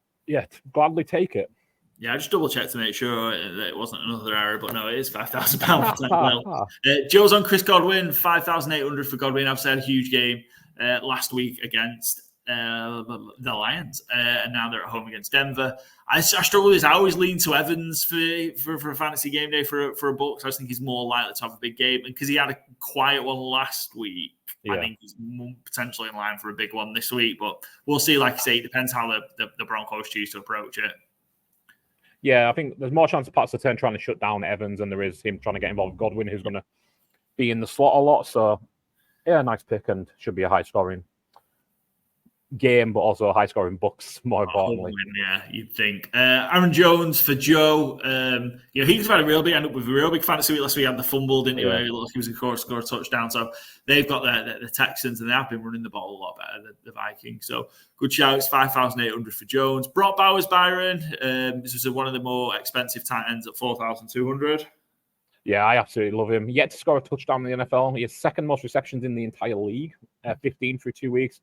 gladly take it. Yeah, I just double-checked to make sure that it wasn't another error, but no, it is £5,000 for Tank Dell. Joe's on Chris Godwin, 5,800 for Godwin. I've said a huge game last week against the Lions, and now they're at home against Denver. I struggle with this. I always lean to Evans for a fantasy game day for a Bucs. I just think he's more likely to have a big game, and because he had a quiet one last week, I think he's potentially in line for a big one this week. But we'll see. Like I say, it depends how the Broncos choose to approach it. Yeah, I think there's more chance of Pat Surtain trying to shut down Evans than there is him trying to get involved with Godwin, who's going to be in the slot a lot. So, yeah, nice pick, and should be a high-scoring game, but also a high-scoring Bucs, more importantly. Yeah, you'd think. Aaron Jones for Joe. He's had end up with a real big fantasy week last week. He had the fumble, didn't he? He was going to score a touchdown. So they've got the Texans, and they have been running the ball a lot better, the Vikings. So good shouts, 5,800 for Jones. Brock Bowers, Byron. This was one of the more expensive tight ends at 4,200. Yeah, I absolutely love him. Yet to score a touchdown in the NFL. He has second most receptions in the entire league, 15 through 2 weeks.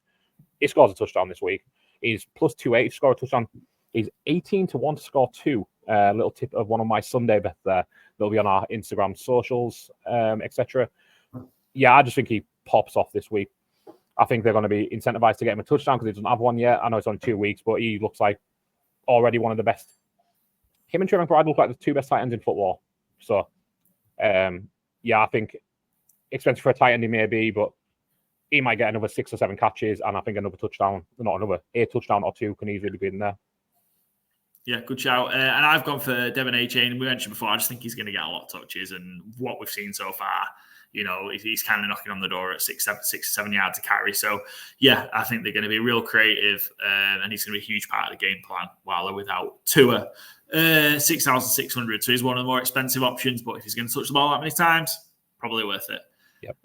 He scores a touchdown this week. He's plus 280 to score a touchdown. He's 18-1 to score 2. Little tip of one of my Sunday bets there. They'll be on our Instagram socials, etc. Yeah, I just think he pops off this week. I think they're going to be incentivized to get him a touchdown because he doesn't have one yet. I know it's only 2 weeks, but he looks like already one of the best. Him and Trey McBride look like the 2 best tight ends in football. So, I think expensive for a tight end he may be, but he might get another 6 or 7 catches, and I think a touchdown or 2 can easily be in there. Yeah, good shout. And I've gone for Devin A-Chain. We mentioned before, I just think he's going to get a lot of touches, and what we've seen so far, he's kind of knocking on the door at 6 or 7 yards to carry. So, yeah, I think they're going to be real creative, and he's going to be a huge part of the game plan while they're without Tua. 6,600. So he's one of the more expensive options, but if he's going to touch the ball that many times, probably worth it. Yep.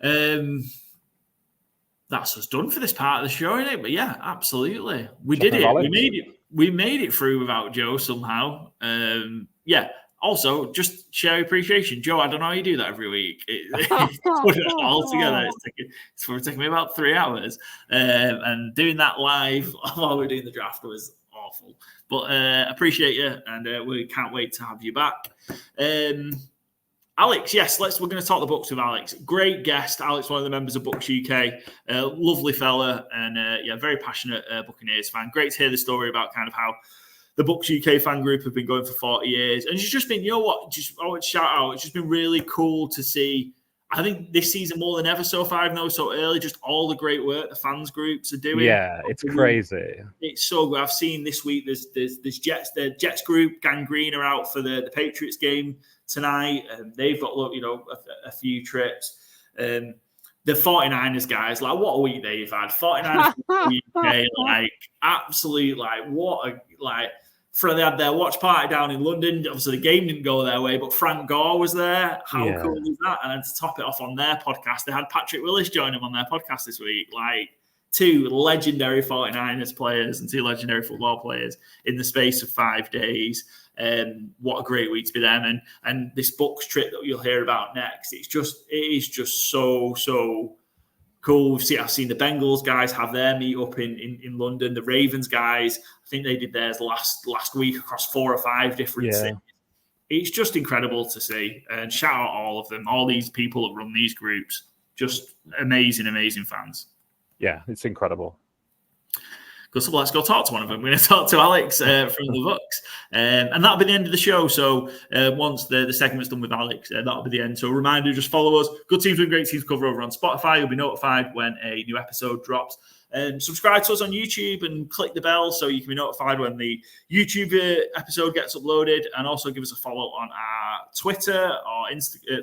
That's us done for this part of the show, isn't it? But yeah, absolutely. We did it. We made it through without Joe somehow. Also, just share appreciation. Joe, I don't know how you do that every week. Put it all together. It's taking me about 3 hours. And doing that live while we're doing the draft was awful. But appreciate you, and we can't wait to have you back. Alex, yes, we're going to talk the Bucs with Alex. Great guest, Alex, one of the members of Bucs UK. Lovely fella and very passionate Buccaneers fan. Great to hear the story about kind of how the Bucs UK fan group have been going for 40 years. And it's just been, I want to shout out, it's just been really cool to see. I think this season more than ever so far, even though so early, just all the great work the fans groups are doing. Yeah, it's crazy. It's so good. I've seen this week there's Jets, the Jets group, Gangrene are out for the Patriots game tonight. They've got a few trips. The 49ers guys, like what a week they've had. 49ers UK, like absolute, like what a like. They had their watch party down in London. Obviously, the game didn't go their way, but Frank Gore was there. How cool is that? And then to top it off on their podcast, they had Patrick Willis join them on their podcast this week. Like two legendary 49ers players and two legendary football players in the space of 5 days. What a great week to be them. And this Bucs trip that you'll hear about next, it is just so cool. I've seen the Bengals guys have their meet up in London. The Ravens guys, I think they did theirs last week across 4 or 5 different cities. It's just incredible to see. And shout out all of them, all these people that run these groups. Just amazing fans. Yeah, it's incredible. So let's go talk to one of them. We're going to talk to Alex from the Bucs. And that'll be the end of the show. So once the segment's done with Alex, that'll be the end. So a reminder, just follow us. Good Teams with Great Teams cover over on Spotify. You'll be notified when a new episode drops. Subscribe to us on YouTube and click the bell so you can be notified when the YouTube episode gets uploaded. And also give us a follow on our Twitter or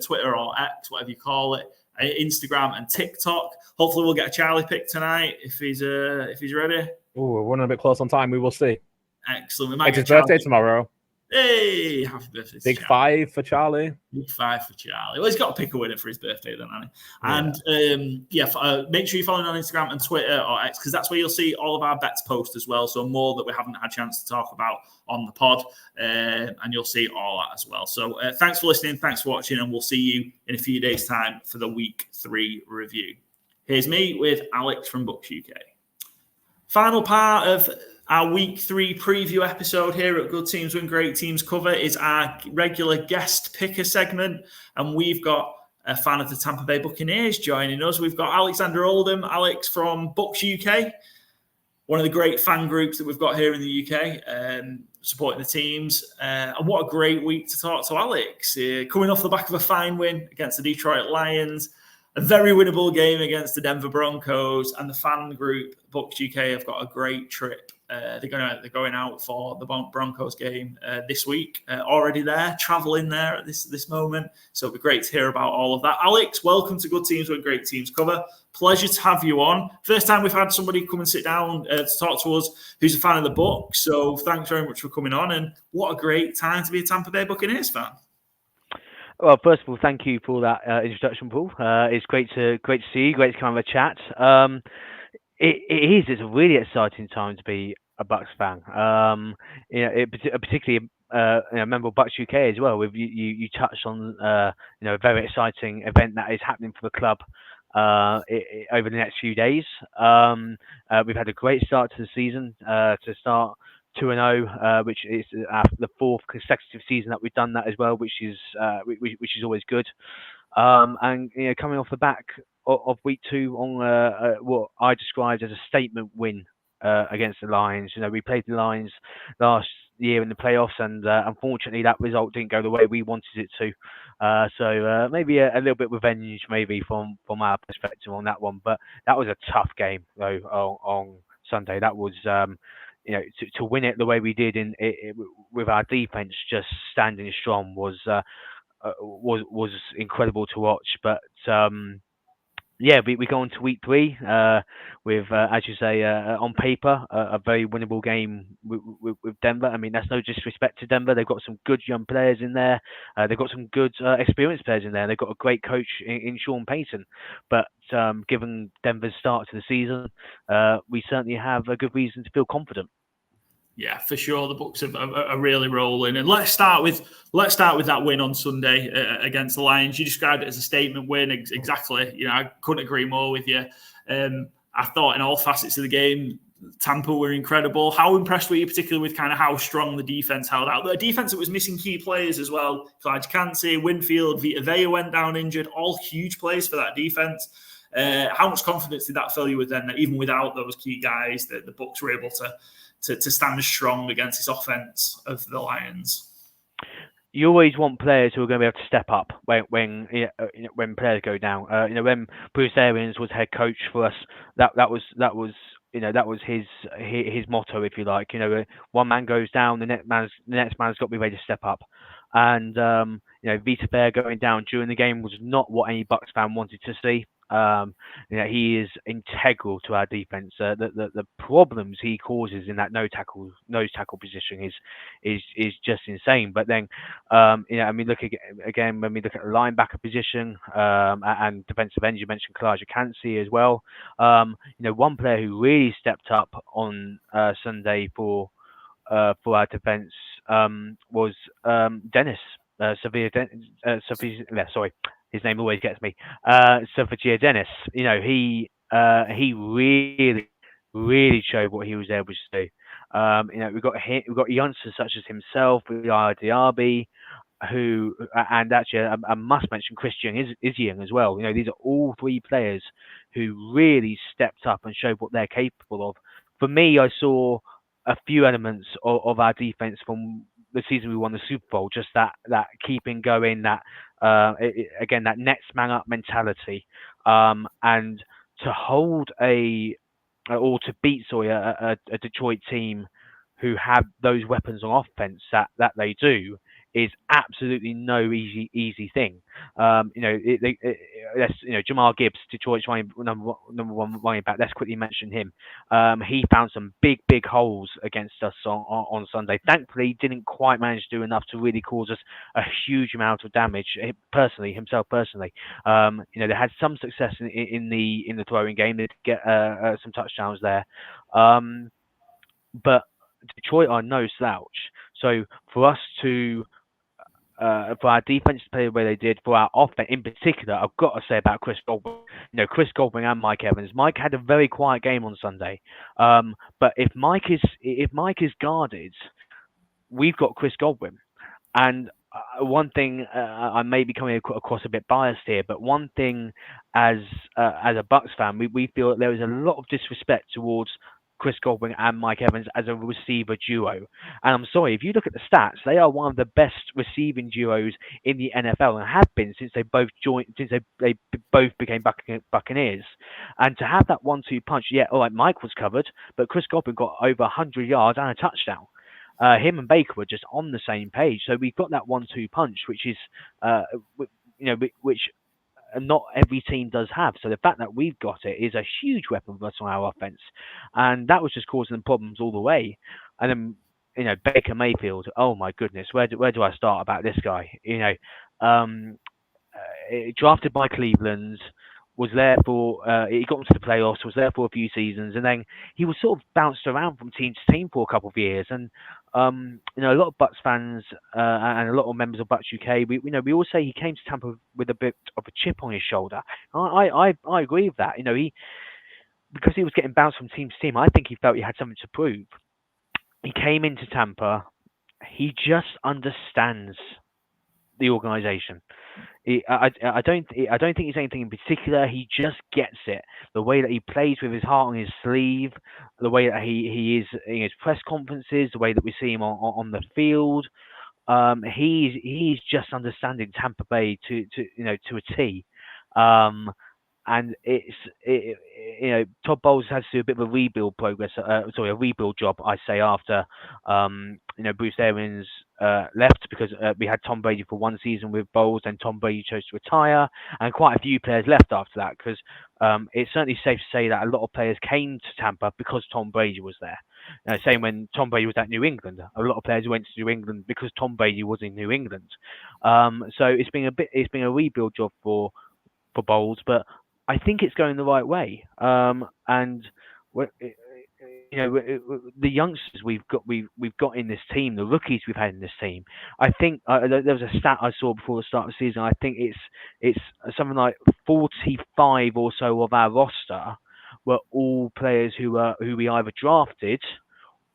Twitter or X, whatever you call it. Instagram and TikTok. Hopefully we'll get a Charlie pick tonight if he's ready. Oh, we're running a bit close on time. We will see. Excellent. It's his birthday tomorrow. Hey, happy birthday. Big Charlie. 5 for Charlie. Big 5 for Charlie. Well, he's got to pick a winner for his birthday then, hasn't he? Yeah. And make sure you follow him on Instagram and Twitter or X because that's where you'll see all of our bets post as well. So more that we haven't had a chance to talk about on the pod. And you'll see all that as well. So thanks for listening. Thanks for watching. And we'll see you in a few days' time for the Week 3 review. Here's me with Alex from Bucs UK. Final part of our Week 3 preview episode here at Good Teams Win Great Teams Cover is our regular guest picker segment. And we've got a fan of the Tampa Bay Buccaneers joining us. We've got Alexander Oldham, Alex from Bucs UK, one of the great fan groups that we've got here in the UK, supporting the teams. And what a great week to talk to Alex. Coming off the back of a fine win against the Detroit Lions, a very winnable game against the Denver Broncos, and the fan group Bucs UK have got a great trip. They're going out for the Broncos game this week. Already there, traveling there at this moment. So it'll be great to hear about all of that. Alex, welcome to Good Teams with Great Teams Cover. Pleasure to have you on. First time we've had somebody come and sit down to talk to us who's a fan of the Bucs. So thanks very much for coming on. And what a great time to be a Tampa Bay Buccaneers fan. Well, first of all, thank you for that introduction, Paul. It's great to see you. Great to come have a chat. It's a really exciting time to be a Bucs fan. Particularly a member of Bucs UK as well. You touched on a very exciting event that is happening for the club over the next few days. We've had a great start to the season. To start 2-0, which is the 4th consecutive season that we've done that as well, which is always good. And coming off the back of week 2 on what I described as a statement win against the Lions. We played the Lions last year in the playoffs, and unfortunately that result didn't go the way we wanted it to. So maybe a little bit of revenge, maybe from our perspective on that one. But that was a tough game though on Sunday. That was. To win it the way we did with our defense just standing strong was incredible to watch. But we go on to week 3 with, as you say, on paper, a very winnable game with Denver. I mean, that's no disrespect to Denver. They've got some good young players in there. They've got some good experienced players in there. They've got a great coach in Sean Payton. But given Denver's start to the season, we certainly have a good reason to feel confident. Yeah, for sure. The Bucs are really rolling. And let's start with that win on Sunday against the Lions. You described it as a statement win. Exactly. I couldn't agree more with you. I thought in all facets of the game, Tampa were incredible. How impressed were you, particularly with kind of how strong the defense held out? The defense that was missing key players as well. Elijah Cansey, Winfield, Vita Vea went down injured. All huge players for that defense. How much confidence did that fill you with then, that even without those key guys, the Bucs were able to stand strong against this offense of the Lions? You always want players who are going to be able to step up when players go down. When Bruce Arians was head coach for us, that was his motto, if you like. One man goes down, the next man's got to be ready to step up. And Vita Vea going down during the game was not what any Bucs fan wanted to see. He is integral to our defense. The problems he causes in that nose tackle position is just insane. But then, look again when we look at the linebacker position and defensive end. You mentioned Elijah Cansey as well. One player who really stepped up on Sunday for our defense was Dennis. His name always gets me. Sofia Dennis. He really, really showed what he was able to do. We've got youngsters such as himself, Diaby, who, and actually I must mention Christian Isiang as well. These are all three players who really stepped up and showed what they're capable of. For me, I saw a few elements of our defense from the season we won the Super Bowl, just that keeping going, that next man up mentality, and to hold or to beat a Detroit team who have those weapons on offense that they do is absolutely no easy thing. Jamar Gibbs, Detroit's number one running back. Let's quickly mention him. He found some big holes against us on Sunday. Thankfully, he didn't quite manage to do enough to really cause us a huge amount of damage. Himself personally, they had some success in the throwing game. They did get some touchdowns there, but Detroit are no slouch. So for us to for our defense to play the way they did, for our offense in particular, I've got to say about Chris Godwin. Chris Godwin and Mike Evans. Mike had a very quiet game on Sunday, but if Mike is guarded, we've got Chris Godwin. And one thing, I may be coming across a bit biased here, but one thing as a Bucs fan, we feel that there is a lot of disrespect towards Chris Godwin and Mike Evans as a receiver duo. And I'm sorry, if you look at the stats, they are one of the best receiving duos in the NFL and have been since they both became Buccaneers. And to have that 1-2 punch, Mike was covered, but Chris Godwin got over 100 yards and a touchdown. Him and Baker were just on the same page. So we've got that 1-2 punch, which is, which not every team does have. So the fact that we've got it is a huge weapon for us on our offense, and that was just causing them problems all the way. And then Baker Mayfield. Oh my goodness, where do I start about this guy? Drafted by Cleveland, was there for he got into the playoffs, was there for a few seasons, and then he was sort of bounced around from team to team for a couple of years. And a lot of Bucs fans and a lot of members of Bucs UK, we all say he came to Tampa with a bit of a chip on his shoulder. I agree with that. Because he was getting bounced from team to team, I think he felt he had something to prove. He came into Tampa. He just understands the organization. I don't think it's anything in particular. He just gets it. The way that he plays with his heart on his sleeve, the way that he is in his press conferences, the way that we see him on the field. He's just understanding Tampa Bay to a T. And Todd Bowles has to do a bit of a rebuild a rebuild job, I say, after Bruce Arians left, because we had Tom Brady for one season with Bowles, and Tom Brady chose to retire, and quite a few players left after that, because it's certainly safe to say that a lot of players came to Tampa because Tom Brady was there. Same when Tom Brady was at New England, a lot of players went to New England because Tom Brady was in New England. So it's been a rebuild job for Bowles, but I think it's going the right way. And the youngsters we've got in this team, the rookies we've had in this team. I think there was a stat I saw before the start of the season. I think it's something like 45 or so of our roster were all players who we either drafted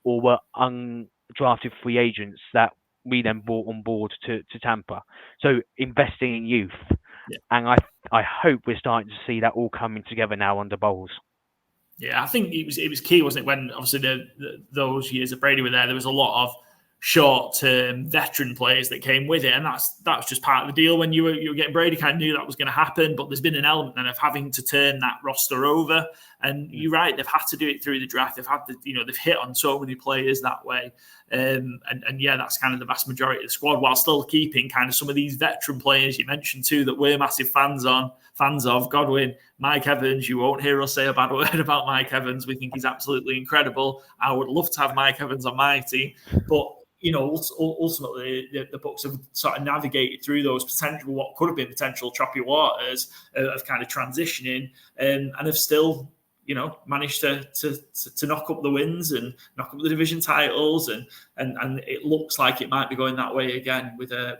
or were undrafted free agents that we then brought on board to Tampa. So investing in youth. Yeah. And I hope we're starting to see that all coming together now under Bowles. Yeah, I think it was key, wasn't it? When obviously those years that Brady were there was a lot of short-term veteran players that came with it, and that's just part of the deal. When you were getting Brady, kind of knew that was going to happen, but there's been an element then of having to turn that roster over. And you're right, they've had to do it through the draft. They've had to, they've hit on so many players that way, and yeah, that's kind of the vast majority of the squad, while still keeping kind of some of these veteran players you mentioned too that we're massive fans of. Godwin, Mike Evans. You won't hear us say a bad word about Mike Evans. We think he's absolutely incredible. I would love to have Mike Evans on my team, but ultimately the Bucs have sort of navigated through those what could have been potential choppy waters of kind of transitioning, and have still, managed to knock up the wins and knock up the division titles, and it looks like it might be going that way again with a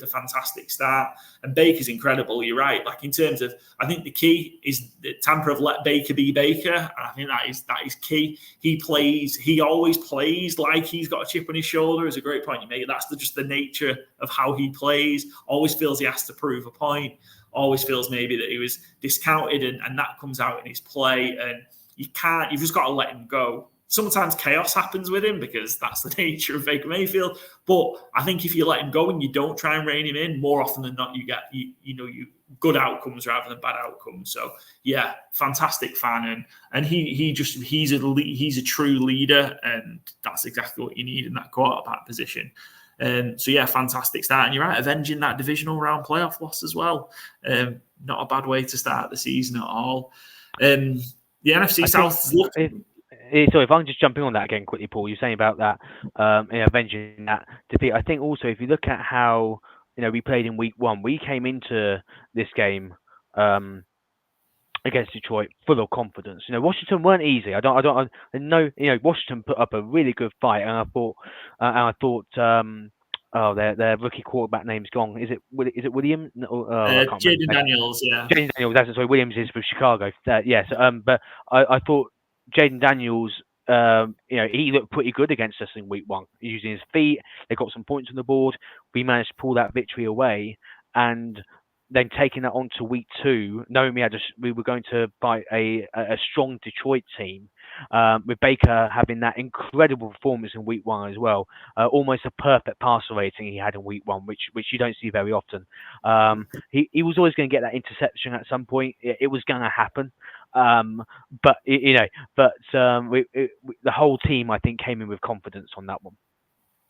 fantastic start. And Baker's incredible. You're right. Like, in terms of, I think the key is that Tampa have let Baker be Baker. And I think that is key. He always plays like he's got a chip on his shoulder. Is a great point you make. That's just the nature of how he plays. Always feels he has to prove a point. Always feels maybe that he was discounted, and that comes out in his play. And you've just got to let him go. Sometimes chaos happens with him because that's the nature of Baker Mayfield. But I think if you let him go and you don't try and rein him in, more often than not, you get you good outcomes rather than bad outcomes. So yeah, fantastic fan, and he's a true leader, and that's exactly what you need in that quarterback position. So yeah, fantastic start, and you're right, avenging that divisional round playoff loss as well. Not a bad way to start the season at all. The NFC South is looking. So if I'm just jumping on that again quickly, Paul, you're saying about that avenging that defeat. I think also if you look at how we played in week 1, we came into this game against Detroit full of confidence. Washington weren't easy. I know Washington put up a really good fight, and I thought their rookie quarterback name's gone. Is it William? Jaden Daniels. Yeah. Jaden Daniels. That's sorry. Williams is for Chicago. Yes. But I thought Jaden Daniels, he looked pretty good against us in week 1, using his feet. They got some points on the board. We managed to pull that victory away, and then taking that on to week 2, knowing we were going to fight a strong Detroit team, with Baker having that incredible performance in week 1 as well, almost a perfect passer rating he had in week 1, which you don't see very often. He was always going to get that interception at some point. It was going to happen. But the whole team, I think, came in with confidence on that one.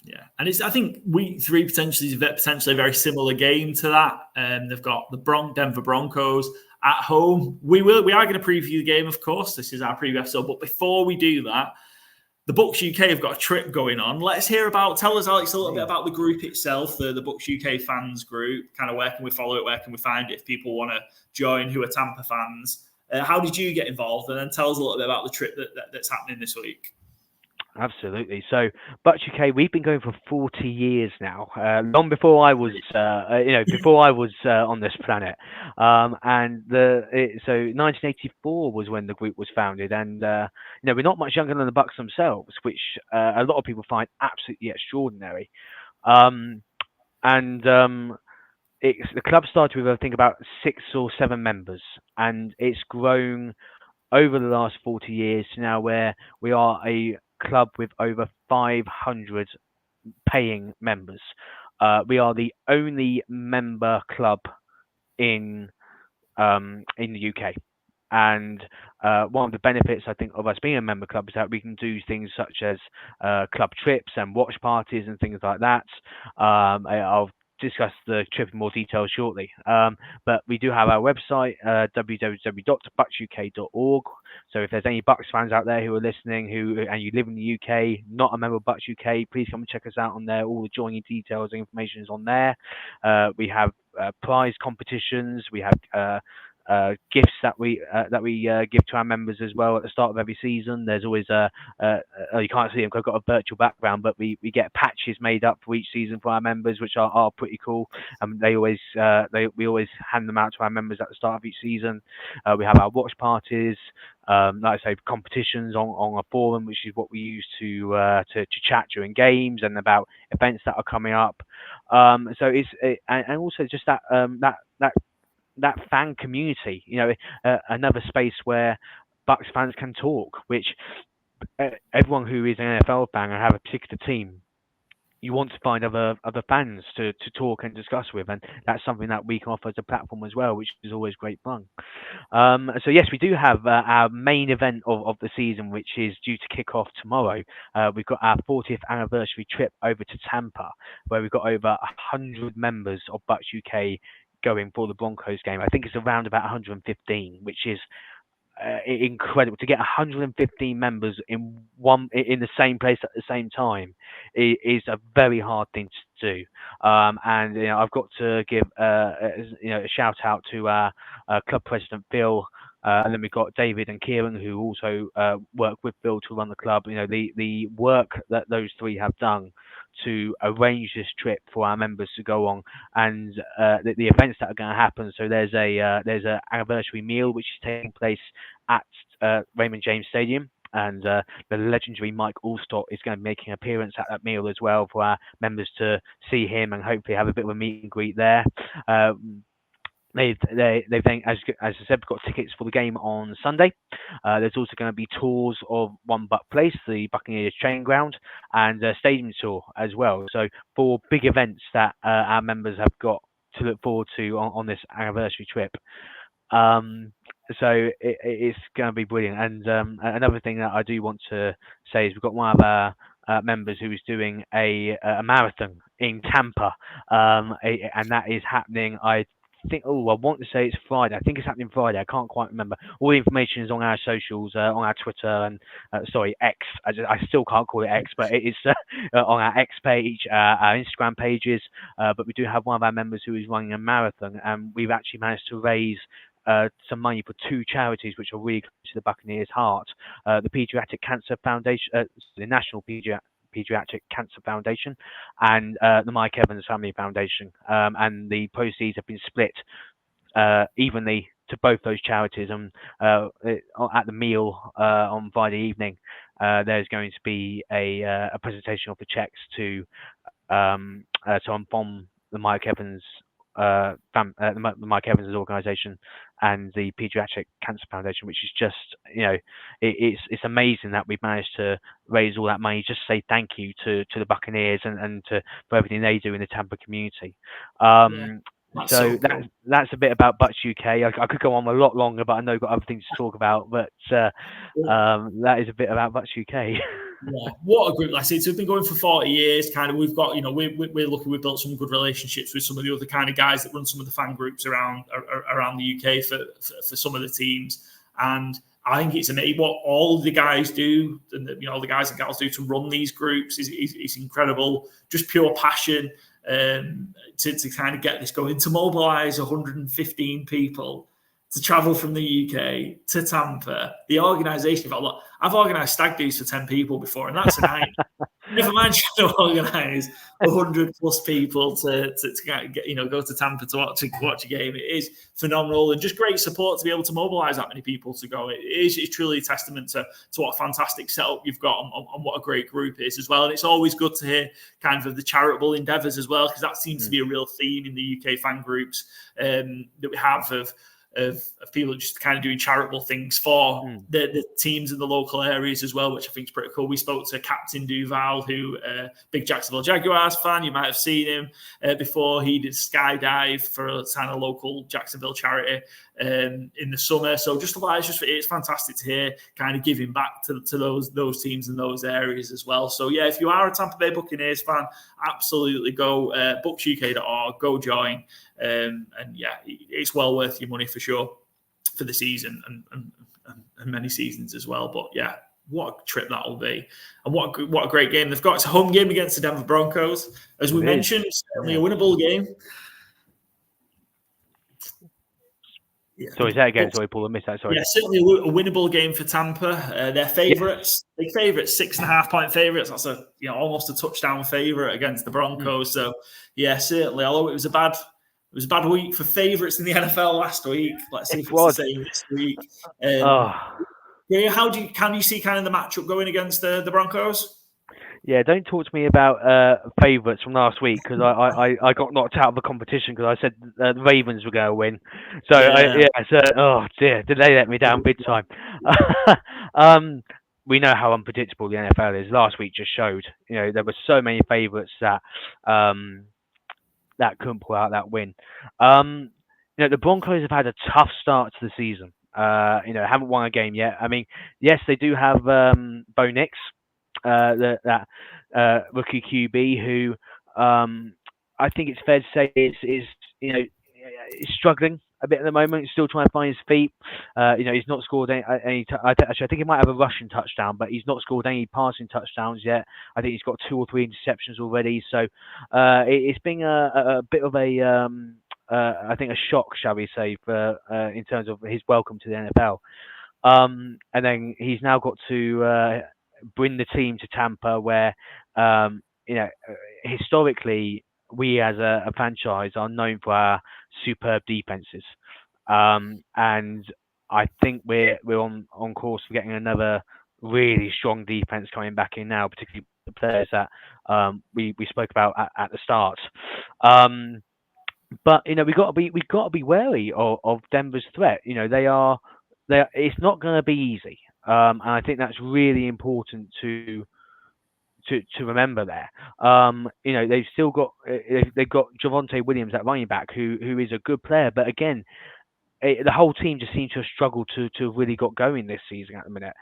Yeah, and I think week 3 potentially is a very similar game to that. They've got the Denver Broncos at home. We are going to preview the game, of course. This is our preview episode. But before we do that, the Bucs UK have got a trip going on. Tell us, Alex, a little bit about the group itself, the Bucs UK fans group. Kind of where can we follow it? Where can we find it if people want to join who are Tampa fans? How did you get involved? And then tell us a little bit about the trip that's happening this week. Absolutely. So, Bucs UK, we've been going for 40 years now, long before I was, on this planet. So 1984 was when the group was founded, and we're not much younger than the Bucs themselves, which a lot of people find absolutely extraordinary. The club started with, I think, about 6 or 7 members, and it's grown over the last 40 years to now where we are a club with over 500 paying members. We are the only member club in the UK, and one of the benefits, I think, of us being a member club is that we can do things such as club trips and watch parties and things like that. I'll discuss the trip in more detail shortly, but we do have our website, www.bucksuk.org. So if there's any Bucs fans out there who are listening and you live in the UK, not a member of Bucs UK, please come and check us out on there. All the joining details and information is on there. We have prize competitions. We have gifts that we give to our members as well at the start of every season. There's always you can't see them because I've got a virtual background, but we get patches made up for each season for our members, which are pretty cool. We always hand them out to our members at the start of each season. We have our watch parties, like I say, competitions on a forum, which is what we use to chat during games and about events that are coming up. So and also just that fan community, another space where Bucks fans can talk, which everyone who is an NFL fan and have a particular team, you want to find other fans to talk and discuss with, and that's something that we can offer as a platform as well, which is always great fun. So yes, we do have our main event of the season, which is due to kick off tomorrow. We've got our 40th anniversary trip over to Tampa, where we've got over 100 members of Bucs UK going for the Broncos game. I think it's around about 115, which is incredible. To get 115 members in the same place at the same time is a very hard thing to do. And I've got to give a shout out to our club president Phil. And then we've got David and Kieran, who also work with Phil to run the club. The work that those three have done to arrange this trip for our members to go on, and the events that are going to happen. So there's a anniversary meal which is taking place at Raymond James Stadium, and the legendary Mike Allstott is going to be making an appearance at that meal as well for our members to see him and hopefully have a bit of a meet and greet there. They've then, as I said, got tickets for the game on Sunday. There's also going to be tours of One Buck Place, the Buccaneers training ground, and a stadium tour as well. So 4 big events that our members have got to look forward to on this anniversary trip. So it's going to be brilliant. And another thing that I do want to say is we've got one of our members who is doing a marathon in Tampa, and that is happening. I want to say it's Friday. I think it's happening Friday. I can't quite remember. All the information is on our socials, on our Twitter and X. I still can't call it X, but it is on our X page, our Instagram pages. But we do have one of our members who is running a marathon, and we've actually managed to raise some money for 2 charities which are really close to the Buccaneers' heart: the Pediatric Cancer Foundation, the National Pediatric Cancer Foundation, and the Mike Evans Family Foundation, and the proceeds have been split evenly to both those charities. And at the meal on Friday evening, there's going to be a presentation of the checks to from the Mike Evans the Mike Evans' organisation and the Pediatric Cancer Foundation, which is just, it's amazing that we've managed to raise all that money. Just say thank you to the Buccaneers and for everything they do in the Tampa community. So cool. That's a bit about Bucs UK. I could go on a lot longer, but I know I've got other things to talk about. But that is a bit about Bucs UK. Yeah, what a group! Like I said, we've been going for 40 years. Kind of, we've got, we're lucky. We've built some good relationships with some of the other kind of guys that run some of the fan groups around the UK for some of the teams. And I think it's amazing what all the guys do, and the guys and gals do to run these groups is incredible. Just pure passion to kind of get this going, to mobilise 115 people to travel from the UK to Tampa. The organisation, I've organised stag do's for 10 people before, and that's a night. Never mind trying to organise 100 plus people to go to Tampa to watch a game. It is phenomenal, and just great support to be able to mobilise that many people to go. It's truly a testament to what a fantastic setup you've got and what a great group is as well. And it's always good to hear kind of the charitable endeavours as well, because that seems to be a real theme in the UK fan groups that we have of people just kind of doing charitable things for the teams in the local areas as well, which I think is pretty cool. We spoke to Captain Duval, who big Jacksonville Jaguars fan. You might have seen him before. He did skydive for a kind of local Jacksonville charity in the summer. So it's fantastic to hear kind of giving back to those teams in those areas as well. So yeah, if you are a Tampa Bay Buccaneers fan, absolutely go bucksuk.org, go join. And yeah, it's well worth your money for sure for the season and many seasons as well. But yeah, what a trip that will be, and what a great game they've got. It's a home game against the Denver Broncos, as we mentioned. It's certainly a winnable game. Yeah. Sorry, say that again. Sorry, Paul, I missed that. Sorry. Yeah, certainly a winnable game for Tampa. They're favourites, big favourites, 6.5 point favourites. That's almost a touchdown favourite against the Broncos. So yeah, certainly. Although it was a bad week for favourites in the NFL last week. Let's see if it's the same this week. Can you see kind of the matchup going against the Broncos? Yeah, don't talk to me about favourites from last week because I got knocked out of the competition because I said the Ravens were going to win. So oh dear, did they let me down big time? We know how unpredictable the NFL is. Last week just showed. There were so many favourites that that couldn't pull out that win. The Broncos have had a tough start to the season. Haven't won a game yet. I mean, yes, they do have Bo Nix. That rookie QB who I think it's fair to say is struggling a bit at the moment. He's still trying to find his feet. He's not scored any. Actually, I think he might have a rushing touchdown, but he's not scored any passing touchdowns yet. I think he's got 2 or 3 interceptions already. So it's been a bit of a I think a shock, shall we say, for in terms of his welcome to the NFL. And then he's now got to bring the team to Tampa, where historically we as a franchise are known for our superb defenses, and I think we're on course for getting another really strong defense coming back in now, particularly the players that we spoke about at the start. But we got to be wary of Denver's threat. It's not going to be easy. And I think that's really important to remember there. They've still got they've got Javonte Williams at running back, who is a good player, but again, the whole team just seems to have struggled to really got going this season at the minute.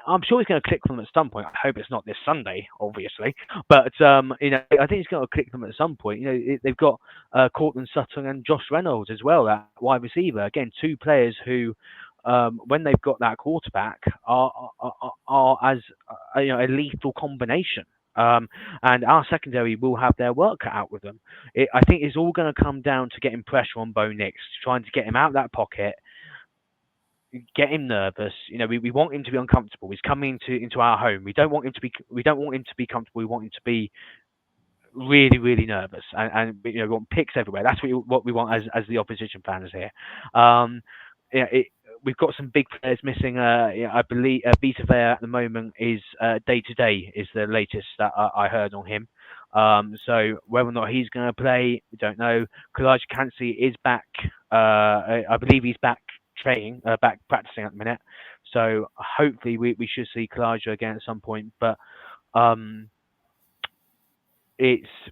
I'm sure he's going to click for them at some point. I hope it's not this Sunday, obviously, but I think he's going to click them at some point. They've got Cortland Sutton and Josh Reynolds as well, that wide receiver. Again, 2 players who, when they've got that quarterback, are as a lethal combination. And our secondary will have their work cut out with them. I think it's all going to come down to getting pressure on Bo Nix, trying to get him out of that pocket, get him nervous. We want him to be uncomfortable. He's coming into our home. We don't want him to be comfortable. We want him to be really, really nervous, and we want picks everywhere. That's what we want as the opposition fans here. We've got some big players missing. I believe Vita Vea at the moment is day to day is the latest that I heard on him. So whether or not he's going to play, we don't know. Kalijah Cansey is back. I believe he's back training, back practicing at the minute. So hopefully we should see Kalijah again at some point. But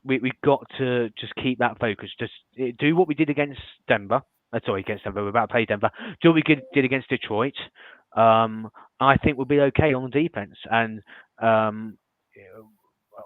we've got to just keep that focus. Just do what we did against Denver. Against Denver. We're about to play Denver. Do what we did against Detroit. I think we'll be okay on the defense. And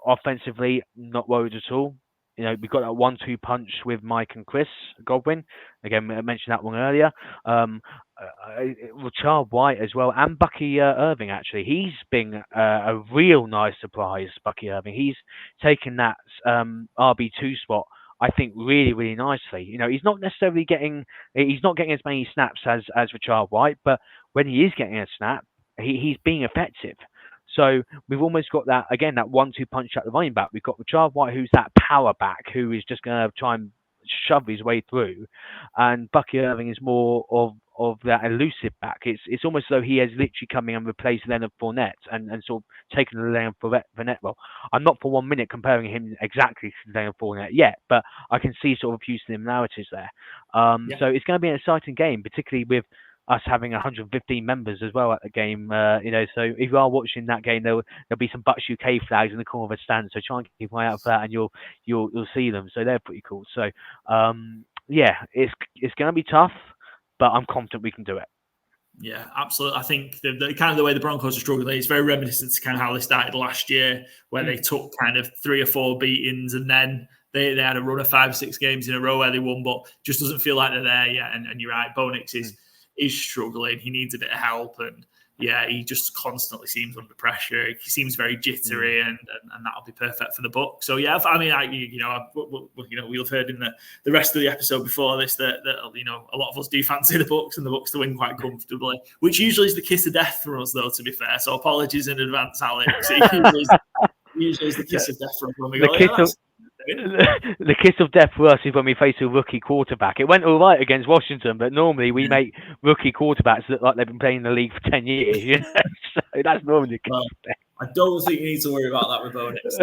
offensively, not worried at all. We've got that 1-2 punch with Mike and Chris Godwin. Again, I mentioned that one earlier. Rashard White as well, and Bucky Irving, actually. He's been a real nice surprise, Bucky Irving. He's taken that RB2 spot, I think, really, really nicely. He's not getting as many snaps as Rashard White, but when he is getting a snap, he's being effective. So we've almost got that, again, that 1-2 punch at the running back. We've got Rashard White, who's that power back, who is just going to try and shove his way through. And Bucky Irving is more of that elusive back. It's almost as though he has literally come in and replaced Leonard Fournette and sort of taken the Leonard Fournette role. I'm not for 1 minute comparing him exactly to Leonard Fournette yet, but I can see sort of a few similarities there. So it's going to be an exciting game, particularly with us having 115 members as well at the game. So if you are watching that game, there'll be some Bucs UK flags in the corner of the stand. So try and keep an eye out for that, and you'll see them. So they're pretty cool. So it's going to be tough, but I'm confident we can do it. Yeah, absolutely. I think the kind of the way the Broncos are struggling, it's very reminiscent to kind of how they started last year, where they took kind of 3 or 4 beatings and then they had a run of 5 or 6 games in a row where they won, but just doesn't feel like they're there yet. And you're right, Bo Nix is struggling. He needs a bit of help, and yeah, he just constantly seems under pressure. He seems very jittery, and that'll be perfect for the Bucs. So yeah, I mean, we'll have heard in the rest of the episode before this that a lot of us do fancy the Bucs and the Bucs to win quite comfortably, which usually is the kiss of death for us, though. To be fair, so apologies in advance, Alex. Usually is the kiss of death from when we go. The kiss of death for us is when we face a rookie quarterback. It went all right against Washington, but normally we make rookie quarterbacks look like they've been playing in the league for 10 years. You know? So that's normally the kiss of death. I don't think you need to worry about that with Bo Nix.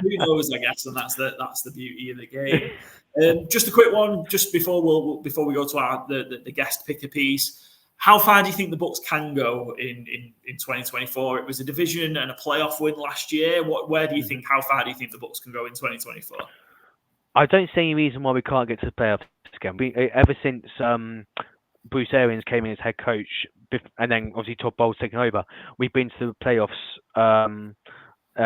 Who knows, I guess, and that's the beauty of the game. Just a quick one, just before we go to the guest pick a piece. How far do you think the Bucs can go in 2024? It was a division and a playoff win last year. How far do you think the Bucs can go in 2024? I don't see any reason why we can't get to the playoffs again. Ever since Bruce Arians came in as head coach, and then obviously Todd Bowles taken over, we've been to the playoffs.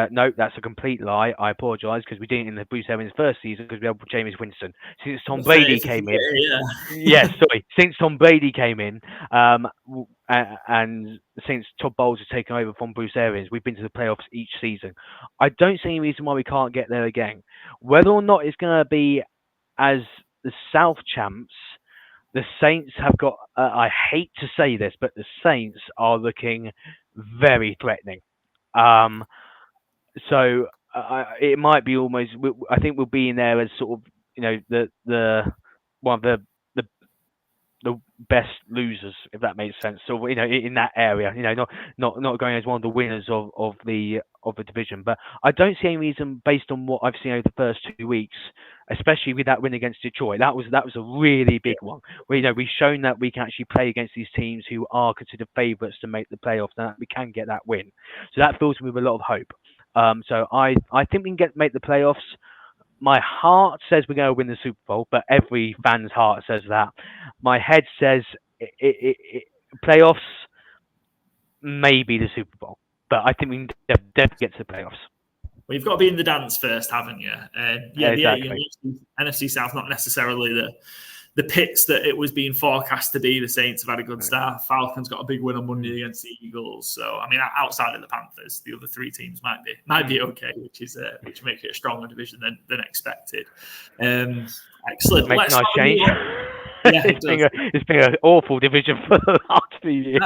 No, that's a complete lie. I apologise, because we didn't in the Bruce Arians' first season because we had Jameis Winston. Since Tom Brady came in, since Tom Brady came in, and since Todd Bowles has taken over from Bruce Arians, we've been to the playoffs each season. I don't see any reason why we can't get there again. Whether or not it's going to be as the South champs, the Saints have got. I hate to say this, but the Saints are looking very threatening. So it might be almost. I think we'll be in there as sort of the one of the best losers, if that makes sense. So in that area, not going as one of the winners of the division. But I don't see any reason, based on what I've seen over the first 2 weeks, especially with that win against Detroit. That was a really big one. We've shown that we can actually play against these teams who are considered favourites to make the playoffs, and that we can get that win. So that fills me with a lot of hope. So I think we can make the playoffs. My heart says we're going to win the Super Bowl, but every fan's heart says that. My head says playoffs, maybe the Super Bowl, but I think we can definitely get to the playoffs. Well, you've got to be in the dance first, haven't you? Exactly. The NFC South, not necessarily the pits that it was being forecast to be. The Saints have had a good start. Falcons got a big win on Monday against the Eagles. So, I mean, outside of the Panthers, the other three teams might be okay, which makes it a stronger division than expected. Excellent. Makes a nice change. It's been an awful division for the last few years.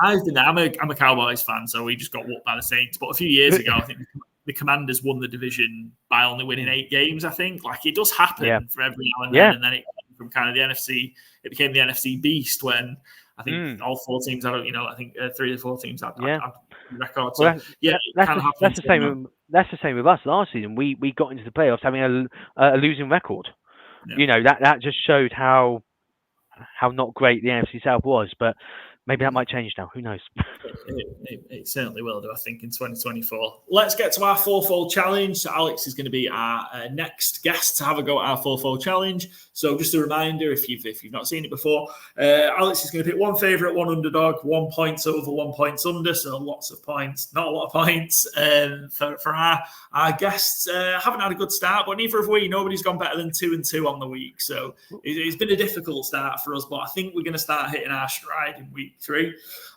I'm a Cowboys fan, so we just got whooped by the Saints. But a few years ago, I think the Commanders won the division by only winning 8 games. I think it does happen for every now and then, and then it from kind of the NFC, it became the NFC beast when I think all 4 teams had, I think 3 or 4 teams had records. So, that's the same. That's the same with us last season. We got into the playoffs having a losing record. Yeah. That just showed how not great the NFC South was, but maybe that might change now. Who knows? It certainly will do, I think, in 2024. Let's get to our FourFold challenge. So Alex is going to be our next guest to have a go at our FourFold challenge. So just a reminder, if you've not seen it before, Alex is going to pick one favourite, one underdog, 1 point over, 1 point under. So lots of points, not a lot of points for our guests. Haven't had a good start, but neither have we. Nobody's gone better than 2-2 on the week. So it's been a difficult start for us, but I think we're going to start hitting our stride in week 3.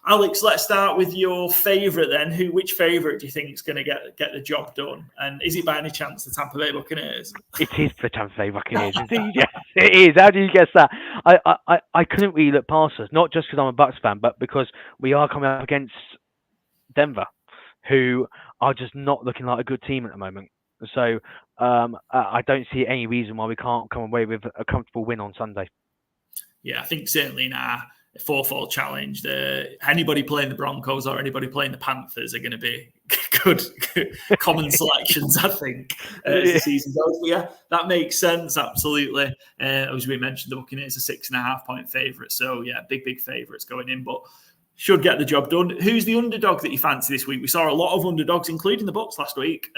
Alex, let's start with your favourite then. Which favourite do you think is going to get the job done? And is it by any chance the Tampa Bay Buccaneers? It is the Tampa Bay Buccaneers, indeed. Yes, it is. How do you guess that? I couldn't really look past us, not just because I'm a Bucs fan, but because we are coming up against Denver, who are just not looking like a good team at the moment. So I don't see any reason why we can't come away with a comfortable win on Sunday. Yeah, I think certainly in our FourFold challenge, anybody playing the Broncos or anybody playing the Panthers are going to be good common selections, I think, as the season goes. But yeah, that makes sense, absolutely. As we mentioned, the Buccaneers are 6.5 point favourite, so yeah, big favourites going in, but should get the job done. Who's the underdog that you fancy this week? We saw a lot of underdogs, including the Bucs last week.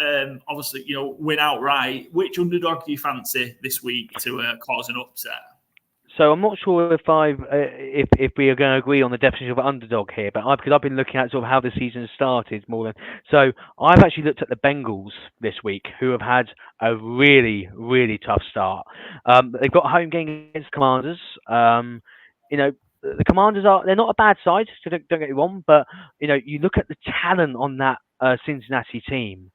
Obviously, win outright. Which underdog do you fancy this week to cause an upset? So I'm not sure if we are going to agree on the definition of underdog here, but because I've been looking at sort of how the season started more than so. I've actually looked at the Bengals this week, who have had a really, really tough start. They've got a home game against Commanders. the Commanders they're not a bad side, so don't get me wrong, but you look at the talent on that Cincinnati team,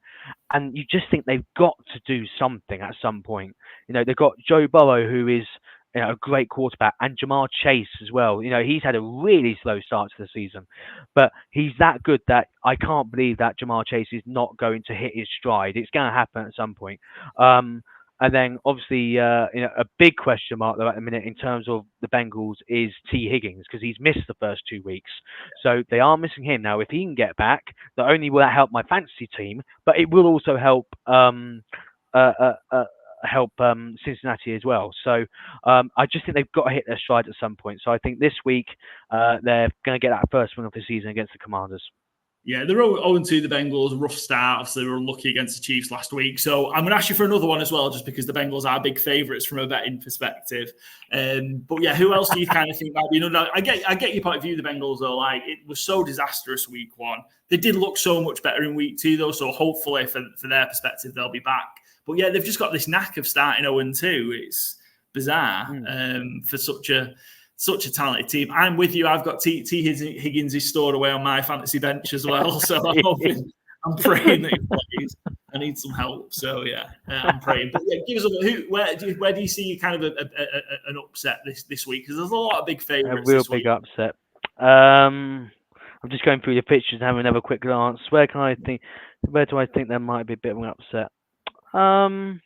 and you just think they've got to do something at some point. They've got Joe Burrow, who is a great quarterback, and Jamar Chase as well. He's had a really slow start to the season, but he's that good that I can't believe that Jamar Chase is not going to hit his stride. It's going to happen at some point. And then obviously, a big question mark though at the minute in terms of the Bengals is T. Higgins, because he's missed the first 2 weeks. So they are missing him. Now, if he can get back, not only will that help my fantasy team, but it will also help Cincinnati as well. So I just think they've got to hit their stride at some point. So I think this week they're going to get that first win of the season against the Commanders. Yeah, they're 0-2, the Bengals. Rough start. Obviously, they were unlucky against the Chiefs last week. So I'm going to ask you for another one as well, just because the Bengals are big favourites from a betting perspective. But yeah, who else do you kind of think might be? I get your point of view, the Bengals, though. Like, it was so disastrous week 1. They did look so much better in week 2, though. So hopefully, for their perspective, they'll be back. But yeah, they've just got this knack of starting 0-2. It's bizarre for such a talented team. I'm with you. I've got T. Higgins is stored away on my fantasy bench as well. So I'm praying that he plays. I need some help. So yeah, I'm praying. But yeah, give us where do you see kind of an upset this week? Because there's a lot of big favourites. A real big upset. I'm just going through the pictures and having another quick glance. Where do I think there might be a bit of an upset? I'll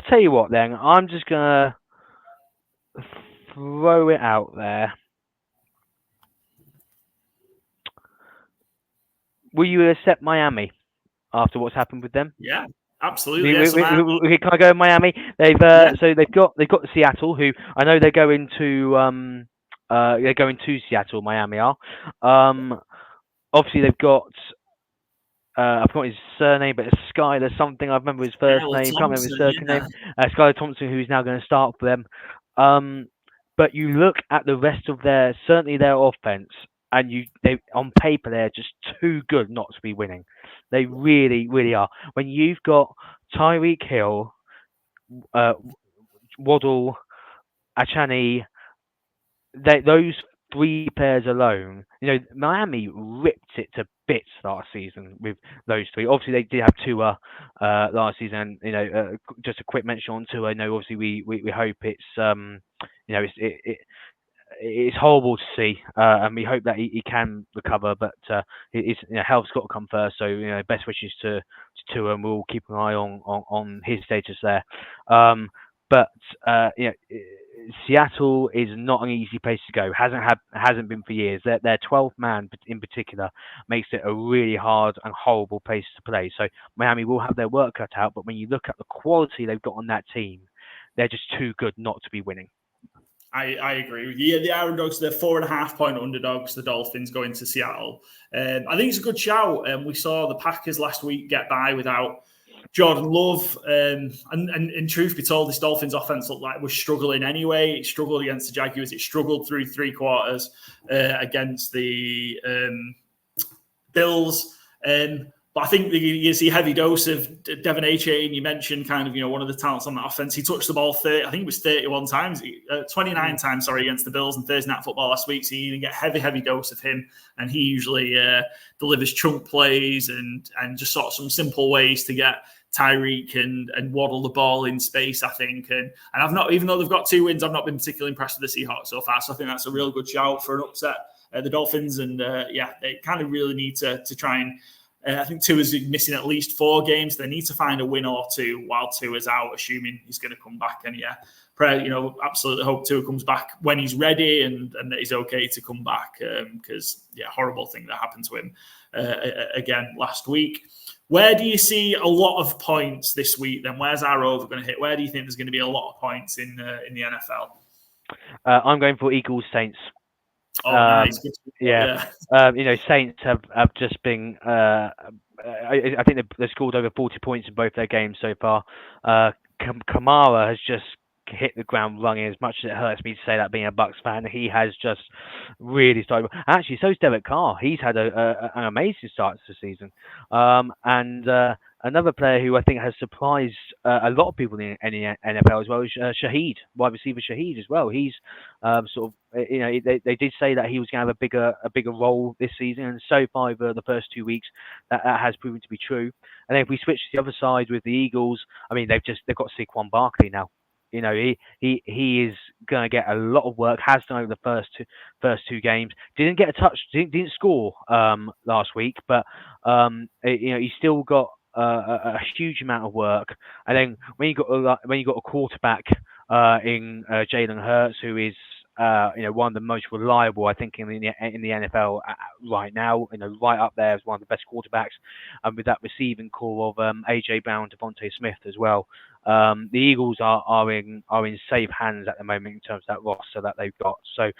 tell you what then. I'm just gonna throw it out there. Will you accept Miami after what's happened with them? Yeah, absolutely. Can I go with Miami? They've got the Seattle, who I know they're going to Seattle. Miami are. Obviously they've got. I forgot his surname, but it's Skylar something. I remember his first name. Can't remember his second name. Skylar Thompson, who's now going to start for them. But you look at the rest of their offense, and they on paper they're just too good not to be winning. They really, really are. When you've got Tyreek Hill, Waddle, Achane, those 3 pairs alone, Miami ripped it to bits last season with those 3. Obviously, they did have Tua last season. Just a quick mention on Tua. I know, obviously, we hope it's it's horrible to see, and we hope that he can recover. But health's got to come first. So best wishes to Tua, and we'll keep an eye on his status there. But Seattle is not an easy place to go. Hasn't been for years. Their 12th man in particular makes it a really hard and horrible place to play. So Miami will have their work cut out. But when you look at the quality they've got on that team, they're just too good not to be winning. I agree with you. Yeah, the Iron Dogs, they're 4.5-point underdogs. The Dolphins going to Seattle. I think it's a good shout. We saw the Packers last week get by without Jordan Love. And in truth be told, this Dolphins offense looked like we're struggling anyway. It struggled against the Jaguars. It struggled through 3 quarters against the Bills. But I think you see a heavy dose of Devin A-Chain. You mentioned kind of, one of the talents on that offense. He touched the ball 29 times, against the Bills in Thursday Night Football last week. So you can get heavy dose of him. And he usually delivers chunk plays and just sort of some simple ways to get Tyreek and waddle the ball in space, I think. And I've not, even though they've got 2 wins, I've not been particularly impressed with the Seahawks so far. So I think that's a real good shout for an upset. The Dolphins, and they kind of really need to try and. I think Tua's missing at least 4 games. They need to find a win or 2 while Tua's out, assuming he's going to come back. And absolutely hope Tua comes back when he's ready and that he's okay to come back. Because horrible thing that happened to him again last week. Where do you see a lot of points this week? Then where's our over going to hit? Where do you think there's going to be a lot of points in the NFL? I'm going for Eagles Saints. Oh, nice. Saints have just been. I think they've scored over 40 points in both their games so far. Kamara has just hit the ground running. As much as it hurts me to say that, being a Bucs fan, he has just really started. Actually, so's Derek Carr. He's had an amazing start to the season. another player who I think has surprised a lot of people in the NFL as well is Shaheed, wide receiver Shaheed as well. He's sort of, they did say that he was going to have a bigger role this season, and so far over the first 2 weeks, that has proven to be true. And then if we switch to the other side with the Eagles, I mean they've got Saquon Barkley now. He is going to get a lot of work. Has done over the first two games. Didn't get a touch. Didn't score last week, but he's still got a huge amount of work. And then when you got a quarterback in Jalen Hurts, who is one of the most reliable, I think, in the NFL right now. Right up there as one of the best quarterbacks, and with that receiving core of AJ Brown, Devontae Smith as well. The Eagles are in safe hands at the moment in terms of that roster that they've got. So,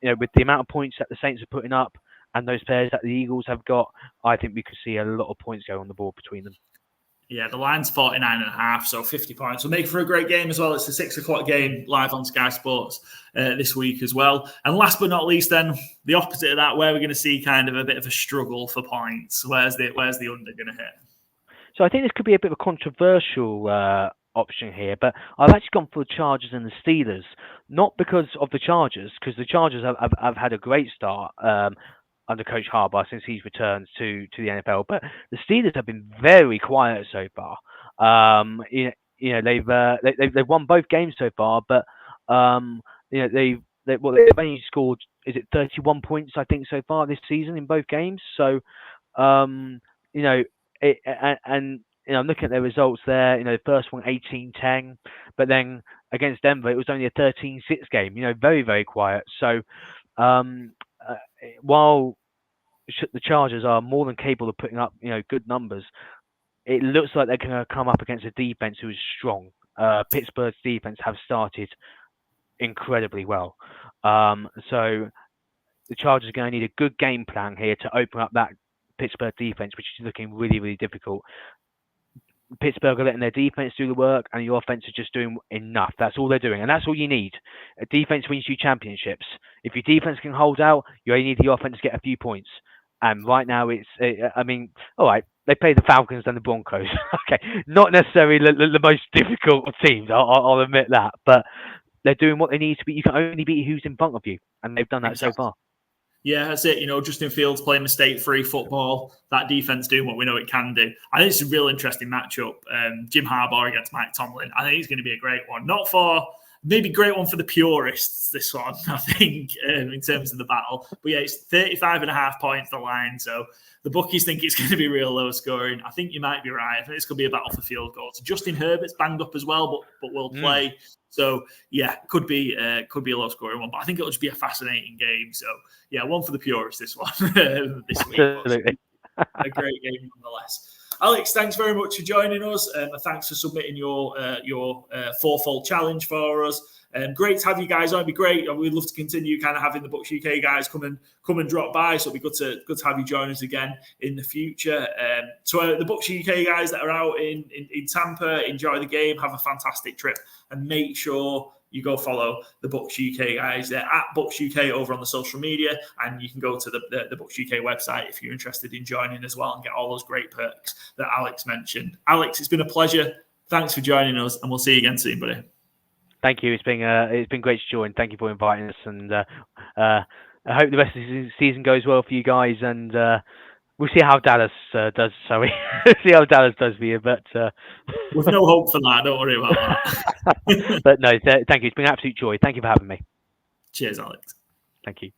with the amount of points that the Saints are putting up and those players that the Eagles have got, I think we could see a lot of points go on the board between them. Yeah, the line's 49.5, so 50 points. Will make for a great game as well. It's a 6:00 game live on Sky Sports this week as well. And last but not least, then the opposite of that, where we're going to see kind of a bit of a struggle for points. Where's the under going to hit? So I think this could be a bit of a controversial option here, but I've actually gone for the Chargers and the Steelers, not because of the Chargers, because the Chargers have had a great start under Coach Harbaugh since he's returned to the NFL, but the Steelers have been very quiet so far. They've won both games so far, but they've only scored 31 points I think so far this season in both games. So I'm looking at their results there. The first one 18-10, but then against Denver it was only a 13-6 game. Very, very quiet. So while the Chargers are more than capable of putting up good numbers, it looks like they're going to come up against a defense who is strong. Pittsburgh's defense have started incredibly well. So the Chargers are going to need a good game plan here to open up that Pittsburgh defense, which is looking really, really difficult. Pittsburgh are letting their defense do the work, and your offense is just doing enough. That's all they're doing, and that's all you need. A defense wins you championships. If your defense can hold out, you only need the offense to get a few points. And right now, all right, they play the Falcons and the Broncos. Okay, not necessarily the most difficult of teams, I'll admit that, but they're doing what they need to be. You can only beat who's in front of you, and they've done that so far. Yeah, that's it. Justin Fields playing mistake-free football. That defense doing what we know it can do. I think it's a real interesting matchup. Jim Harbaugh against Mike Tomlin. I think it's going to be a great one. Maybe great one for the purists, this one, I think, in terms of the battle. But yeah, it's 35.5 points, the line. So the bookies think it's going to be real low scoring. I think you might be right. I think it's going to be a battle for field goals. Justin Herbert's banged up as well, but will play. So yeah, could be a low scoring one. But I think it'll just be a fascinating game. So yeah, one for the purists, this one this week. Absolutely. A great game nonetheless. Alex, thanks very much for joining us. Thanks for submitting your FourFold challenge for us. Great to have you guys on. It'd be great. We'd love to continue kind of having the Bucs UK guys come and drop by. So it'd be good to have you join us again in the future. So the Bucs UK guys that are out in Tampa, enjoy the game, have a fantastic trip, and make sure you go follow the Bucs UK guys. They're at Bucs UK over on the social media, and you can go to the Bucs UK website if you're interested in joining as well and get all those great perks that Alex mentioned. Alex, it's been a pleasure. Thanks for joining us, and we'll see you again soon, buddy. Thank you. It's been great to join. Thank you for inviting us, and I hope the rest of the season goes well for you guys. And we'll see how Dallas does. Sorry, see how Dallas does for you. But with no hope for that, don't worry about that. But no, thank you. It's been an absolute joy. Thank you for having me. Cheers, Alex. Thank you.